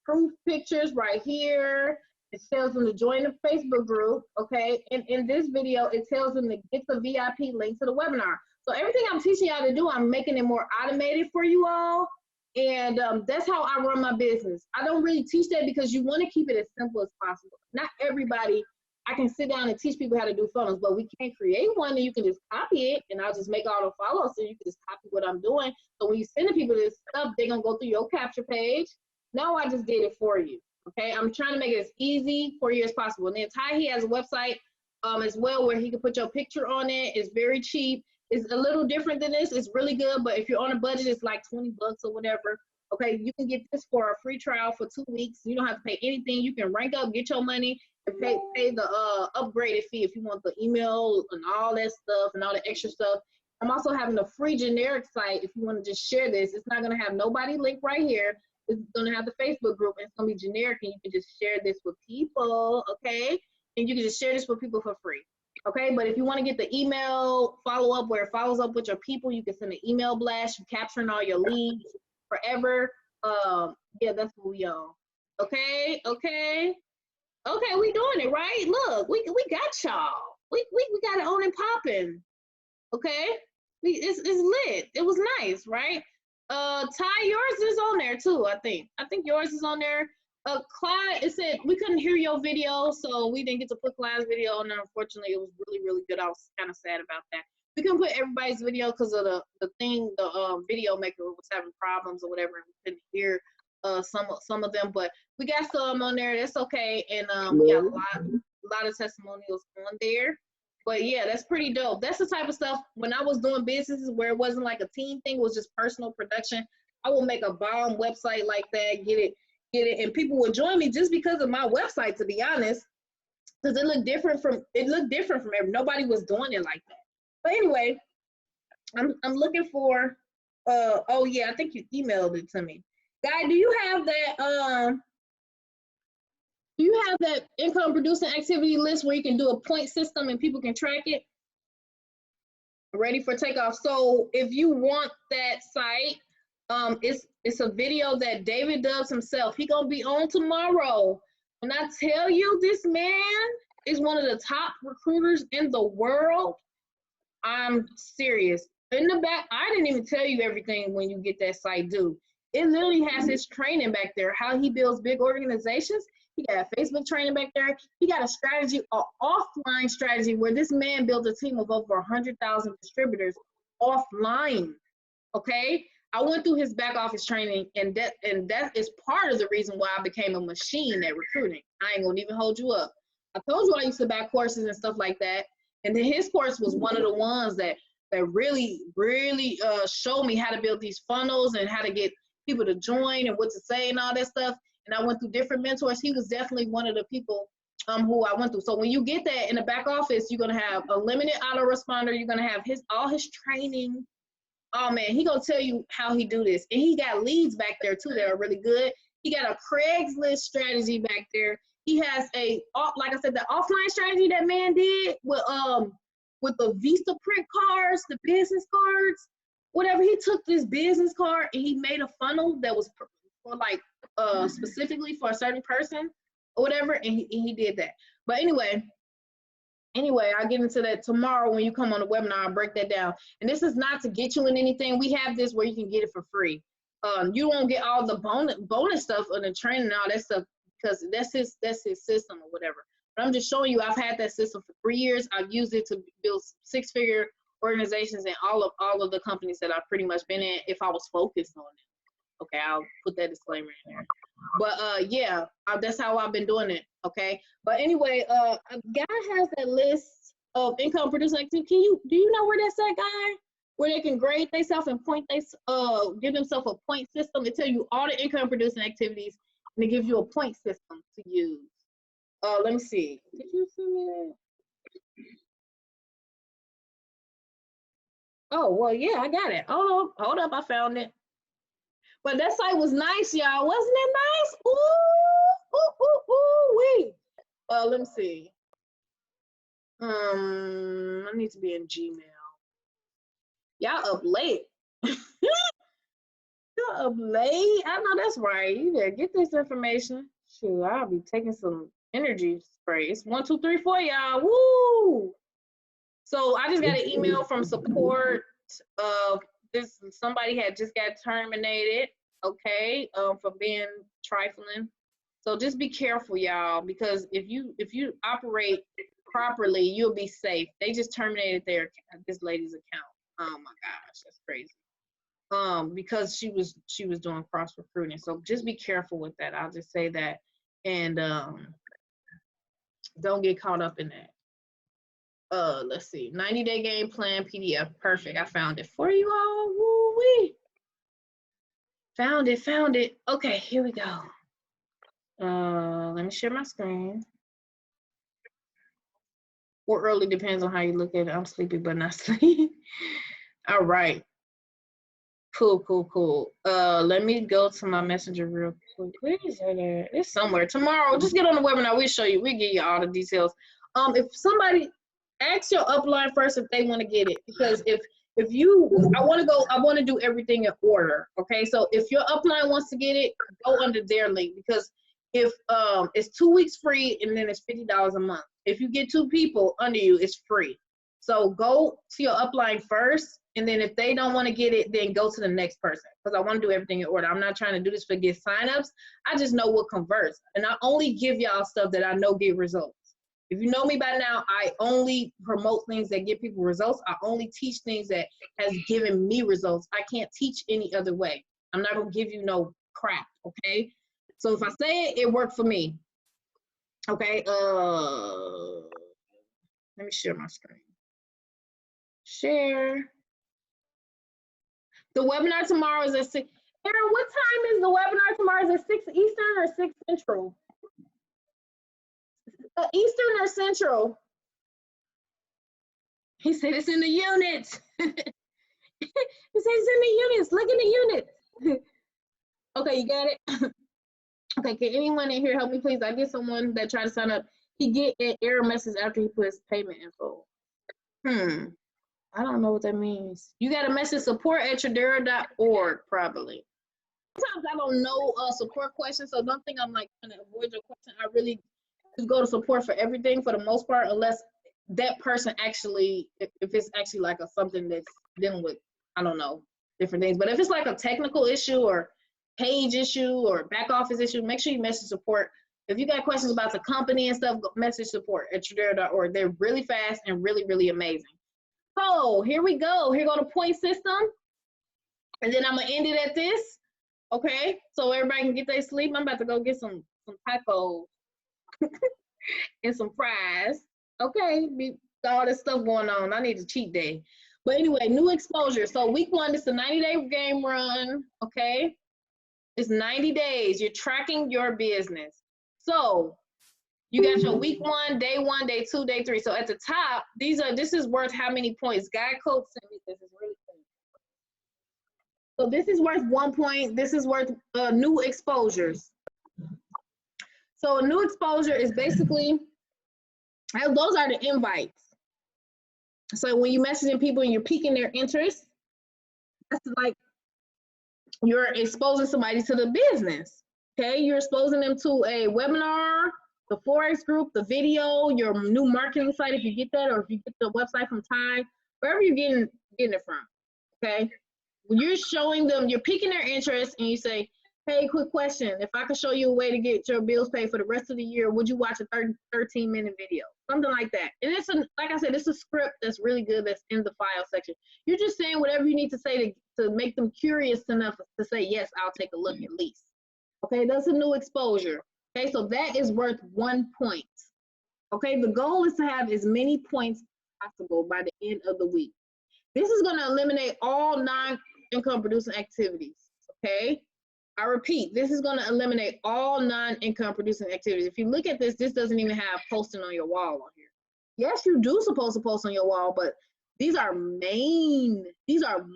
proof pictures right here. It tells them to join the Facebook group, okay? And in this video, it tells them to get the VIP link to the webinar. So everything I'm teaching y'all to do, I'm making it more automated for you all. And that's how I run my business. I don't really teach that because you want to keep it as simple as possible. Not everybody, I can sit down and teach people how to do funnels, but we can't create one and you can just copy it and I'll just make all the follows so you can just copy what I'm doing. So when you send people this stuff, they're going to go through your capture page. No, I just did it for you. Okay, I'm trying to make it as easy for you as possible. And then Ty, he has a website as well where he can put your picture on it. It's very cheap. It's a little different than this. It's really good, but if you're on a budget, it's like 20 bucks or whatever. Okay, you can get this for a free trial for 2 weeks. You don't have to pay anything. You can rank up, get your money, and pay the upgraded fee if you want the email and all that stuff and all the extra stuff. I'm also having a free generic site if you want to just share this. It's not going to have nobody link right here. It's going to have the Facebook group, and it's going to be generic, and you can just share this with people, okay? And you can just share this with people for free, okay? But if you want to get the email follow-up where it follows up with your people, you can send an email blast. You're capturing all your leads forever. Yeah, that's what we on. Okay, okay. Okay, we doing it, right? Look, we got y'all. We got it on and popping. Okay? It's lit. It was nice, right? Ty, yours is on there too, I think. I think yours is on there. Clyde, it said we couldn't hear your video, so we didn't get to put Clyde's video on there. Unfortunately, it was really, really good. I was kind of sad about that. We couldn't put everybody's video because of the video maker was having problems or whatever, and we couldn't hear some of them, but we got some on there. That's okay, and we got a lot of testimonials on there. But yeah, that's pretty dope. That's the type of stuff when I was doing businesses where it wasn't like a team thing, it was just personal production. I will make a bomb website like that, get it, and people would join me just because of my website, to be honest, because it looked different from every. Nobody was doing it like that. But anyway, I'm looking for. Oh yeah, I think you emailed it to me. Guy, do you have that income producing activity list where you can do a point system and people can track it? Ready for takeoff. So if you want that site, it's a video that David does himself. He gonna be on tomorrow. When I tell you this man is one of the top recruiters in the world, I'm serious. In the back, I didn't even tell you everything when you get that site due. It literally has his training back there, how he builds big organizations. He got a Facebook training back there. He got a strategy, an offline strategy, where this man built a team of over 100,000 distributors offline, okay? I went through his back office training, and that is part of the reason why I became a machine at recruiting. I ain't gonna even hold you up. I told you I used to buy courses and stuff like that, and then his course was one of the ones that really showed me how to build these funnels and how to get people to join and what to say and all that stuff. And I went through different mentors. He was definitely one of the people who I went through. So when you get that in the back office, you're gonna have a limited autoresponder. You're gonna have all his training. Oh man, he gonna tell you how he do this. And he got leads back there too that are really good. He got a Craigslist strategy back there. He has like I said, the offline strategy that man did with the Vista print cards, the business cards, whatever. He took this business card and he made a funnel that was for like specifically for a certain person or whatever, and he did that. But anyway, I'll get into that tomorrow when you come on the webinar. I'll break that down. And this is not to get you in anything. We have this where you can get it for free. You won't get all the bonus stuff on the training and all that stuff because that's his system or whatever. But I'm just showing you I've had that system for 3 years. I've used it to build 6-figure organizations in all of the companies that I've pretty much been in if I was focused on it. Okay, I'll put that disclaimer in there. But yeah, that's how I've been doing it. Okay, but anyway, a guy has that list of income producing activity. Do you know where that's at, guy? Where they can grade themselves and give themselves a point system. They tell you all the income producing activities, and it gives you a point system to use. Let me see. Did you see me that? Oh, well, yeah, I got it. Hold up, I found it. But that site was nice, y'all. Wasn't it nice? Wee. Let me see. I need to be in Gmail. Y'all up late. Y'all up late. I know that's right. You better get this information. Shoot, I'll be taking some energy spray. It's 1, 2, 3, 4, y'all. Woo! So I just got an email from support of this. Somebody had just got terminated, okay, for being trifling. So just be careful, y'all, because if you operate properly, you'll be safe. They just terminated this lady's account. Oh my gosh, that's crazy. Because she was doing cross recruiting. So just be careful with that. I'll just say that, and don't get caught up in that. Let's see, 90-day game plan PDF. Perfect. I found it for you all. Woo-wee. Found it. Okay, here we go. Let me share my screen. Or early, depends on how you look at it. I'm sleepy, but not sleepy. All right. Cool. Let me go to my messenger real quick. Where is it at? It's somewhere. Tomorrow, just get on the webinar. We'll show you. We'll give you all the details. If somebody, ask your upline first if they want to get it, because I want to do everything in order. Okay, so if your upline wants to get it, go under their link, because if it's 2 weeks free and then it's $50 a month. If you get 2 people under you, it's free. So go to your upline first, and then if they don't want to get it, then go to the next person, because I want to do everything in order. I'm not trying to do this for get signups. I just know what converts, and I only give y'all stuff that I know get results. If you know me by now, I only promote things that give people results. I only teach things that has given me results. I can't teach any other way. I'm not gonna give you no crap, okay? So if I say it, it worked for me. Okay, let me share my screen. Share. The webinar tomorrow is at 6. Aaron, what time is the webinar tomorrow? Is it 6 Eastern or 6 Central? Eastern or Central? He said it's in the units. He said it's in the units. Look in the units. Okay, you got it? Okay, can anyone in here help me, please? I get someone that tried to sign up. He get an error message after he put his payment info. I don't know what that means. You got to message support@tradera.org probably. Sometimes I don't know support questions, so don't think I'm like trying to avoid your question. I really just go to support for everything for the most part, unless that person actually, if it's actually like something that's dealing with, I don't know, different things. But if it's like a technical issue or page issue or back office issue, make sure you message support. If you got questions about the company and stuff, message support@tradera.org. They're really fast and really, really amazing. So here we go. Here go the point system. And then I'm gonna end it at this. Okay, so everybody can get their sleep. I'm about to go get some tacos and some fries. Okay, all this stuff going on. I need a cheat day. But anyway, new exposure. So week 1 is the 90-day game run. Okay, it's 90 days. You're tracking your business. So you got your week 1, day 1, day 2, day 3. So at the top, this is worth how many points? Guy Coach sent me this. Is really cool. So this is worth 1 point. This is worth new exposures. So a new exposure is basically, those are the invites. So when you're messaging people and you're piquing their interest, that's like you're exposing somebody to the business. Okay, you're exposing them to a webinar, the Forex group, the video, your new marketing site if you get that, or if you get the website from Tide, wherever you're getting it from. Okay, when you're showing them, you're piquing their interest, and you say, hey, quick question. If I could show you a way to get your bills paid for the rest of the year, would you watch a 13-minute video? Something like that. And it's like I said, it's a script that's really good that's in the file section. You're just saying whatever you need to say to make them curious enough to say, yes, I'll take a look at least. Okay, that's a new exposure. Okay, so that is worth 1 point. Okay, the goal is to have as many points as possible by the end of the week. This is going to eliminate all non-income producing activities. Okay, I repeat, this is going to eliminate all non-income producing activities. If you look at this, this doesn't even have posting on your wall on here. Yes, you do supposed to post on your wall, but these are main income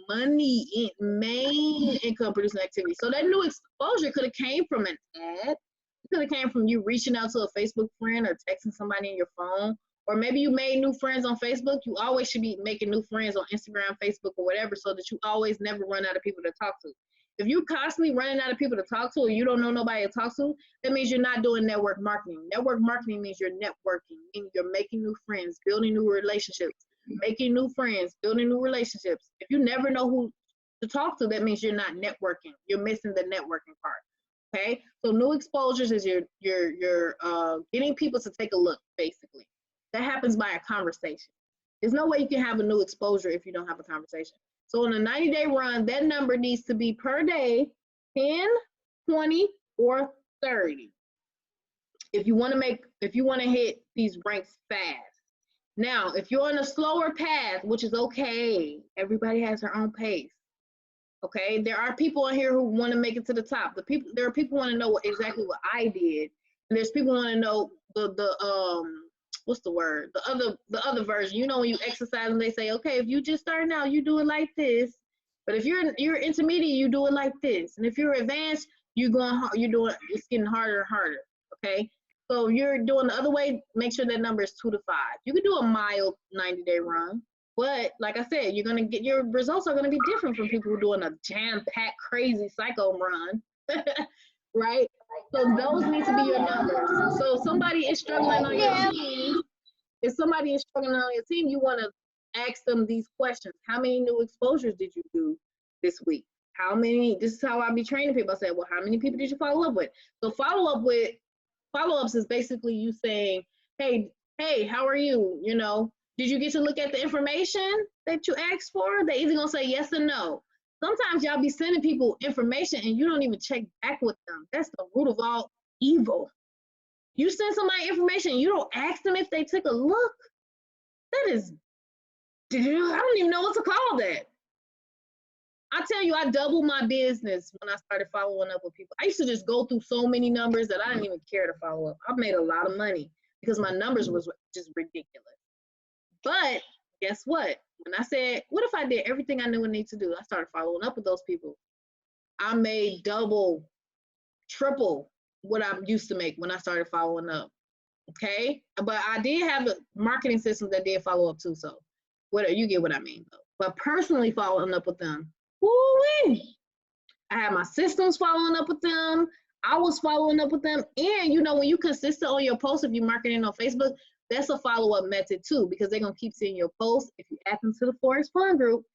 producing activities. So that new exposure could have came from an ad. It could have came from you reaching out to a Facebook friend or texting somebody in your phone. Or maybe you made new friends on Facebook. You always should be making new friends on Instagram, Facebook, or whatever, so that you always never run out of people to talk to. If you're constantly running out of people to talk to, or you don't know nobody to talk to, that means you're not doing network marketing. Network marketing means you're networking, meaning you're making new friends, building new relationships, making new friends, building new relationships. If you never know who to talk to, that means you're not networking. You're missing the networking part. Okay, so new exposures is you're getting people to take a look, basically. That happens by a conversation. There's no way you can have a new exposure if you don't have a conversation. So in a 90-day run, that number needs to be per day 10, 20, or 30. If you want to hit these ranks fast. Now, if you're on a slower path, which is okay, everybody has their own pace. Okay, there are people in here who want to make it to the top. There are people who want to know exactly what I did, and there's people who want to know what's the word? The other version. You know, when you exercise and they say, okay, if you just starting out, you do it like this. But if you're intermediate, you do it like this. And if you're advanced, it's getting harder and harder. Okay. So if you're doing the other way, make sure that number is 2 to 5. You can do a mild 90-day run, but like I said, your results are gonna be different from people who are doing a jam-packed, crazy psycho run. Right? So those need to be your numbers. So if somebody is struggling on your team, you want to ask them these questions. How many new exposures did you do this week? This is how I be training people. I say, well, how many people did you follow up with? So follow-ups is basically you saying, hey, how are you? You know, did you get to look at the information that you asked for? They're either gonna say yes or no. Sometimes y'all be sending people information and you don't even check back with them. That's the root of all evil. You send somebody information, you don't ask them if they took a look. I don't even know what to call that. I tell you, I doubled my business when I started following up with people. I used to just go through so many numbers that I didn't even care to follow up. I made a lot of money because my numbers was just ridiculous. But guess what? When I said, what if I did everything I knew I need to do? I started following up with those people. I made double, triple what I used to make when I started following up. Okay? But I did have a marketing system that did follow up too. So you get what I mean though. But personally following up with them, woo-wee. I had my systems following up with them. I was following up with them. And you know, when you consistent on your posts, if you're marketing on Facebook, that's a follow-up method too, because they're gonna keep seeing your posts. If you add them to the Forex Fund group,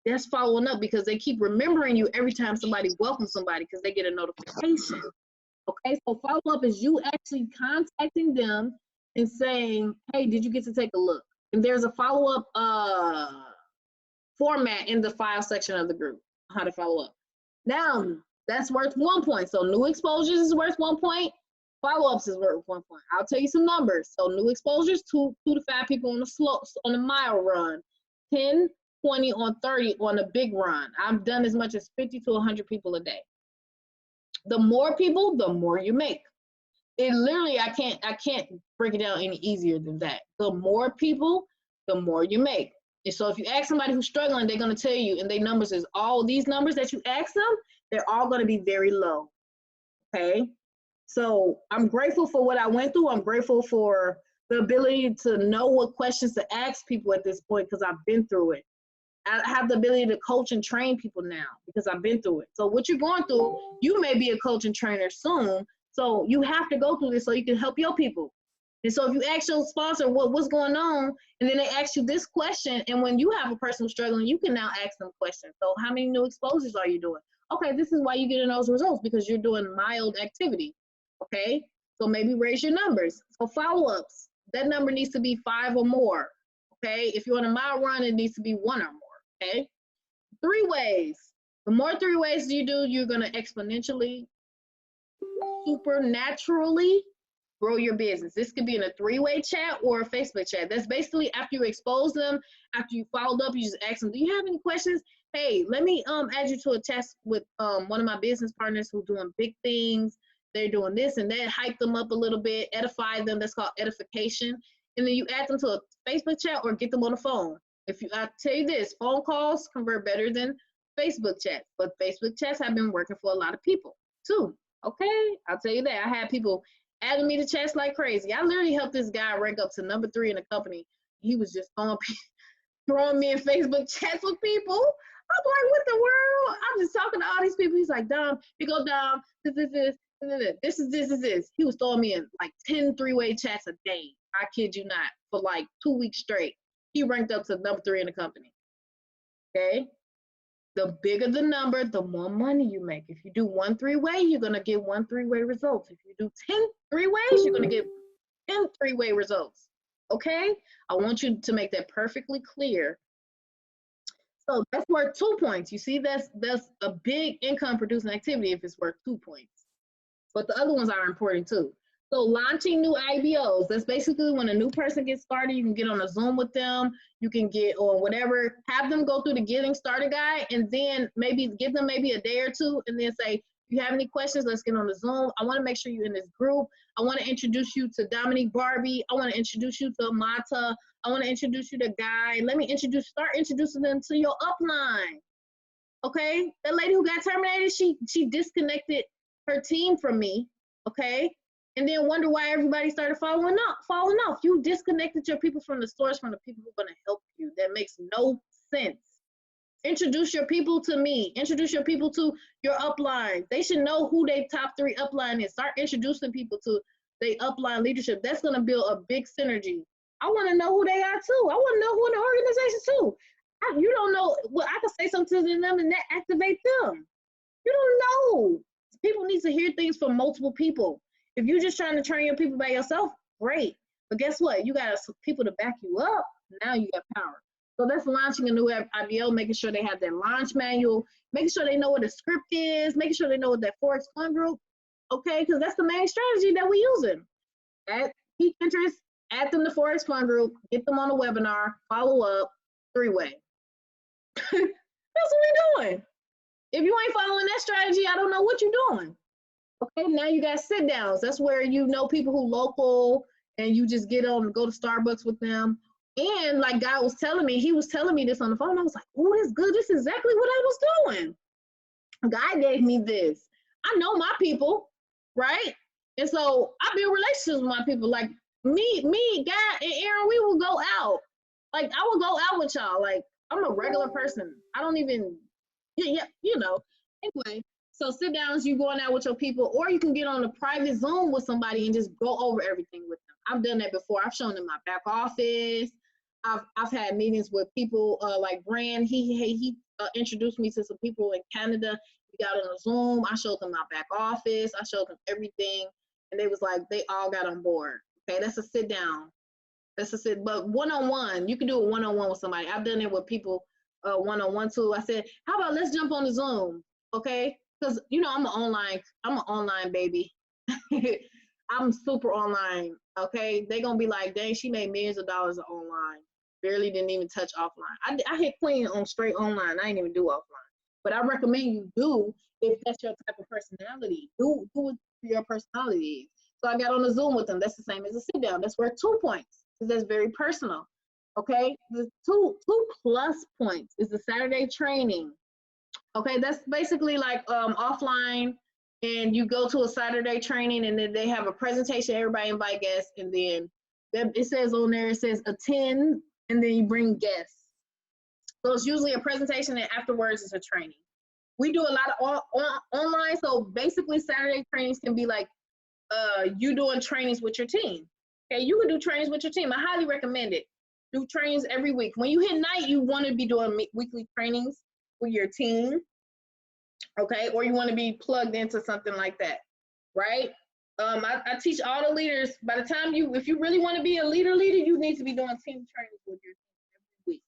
that's following up because they keep remembering you every time somebody welcomes somebody because they get a notification. Okay, so follow-up is you actually contacting them and saying, hey, did you get to take a look? And there's a follow-up format in the file section of the group, how to follow up. Now, that's worth 1 point. So new exposures is worth 1 point. Follow-ups is worth 1 point. I'll tell you some numbers. So new exposures, 2 to 5 people on a mile run, 10, 20 on 30 on a big run. I've done as much as 50 to 100 people a day. The more people, the more you make. It literally, I can't break it down any easier than that. The more people, the more you make. And so if you ask somebody who's struggling, they're gonna tell you, and their numbers is all these numbers that you ask them, they're all gonna be very low, okay? So I'm grateful for what I went through. I'm grateful for the ability to know what questions to ask people at this point because I've been through it. I have the ability to coach and train people now because I've been through it. So what you're going through, you may be a coach and trainer soon. So you have to go through this so you can help your people. And so if you ask your sponsor what's going on, and then they ask you this question, and when you have a person who's struggling, you can now ask them questions. So how many new exposures are you doing? Okay, this is why you're getting those results, because you're doing mild activity. Okay, so maybe raise your numbers. So follow-ups, that number needs to be 5 or more. Okay, if you're on a mile run, it needs to be 1 or more. Okay, 3 ways. The more 3 ways you do, you're gonna exponentially, supernaturally grow your business. This could be in a 3-way chat or a Facebook chat. That's basically after you expose them, after you followed up, you just ask them, do you have any questions? Hey, let me add you to a test with one of my business partners who's doing big things. They're doing this and that, hype them up a little bit, edify them. That's called edification. And then you add them to a Facebook chat or get them on the phone. I tell you this, phone calls convert better than Facebook chats, but Facebook chats have been working for a lot of people too. Okay, I'll tell you that. I had people adding me to chats like crazy. I literally helped this guy rank up to number 3 in the company. He was just throwing me in Facebook chats with people. I'm like, what the world? I'm just talking to all these people. He's like, Dom, you go, Dom, this is this. He was throwing me in like 10 3-way chats a day. I kid you not, for like 2 weeks straight. He ranked up to number 3 in the company. Okay? The bigger the number, the more money you make. If you do 1 3-way, you're going to get 1 3-way results. If you do 10 3-ways, you're going to get 10 3-way results. Okay? I want you to make that perfectly clear. So that's worth 2 points. You see, that's a big income producing activity if it's worth 2 points. But the other ones are important too. So launching new IBOs, that's basically when a new person gets started, you can get on a Zoom with them, you can get on whatever, have them go through the getting started guide, and then maybe give them maybe a day or 2, and then say, if you have any questions, let's get on the Zoom. I wanna make sure you're in this group. I wanna introduce you to Dominique Barbie. I wanna introduce you to Mata. I wanna introduce you to Guy. Let me start introducing them to your upline. Okay, that lady who got terminated, she disconnected her team from me, okay? And then wonder why everybody started falling off. You disconnected your people from the source, from the people who are gonna help you. That makes no sense. Introduce your people to me. Introduce your people to your upline. They should know who their top 3 upline is. Start introducing people to their upline leadership. That's gonna build a big synergy. I wanna know who they are too. I wanna know who in the organization too. You don't know, well, I can say something to them and that activate them. You don't know. People need to hear things from multiple people. If you're just trying to train your people by yourself, great. But guess what? You got people to back you up. Now you got power. So that's launching a new IBO, making sure they have their launch manual, making sure they know what a script is, making sure they know what that Forex Fund Group, okay? Because that's the main strategy that we're using. Peak interest, add them to Forex Fund Group, get them on a webinar, follow up, 3-way. That's what we're doing. If you ain't following that strategy, I don't know what you're doing. Okay, now you got sit downs. That's where you know people who local and you just get on and go to Starbucks with them. And like Guy was telling me, he was telling me this on the phone. I was like, oh, this is good. This is exactly what I was doing. Guy gave me this. I know my people, right? And so I build relationships with my people. Like me, Guy, and Aaron, we will go out. Like I will go out with y'all. Like I'm a regular person. I don't even, yeah, you know. Anyway. So sit downs, you going out with your people, or you can get on a private Zoom with somebody and just go over everything with them. I've done that before. I've shown them my back office. I've had meetings with people like Brand. He introduced me to some people in Canada. We got on a Zoom. I showed them my back office. I showed them everything, and they was like, they all got on board. Okay, that's a sit down. That's a sit. But one-on-one, you can do a one-on-one with somebody. I've done it with people one-on-one too. I said, how about let's jump on the Zoom, okay? Because, you know, I'm an online baby. I'm super online, okay? They're going to be like, dang, she made millions of dollars online. Barely didn't even touch offline. I hit clean on straight online. I didn't even do offline. But I recommend you do if that's your type of personality. Do what your personality is. So I got on the Zoom with them. That's the same as a sit down. That's worth 2 points because that's very personal, okay? The two plus points is the Saturday training. Okay, that's basically like offline, and you go to a Saturday training, and then they have a presentation. Everybody invite guests, and then it says on there, it says attend, and then you bring guests. So it's usually a presentation and afterwards it's a training. We do a lot of online, so basically Saturday trainings can be like you doing trainings with your team. Okay, you can do trainings with your team. I highly recommend it. Do trainings every week. When you hit night, you want to be doing weekly trainings with your team, okay? Or you want to be plugged into something like that, right? I teach all the leaders, by the time if you really want to be a leader, you need to be doing team trainings with your team every week,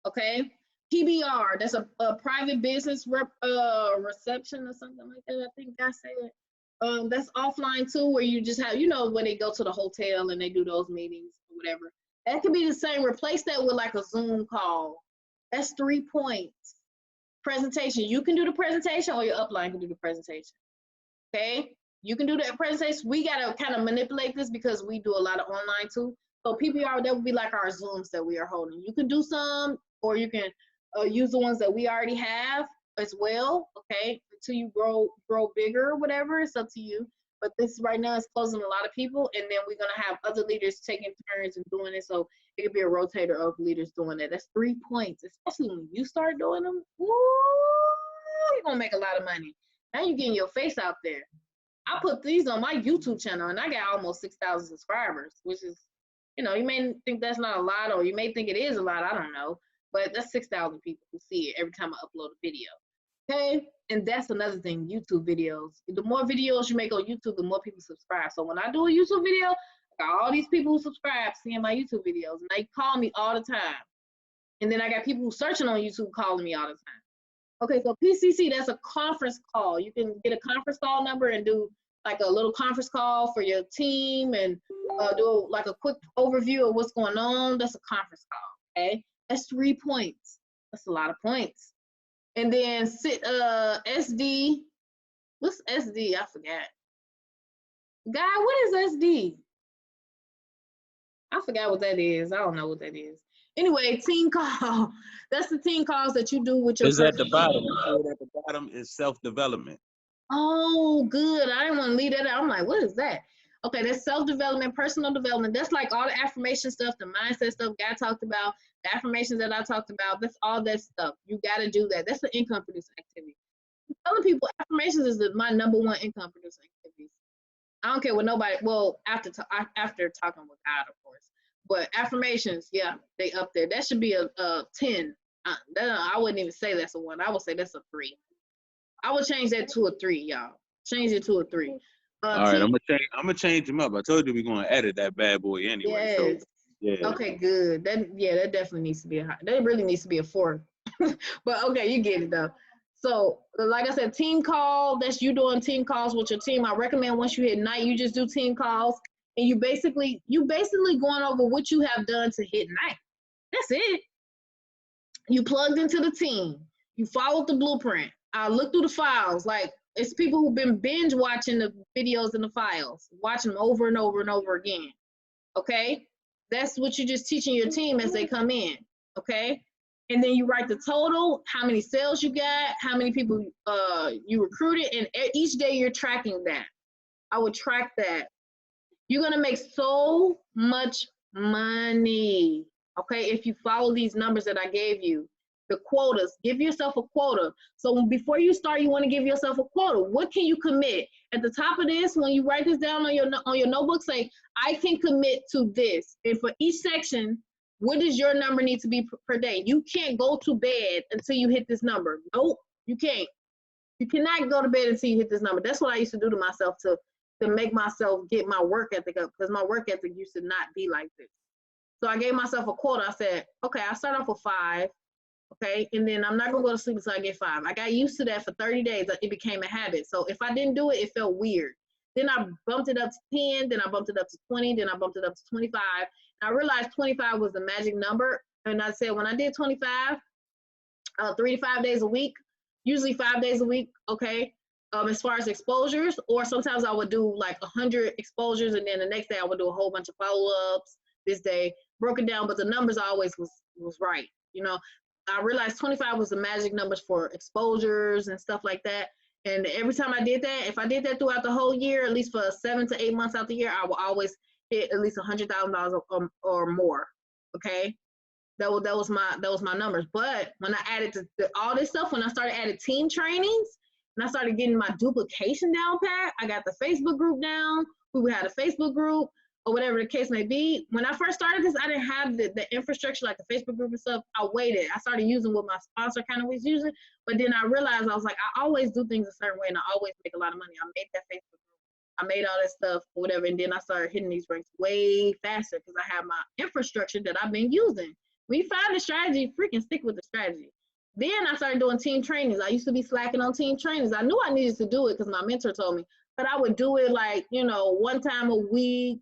okay? PBR, that's a private business reception or something like that, I think I said. That's offline too, where you just have, when they go to the hotel and they do those meetings or whatever. That could be the same. Replace that with like a Zoom call. That's 3 points. Presentation. You can do the presentation or your upline can do the presentation. Okay? You can do the presentation. We got to kind of manipulate this because we do a lot of online too. So PPR, that would be like our Zooms that we are holding. You can do some, or you can use the ones that we already have as well, okay? Until you grow bigger or whatever, it's up to you. But this right now is closing a lot of people, and then we're gonna have other leaders taking turns and doing it, so it could be a rotator of leaders doing that. That's 3 points, especially when you start doing them. Woo, you're gonna make a lot of money. Now you're getting your face out there. I put these on my YouTube channel, and I got almost 6,000 subscribers, which is, you may think that's not a lot, or you may think it is a lot, I don't know, but that's 6,000 people who see it every time I upload a video. Okay, and that's another thing, YouTube videos. The more videos you make on YouTube, the more people subscribe. So when I do a YouTube video, I got all these people who subscribe seeing my YouTube videos, and they call me all the time. And then I got people who searching on YouTube calling me all the time. Okay, so PCC, that's a conference call. You can get a conference call number and do like a little conference call for your team and do like a quick overview of what's going on. That's a conference call, okay? That's 3 points. That's a lot of points. And then SD, what's SD? I forgot. Guy, what is SD? I forgot what that is. I don't know what that is. Anyway, team call. That's the team calls that you do with your It's at the bottom. At the bottom is self-development. Oh, good. I didn't want to leave that out. I'm like, what is that? Okay, that's self-development, personal development. That's like all the affirmation stuff, the mindset stuff Guy talked about, the affirmations that I talked about. That's all that stuff. You got to do that. That's the income producing activity. I'm telling people, affirmations is my number one income producing activity. I don't care what nobody, well, after talking with God, of course. But affirmations, yeah, they up there. That should be a 10. I wouldn't even say that's a 1. I would say that's a 3. I would change that to a 3, y'all. Change it to a 3. All right, I'm gonna change them up. I told you we're gonna edit that bad boy anyway. Yes. So, yeah. Okay, good. That definitely needs to be a high. That really needs to be a 4. But okay, you get it though. So like I said, team call. That's you doing team calls with your team. I recommend once you hit night, you just do team calls, and you basically going over what you have done to hit night. That's it. You plugged into the team. You followed the blueprint. I looked through the files. Like, it's people who've been binge watching the videos in the files, watching them over and over and over again. Okay? That's what you're just teaching your team as they come in. Okay? And then you write the total, how many sales you got, how many people you recruited, and each day you're tracking that. I would track that. You're going to make so much money, okay, if you follow these numbers that I gave you. The quotas, give yourself a quota. So before you start, you want to give yourself a quota. What can you commit? At the top of this, when you write this down on your notebook, say, I can commit to this. And for each section, what does your number need to be per day? You can't go to bed until you hit this number. Nope, you can't. You cannot go to bed until you hit this number. That's what I used to do to myself to make myself get my work ethic up, because my work ethic used to not be like this. So I gave myself a quota. I said, okay, I'll start off with 5. Okay, and then I'm not gonna go to sleep until I get 5. I got used to that for 30 days. It became a habit. So if I didn't do it, it felt weird. Then I bumped it up to 10, then I bumped it up to 20, then I bumped it up to 25. And I realized 25 was the magic number. And I said, when I did 25, 3 to 5 days a week, usually 5 days a week, okay, as far as exposures, or sometimes I would do like 100 exposures, and then the next day I would do a whole bunch of follow-ups this day, broken down, but the numbers always was right, you know. I realized 25 was the magic numbers for exposures and stuff like that. And every time I did that, if I did that throughout the whole year, at least for 7 to 8 months out the year, I will always hit at least $100,000 or more. Okay. That was my numbers. But when I added all this stuff, when I started adding team trainings, and I started getting my duplication down pat, I got the Facebook group down. We had a Facebook group or whatever the case may be. When I first started this, I didn't have the infrastructure like the Facebook group and stuff. I waited. I started using what my sponsor kind of was using, but then I realized I was like, I always do things a certain way, and I always make a lot of money. I made that Facebook group. I made all that stuff, whatever, and then I started hitting these ranks way faster because I have my infrastructure that I've been using. When you find the strategy, freaking stick with the strategy. Then I started doing team trainings. I used to be slacking on team trainings. I knew I needed to do it because my mentor told me, but I would do it like, one time a week,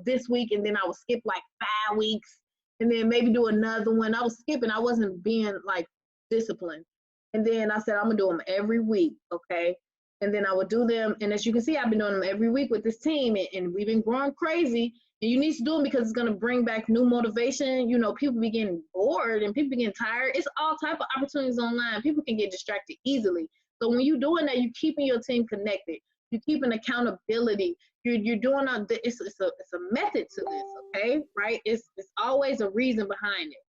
this week, and then I would skip like 5 weeks, and then maybe do another one. I was skipping. I wasn't being like disciplined. And then I said, I'm gonna do them every week, okay? And then I would do them. And as you can see, I've been doing them every week with this team, and we've been growing crazy. And you need to do them because it's going to bring back new motivation. People be getting bored and people be getting tired. It's all type of opportunities online. People can get distracted easily. So when you're doing that, you're keeping your team connected. You're keeping accountability. You're doing it's a method to this, okay? Right? It's always a reason behind it.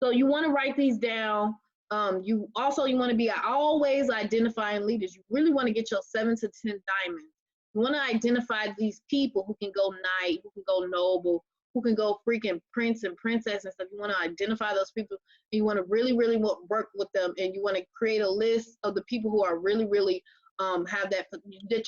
So you want to write these down. You want to be always identifying leaders. You really want to get your 7 to 10 diamonds. You want to identify these people who can go knight, who can go noble, who can go freaking prince and princess and stuff. You want to identify those people. And you want to really, really work with them. And you want to create a list of the people who are really, really have that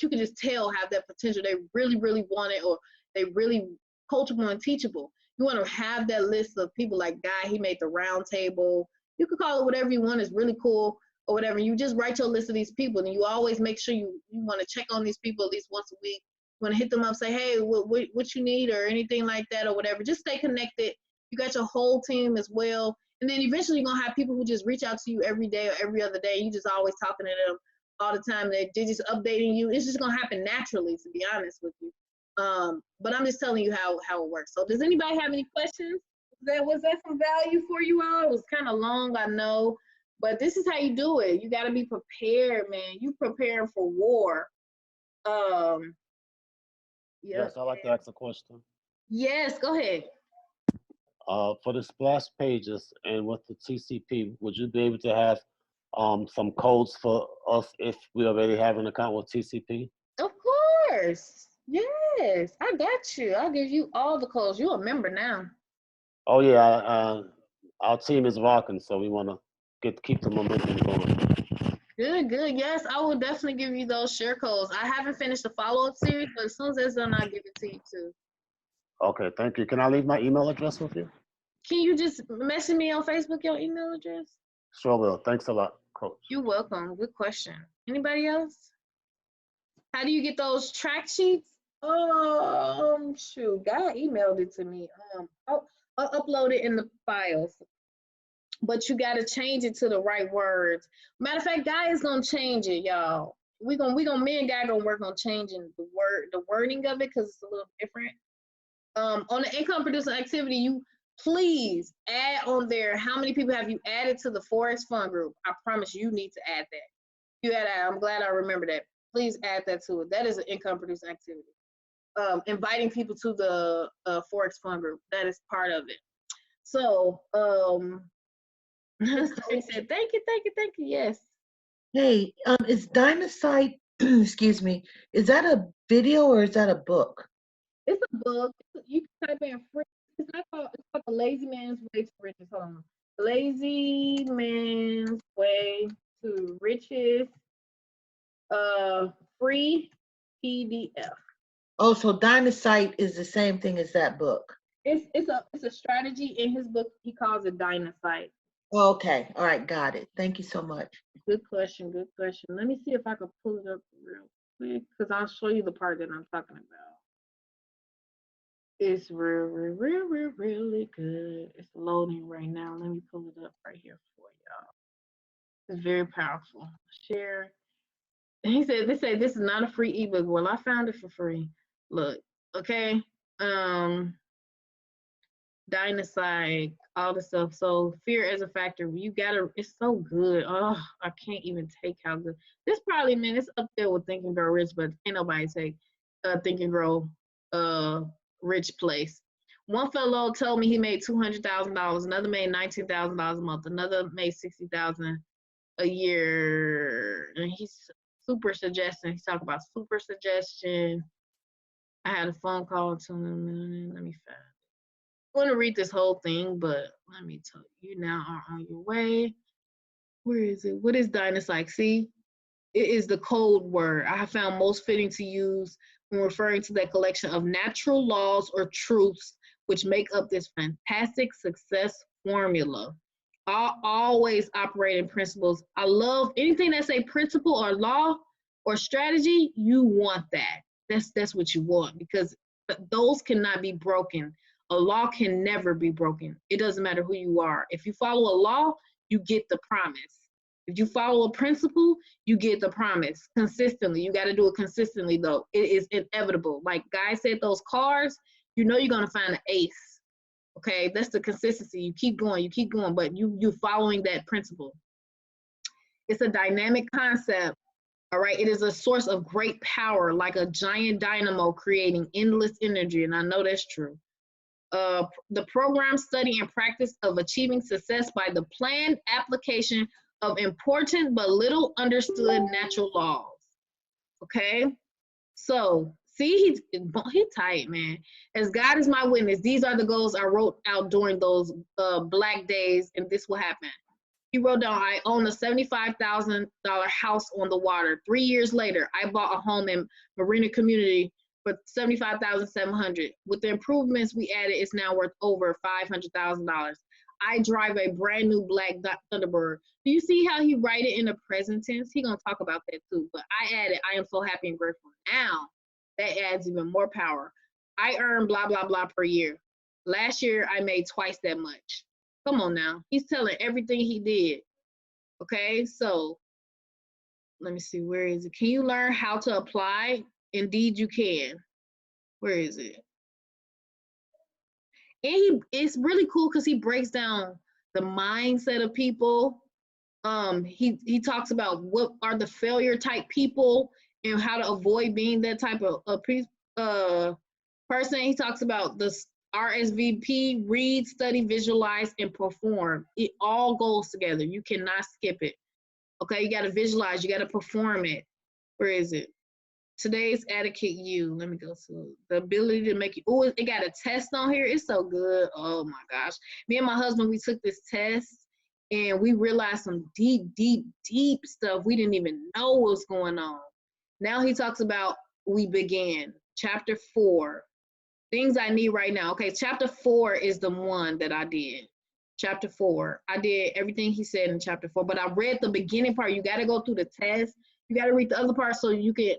you can just tell have that potential. They really, really want it, or they really coachable and teachable. You want to have that list of people like Guy. He made the round table. You could call it whatever you want. It's really cool. Or whatever, you just write your list of these people, and you always make sure you want to check on these people at least once a week. You want to hit them up, say, hey, what you need or anything like that or whatever. Just stay connected. You got your whole team as well. And then eventually you're going to have people who just reach out to you every day or every other day. You just always talking to them all the time. They're just updating you. It's just going to happen naturally, to be honest with you. But I'm just telling you how it works. So does anybody have any questions? Was that some value for you all? It was kind of long, I know. But this is how you do it. You got to be prepared, man. You preparing for war. Yes, I'd like to ask a question. Yes, go ahead. For the splash pages and with the TCP, would you be able to have some codes for us if we already have an account with TCP? Of course. Yes, I got you. I'll give you all the codes. You're a member now. Oh yeah, our team is rocking, so we want to keep the momentum going. Good. Yes, I will definitely give you those share codes. I haven't finished the follow-up series, but as soon as it's done, I'll give it to you too. Okay, thank you. Can I leave my email address with you? Can you just message me on Facebook your email address? Sure will. Thanks a lot, Coach. You're welcome. Good question. Anybody else? How do you get those track sheets? Shoot, God emailed it to me. I'll upload it in the files. But you gotta change it to the right words. Matter of fact, Guy is gonna change it, y'all. Me and Guy gonna work on changing the wording of it because it's a little different. On the income producing activity, you please add on there how many people have you added to the Forex Fund group. I promise you need to add that. You add that. I'm glad I remember that. Please add that to it. That is an income producing activity. Inviting people to the Forex Fund group. That is part of it. So he said, thank you. Yes. Hey, is Dynasite, excuse me, is that a video or is that a book? It's a book. You can type in free. It's called The Lazy Man's Way to Riches. Hold on. Lazy Man's Way to Riches. Free PDF. Oh, so Dynasite is the same thing as that book. It's a strategy. In his book, he calls it Dynasite. Okay. All right. Got it. Thank you so much. Good question. Let me see if I can pull it up real quick because I'll show you the part that I'm talking about. It's really good. It's loading right now. Let me pull it up right here for y'all. It's very powerful. Share. They say this is not a free ebook. Well, I found it for free. Look, okay. Dynasite, all the stuff. So fear as a factor, it's so good. Oh, I can't even take how good. This probably, man, it's up there with Think and Grow Rich, but ain't nobody take Think and Grow Rich place. One fellow told me he made $200,000. Another made $19,000 a month. Another made $60,000 a year. And he's super suggesting. He's talking about super suggestion. I had a phone call to him. Let me find it. I want to read this whole thing, but let me tell you, you now are on your way. Where is it? What is Dynapsych? See, it is the code word I have found most fitting to use when referring to that collection of natural laws or truths which make up this fantastic success formula. I always operate in principles. I love anything that's a principle or law or strategy. You want that. That's what you want, because those cannot be broken. A law can never be broken. It doesn't matter who you are. If you follow a law, you get the promise. If you follow a principle, you get the promise consistently. You got to do it consistently, though. It is inevitable. Like Guy said, those cars, you know you're going to find an ace. Okay, that's the consistency. You keep going, but you're following that principle. It's a dynamic concept. All right, it is a source of great power, like a giant dynamo creating endless energy, and I know that's true. The program, study, and practice of achieving success by the planned application of important but little understood natural laws. Okay, so see, he tight, man. As God is my witness, these are the goals I wrote out during those black days, and this will happen. He wrote down, I own a $75,000 house on the water. 3 years later, I bought a home in Marina Community for $75,700. With the improvements we added, it's now worth over $500,000. I drive a brand new black Thunderbird. Do you see how he write it in the present tense? He's gonna talk about that too. But I added, I am so happy and grateful. Now, that adds even more power. I earn blah, blah, blah per year. Last year, I made twice that much. Come on now. He's telling everything he did. Okay, so let me see. Where is it? Can you learn how to apply? Indeed, you can. Where is it? And it's really cool because he breaks down the mindset of people. He talks about what are the failure type people and how to avoid being that type of person. He talks about the RSVP, read, study, visualize, and perform. It all goes together. You cannot skip it. Okay, you got to visualize, you got to perform it. Where is it? Today's etiquette you. Let me go to the ability to make you. Oh, it got a test on here. It's so good. Oh my gosh. Me and my husband, we took this test and we realized some deep, deep, deep stuff we didn't even know was going on. Now he talks about we began. Chapter 4. Things I need right now. Okay, chapter 4 is the one that I did. Chapter 4. I did everything he said in chapter 4, but I read the beginning part. You got to go through the test. You got to read the other part so you can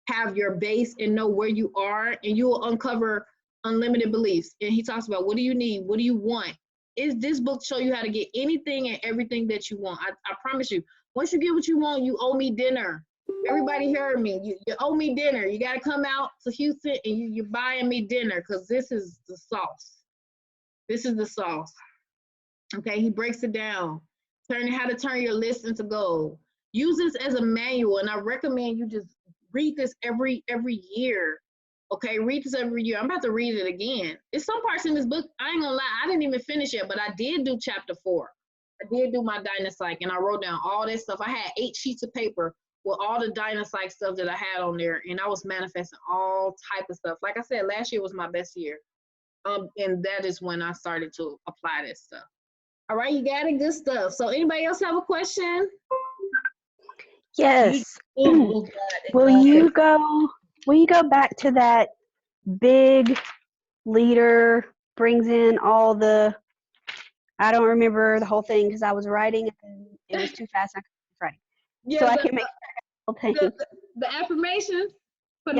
have your base and know where you are, and you will uncover unlimited beliefs. And he talks about what do you need? What do you want? Is this book show you how to get anything and everything that you want? I promise you, once you get what you want, you owe me dinner. Everybody heard me. You owe me dinner. You got to come out to Houston and you're buying me dinner because this is the sauce. This is the sauce. Okay, he breaks it down. How to turn your list into gold. Use this as a manual, and I recommend you just read this every year. Okay, read this every year. I'm about to read it again. There's some parts in this book, I ain't gonna lie, I didn't even finish it, but I did do chapter 4. I did do my Dynapsych, and I wrote down all this stuff. I had 8 sheets of paper with all the Dynapsych stuff that I had on there, and I was manifesting all type of stuff. Like I said, last year was my best year. And that is when I started to apply this stuff. All right, you got it, good stuff. So anybody else have a question? Yes. Will you go back to that big leader brings in all the, I don't remember the whole thing because I was writing and it was too fast. I couldn't write. Yeah, so I can make the whole thing. The affirmations? For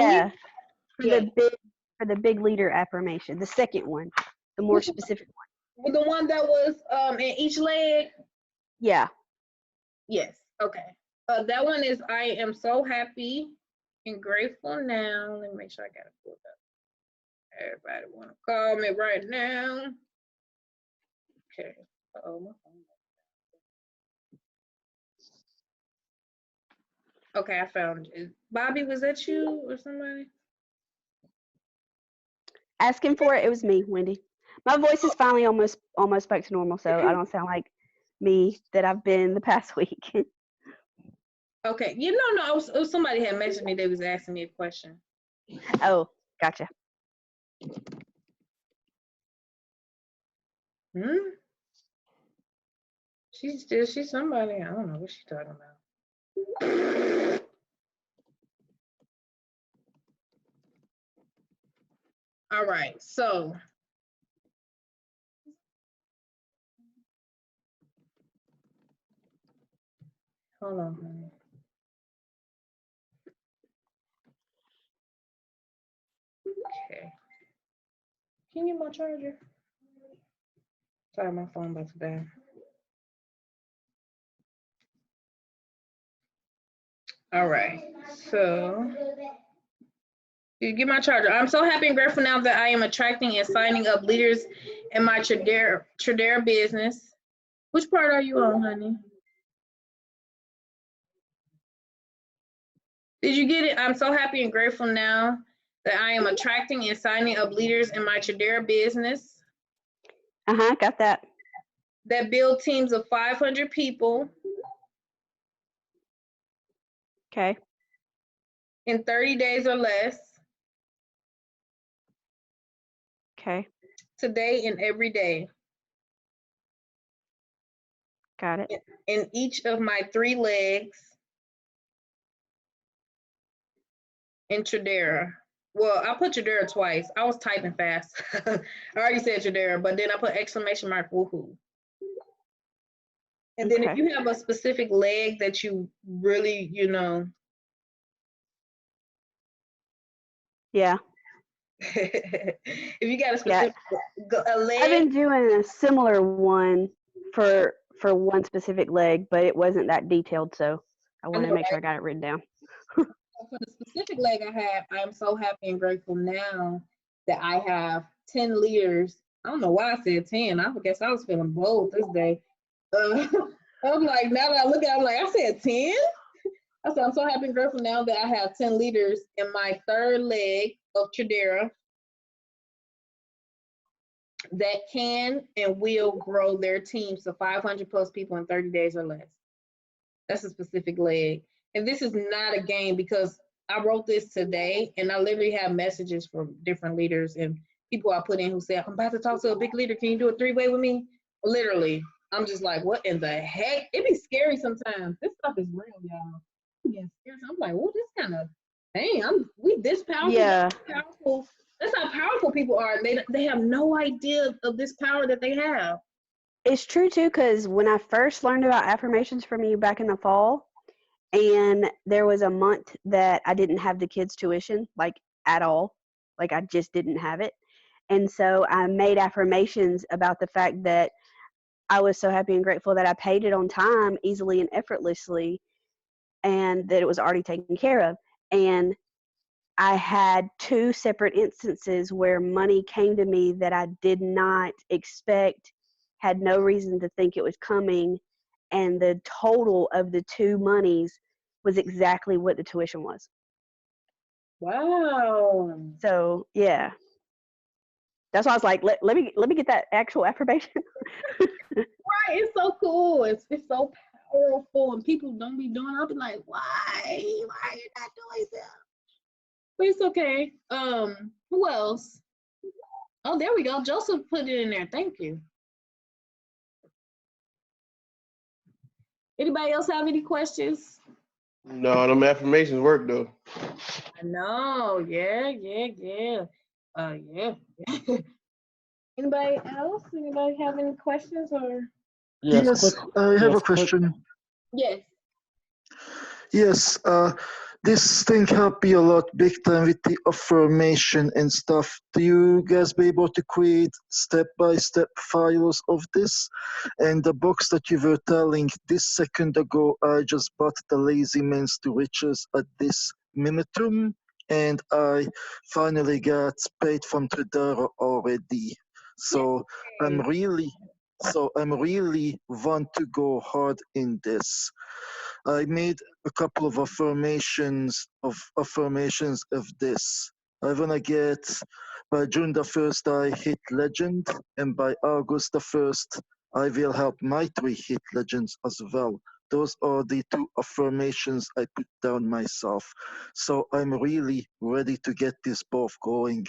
the big leader affirmation, the second one, the more specific one. The one that was in each leg? Yeah. Yes. Okay. That one is, I am so happy and grateful now. Let me make sure I got it pulled up. Everybody want to call me right now. Okay. Uh-oh, my phone. Okay, I found it. Bobby, was that you or somebody? asking for it. It was me, Wendy. My voice is finally almost back to normal, so I don't sound like me that I've been the past week. Okay. You know, no, it was somebody had messaged me. They was asking me a question. Oh, gotcha. She's somebody. I don't know what she's talking about. All right, so hold on, honey. Okay. Can you get my charger? Sorry, my phone about to die. All right, so you get my charger. I'm so happy and grateful now that I am attracting and signing up leaders in my Tradera business. Which part are you on, honey? Did you get it? I'm so happy and grateful now that I am attracting and signing up leaders in my Tradera business. Got that. That build teams of 500 people. Okay. In 30 days or less. Okay. Today and every day. Got it. In each of my 3 legs. In Tradera. Well, I put Tradera twice. I was typing fast. I already said Tradera, but then I put exclamation mark woohoo. And then if you have a specific leg that you really, you know. Yeah. If you got a specific a leg. I've been doing a similar one for one specific leg, but it wasn't that detailed, so I wanted to make sure I got it written down. For the specific leg I am so happy and grateful now that I have 10 leaders. I don't know why I said 10. I guess I was feeling bold this day. I'm like, now that I look at it, I'm like, I said 10? I said, I'm so happy and grateful now that I have 10 leaders in my 3rd leg of Tradera that can and will grow their teams to 500 plus people in 30 days or less. That's a specific leg. And this is not a game because I wrote this today and I literally have messages from different leaders and people I put in who said, I'm about to talk to a big leader. Can you do a 3-way with me? Literally, I'm just like, what in the heck? It'd be scary sometimes. This stuff is real, y'all. Yeah, I'm like, well, this kind of, dang, we this powerful. Yeah. Powerful. That's how powerful people are. They have no idea of this power that they have. It's true too, because when I first learned about affirmations from you back in the fall, and there was a month that I didn't have the kids' tuition, like at all, like I just didn't have it. And so I made affirmations about the fact that I was so happy and grateful that I paid it on time, easily and effortlessly, and that it was already taken care of. And I had 2 separate instances where money came to me that I did not expect, had no reason to think it was coming, and the total of the 2 monies was exactly what the tuition was. Wow. So yeah, that's why I was like, let me get that actual affirmation. Right, it's so cool. It's so powerful, and people don't be doing. I'll be like, why are you not doing that? But it's okay. Who else? Oh, there we go. Joseph put it in there. Thank you. Anybody else have any questions? No, them affirmations work though. I know. Yeah. Anybody else? Anybody have any questions or? Yes, I have a question. Yes. Yes, this thing helped me a lot big time with the affirmation and stuff. Do you guys be able to create step-by-step files of this? And the box that you were telling this second ago, I just bought the Lazy Man's to Riches at this Minutum, and I finally got paid from Tradera already. So I'm really want to go hard in this. I made a couple of affirmations of this. I wanna get By June the 1st, I hit legend, and by August the 1st, I will help my 3 hit legends as well. Those are the 2 affirmations I put down myself. So I'm really ready to get this both going.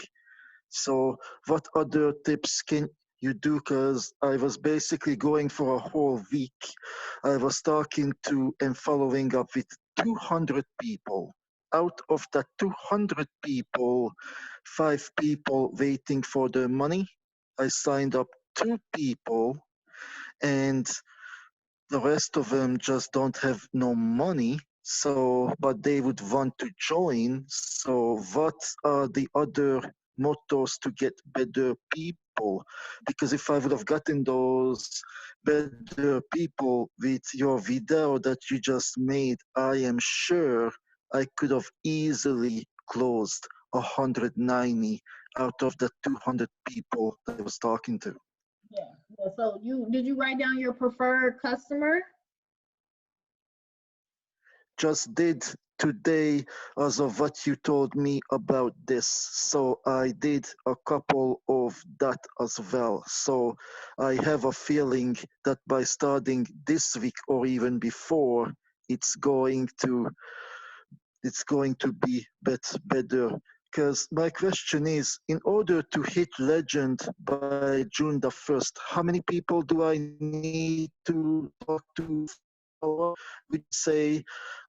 So what other tips can you do? Because I was basically going for a whole week. I was talking to and following up with 200 people. Out of that 200 people, 5 people waiting for their money. I signed up 2 people, and the rest of them just don't have no money. So, but they would want to join. So, what are the other mottos to get better people? Because if I would have gotten those better people with your video that you just made, I am sure I could have easily closed 190 out of the 200 people I was talking to. Yeah. So did you write down your preferred customer? Just did today as of what you told me about this. So I did a couple of that as well. So I have a feeling that by starting this week or even before, it's going to be better. Because my question is, in order to hit legend by June the 1st, how many people do I need to talk to? We'd say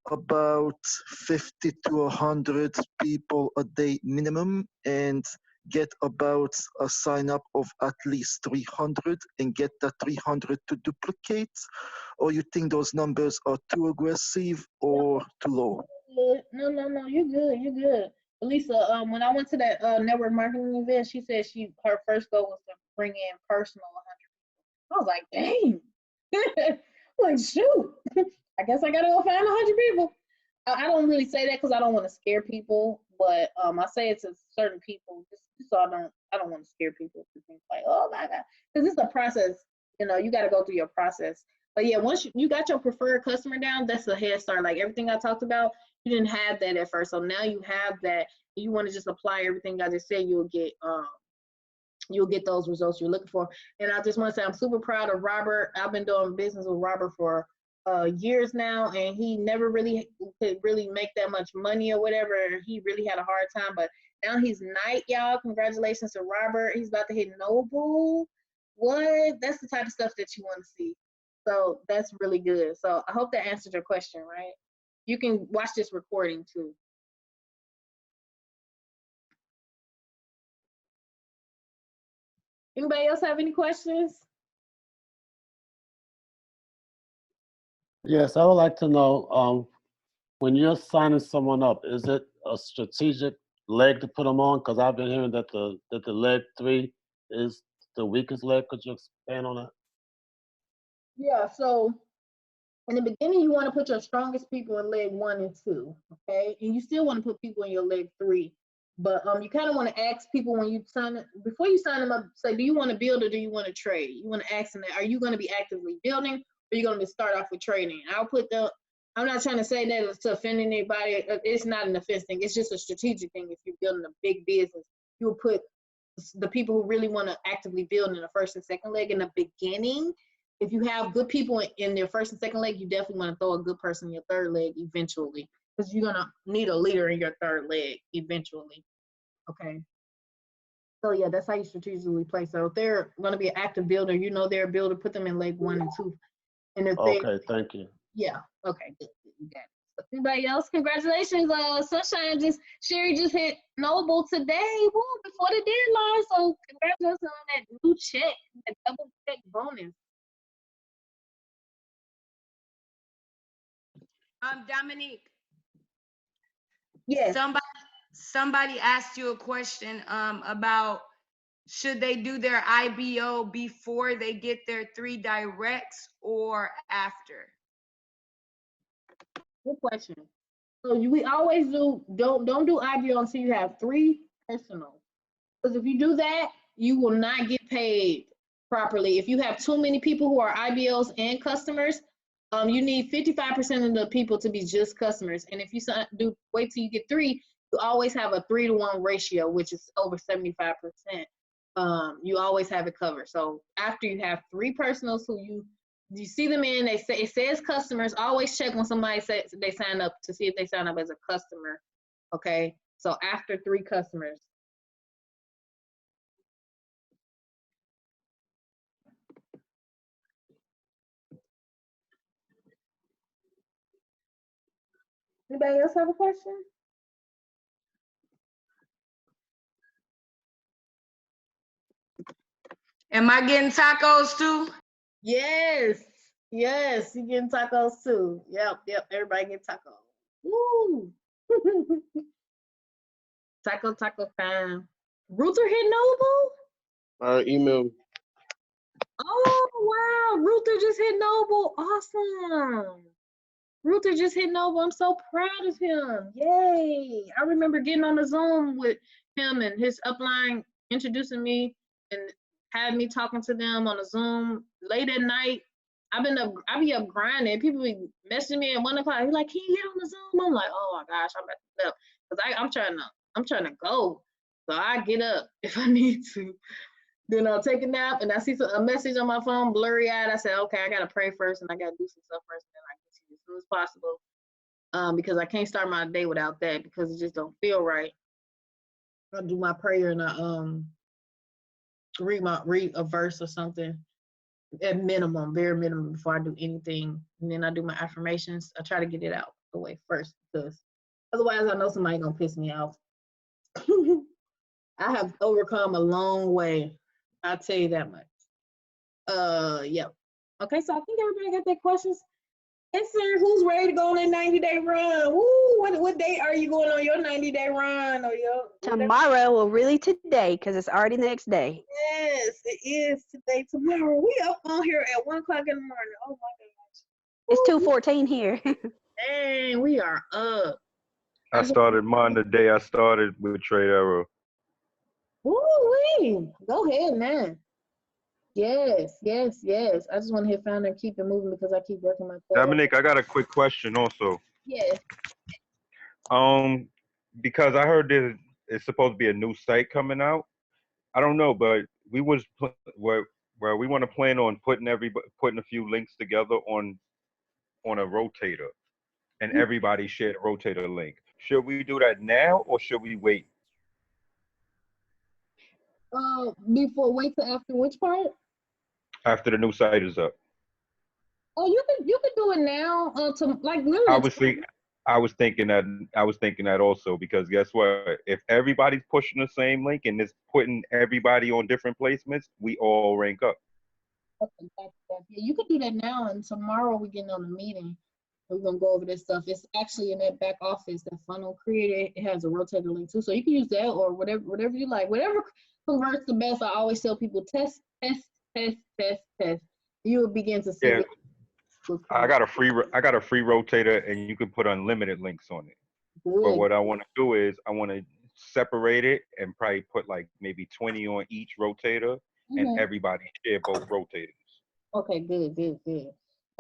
about 50 to 100 people a day minimum, and get about a sign up of at least 300 and get that 300 to duplicate? Or you think those numbers are too aggressive or too low? No, you're good. You're good. Lisa, when I went to that network marketing event, she said her first goal was to bring in personal 100 people. I was like, dang. Like, shoot. I guess I gotta go find 100 people. I don't really say that because I don't want to scare people, but I say it to certain people just so I don't want to scare people to think like, oh my God, because it's a process. You know, you got to go through your process. But yeah, once you got your preferred customer down, that's a head start. Like everything I talked about, you didn't have that at first, so now you have that. You want to just apply everything I just said, you'll get those results you're looking for. And I just want to say I'm super proud of Robert. I've been doing business with Robert for years now, and he never really could really make that much money or whatever. He really had a hard time, but now he's Knight, y'all. Congratulations to Robert. He's about to hit Noble. What? That's the type of stuff that you want to see. So that's really good. So I hope that answered your question, right? You can watch this recording too. Anybody else have any questions? Yes, I would like to know, when you're signing someone up, is it a strategic leg to put them on? Because I've been hearing that the leg 3 is the weakest leg. Could you expand on that? Yeah, so in the beginning, you want to put your strongest people in leg 1 and 2, okay? And you still want to put people in your leg 3. But you kind of want to ask people when you sign it, before you sign them up, say, do you want to build or do you want to trade? You want to ask them that, are you going to be actively building or are you going to start off with trading? I'm not trying to say that to offend anybody. It's not an offense thing. It's just a strategic thing. If you're building a big business, you'll put the people who really want to actively build in the first and second leg in the beginning. If you have good people in their first and second leg, you definitely want to throw a good person in your third leg eventually, because you're going to need a leader in your third leg eventually. Okay. So yeah, that's how you strategically play. So if they're going to be an active builder, you know they're a builder, put them in leg 1 and 2. And if Okay, thank you. Yeah, okay, good. You got it. So anybody else? Congratulations, Sunshine Sherry just hit Noble today, woo, before the deadline. So congratulations on that new check, that double check bonus. Dominique. Yes. Somebody asked you a question about should they do their IBO before they get their 3 directs or after? Good question. So we always don't do IBO until you have 3 personal. Because if you do that, you will not get paid properly. If you have too many people who are IBOs and customers, you need 55% of the people to be just customers. And if you wait till you get 3, you always have a 3-to-1 ratio, which is over 75%. You always have it covered. So after you have 3 personals who you see them in, they say it says customers. Always check when somebody says they sign up to see if they sign up as a customer. Okay, so after 3 customers. Anybody else have a question? Am I getting tacos too? Yes, yes, you getting tacos too. Yep, everybody get tacos. Woo! Taco time. Ruther hit Noble? Email. Oh wow, Ruther just hit Noble. Awesome. Ruther just hit Noble. I'm so proud of him. Yay. I remember getting on the Zoom with him and his upline introducing me and had me talking to them on a Zoom late at night. I be up grinding. People be messaging me at 1 o'clock. He's like, can you get on the Zoom? I'm like, oh my gosh, I'm about to up. Because I'm trying to go. So I get up if I need to. Then I'll take a nap and I see a message on my phone, blurry eyed. I said, okay, I gotta pray first and I gotta do some stuff first, and then I get to you as soon as possible. Because I can't start my day without that because it just don't feel right. I do my prayer and I read a verse or something at minimum, very minimum, before I do anything. And then I do my affirmations. I try to get it out the way first because otherwise I know somebody gonna piss me off. I have overcome a long way. I'll tell you that much. Yep. Okay, so I think everybody got their questions. Yes, sir. Who's ready to go on a 90-day run? Woo! What date are you going on your 90-day run or your Tomorrow, well, really today, because it's already the next day. Yes, it is today. Tomorrow, we up on here at 1 o'clock in the morning. Oh my gosh. It's 2:14 here. Dang, we are up. I started mine the day I started with Trade Arrow. Woo-wee. Go ahead, man. Yes. I just want to hit founder and keep it moving because I keep working my tail. Dominic, I got a quick question also. Yes. Because I heard there it's supposed to be a new site coming out. I don't know, but we was where we want to plan on putting a few links together on a rotator, and everybody shared a rotator link. Should we do that now or should we wait? Wait till after which part? After the new site is up. Oh, you could do it now. To like literally. I was thinking that also, because guess what? If everybody's pushing the same link and it's putting everybody on different placements, we all rank up. Okay, yeah, you could do that now, and tomorrow we're getting on a meeting. We're gonna go over this stuff. It's actually in that back office, that funnel creator. It has a rotator link too, so you can use that or whatever you like. Whatever converts the best. I always tell people test. You will begin to see. Yeah. I got a free rotator, and you can put unlimited links on it. Good. But what I want to do is I want to separate it and probably put like maybe 20 on each rotator, and everybody share both rotators. Okay, good.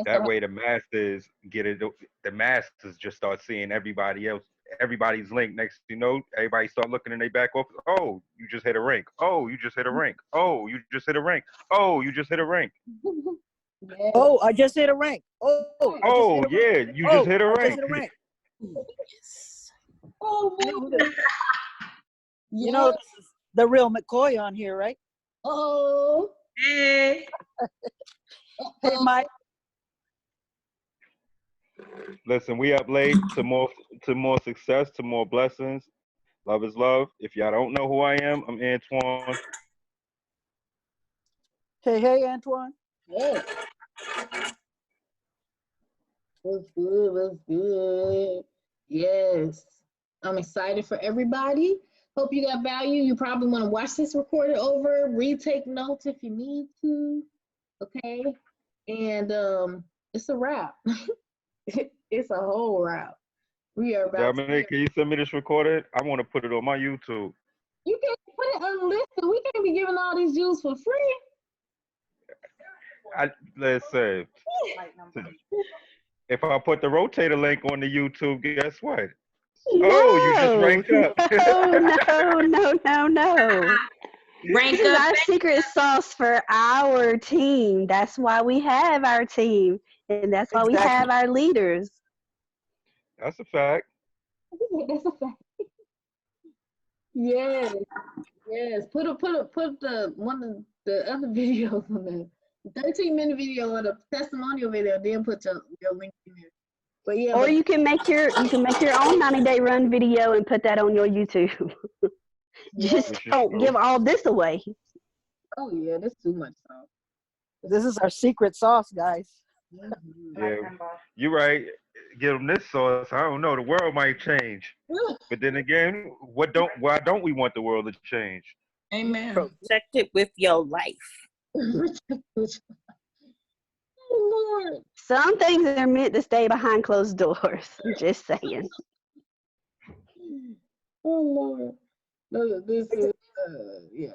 That way the masters get it. The masters just start seeing everybody's link. Next, everybody start looking in their back office. Oh, you just hit a rank. Oh, you just hit a rank. Oh, you just hit a rank. Oh, you just hit a rank. Yeah. Oh, I just hit a rank. Oh, yeah, you just hit a rank. I just hit a rank. Yes. Oh, man. You know, this is the real McCoy on here, right? Oh. Hey. Hey, Mike. Listen, we up late. To more success, to more blessings. Love is love. If y'all don't know who I am, I'm Antoine. Hey, Antoine. Yeah. What's good? Yes. I'm excited for everybody. Hope you got value. You probably want to watch this recorded over, retake notes if you need to. Okay. And it's a wrap. It's a whole wrap. We are about Dominic, can you send me this recorded? I want to put it on my YouTube. You can put it unlisted. We can't be giving all these views for free. Let's say, if I put the rotator link on the YouTube, guess what? Oh, you just ranked up. No. Rank This is up. our secret sauce for our team. That's why we have our team, and that's why we have our leaders. That's a fact. That's a fact. Yes. Put the one of the other videos on the 13-minute video or the testimonial video, then put your link in there. But yeah. Or you can make your own 90-day run video and put that on your YouTube. Just don't give all this away. Oh yeah, that's too much sauce. This is our secret sauce, guys. Yeah, you're right. Give them this sauce. I don't know. The world might change, but then again, why don't we want the world to change? Amen. Protect it with your life. Oh Lord. Some things are meant to stay behind closed doors. I'm just saying. Oh Lord. No, this is yeah.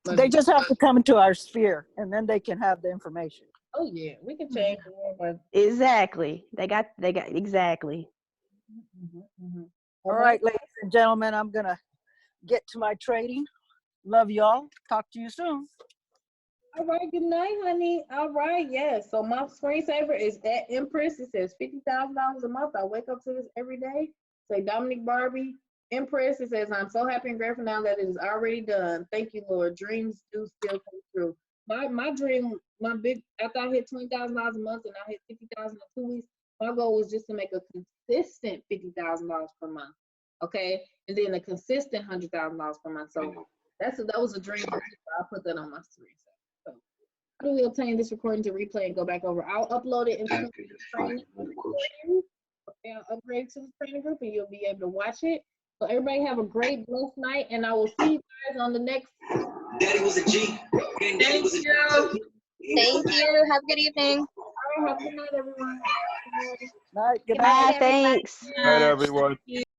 They just have to come into our sphere, and then they can have the information. Oh yeah, we can change the world, but Exactly. They got exactly. All right, ladies and gentlemen, I'm gonna get to my trading. Love y'all. Talk to you soon. all right, good night, honey. All right, yes. So my screensaver is at Empress. It says $50,000 a month. I wake up to this every day. Say Dominique Barbie. Empress, it says, I'm so happy and grateful now that it is already done. Thank you, Lord. Dreams do still come true. My dream, after I hit $20,000 a month and I hit $50,000 in 2 weeks, my goal was just to make a consistent $50,000 per month. Okay, and then a consistent $100,000 per month. So that was a dream. I put that on my screen. So how do we obtain this recording to replay and go back over? I'll upload it into the training group and upgrade to the training group, and you'll be able to watch it. So everybody have a great, blessed night, and I will see you guys on the next. Daddy was a G. And Daddy was a G. Thank you. Have a good evening. All right, have a good night, everyone. Night. Goodbye. Thanks. Good night, everyone.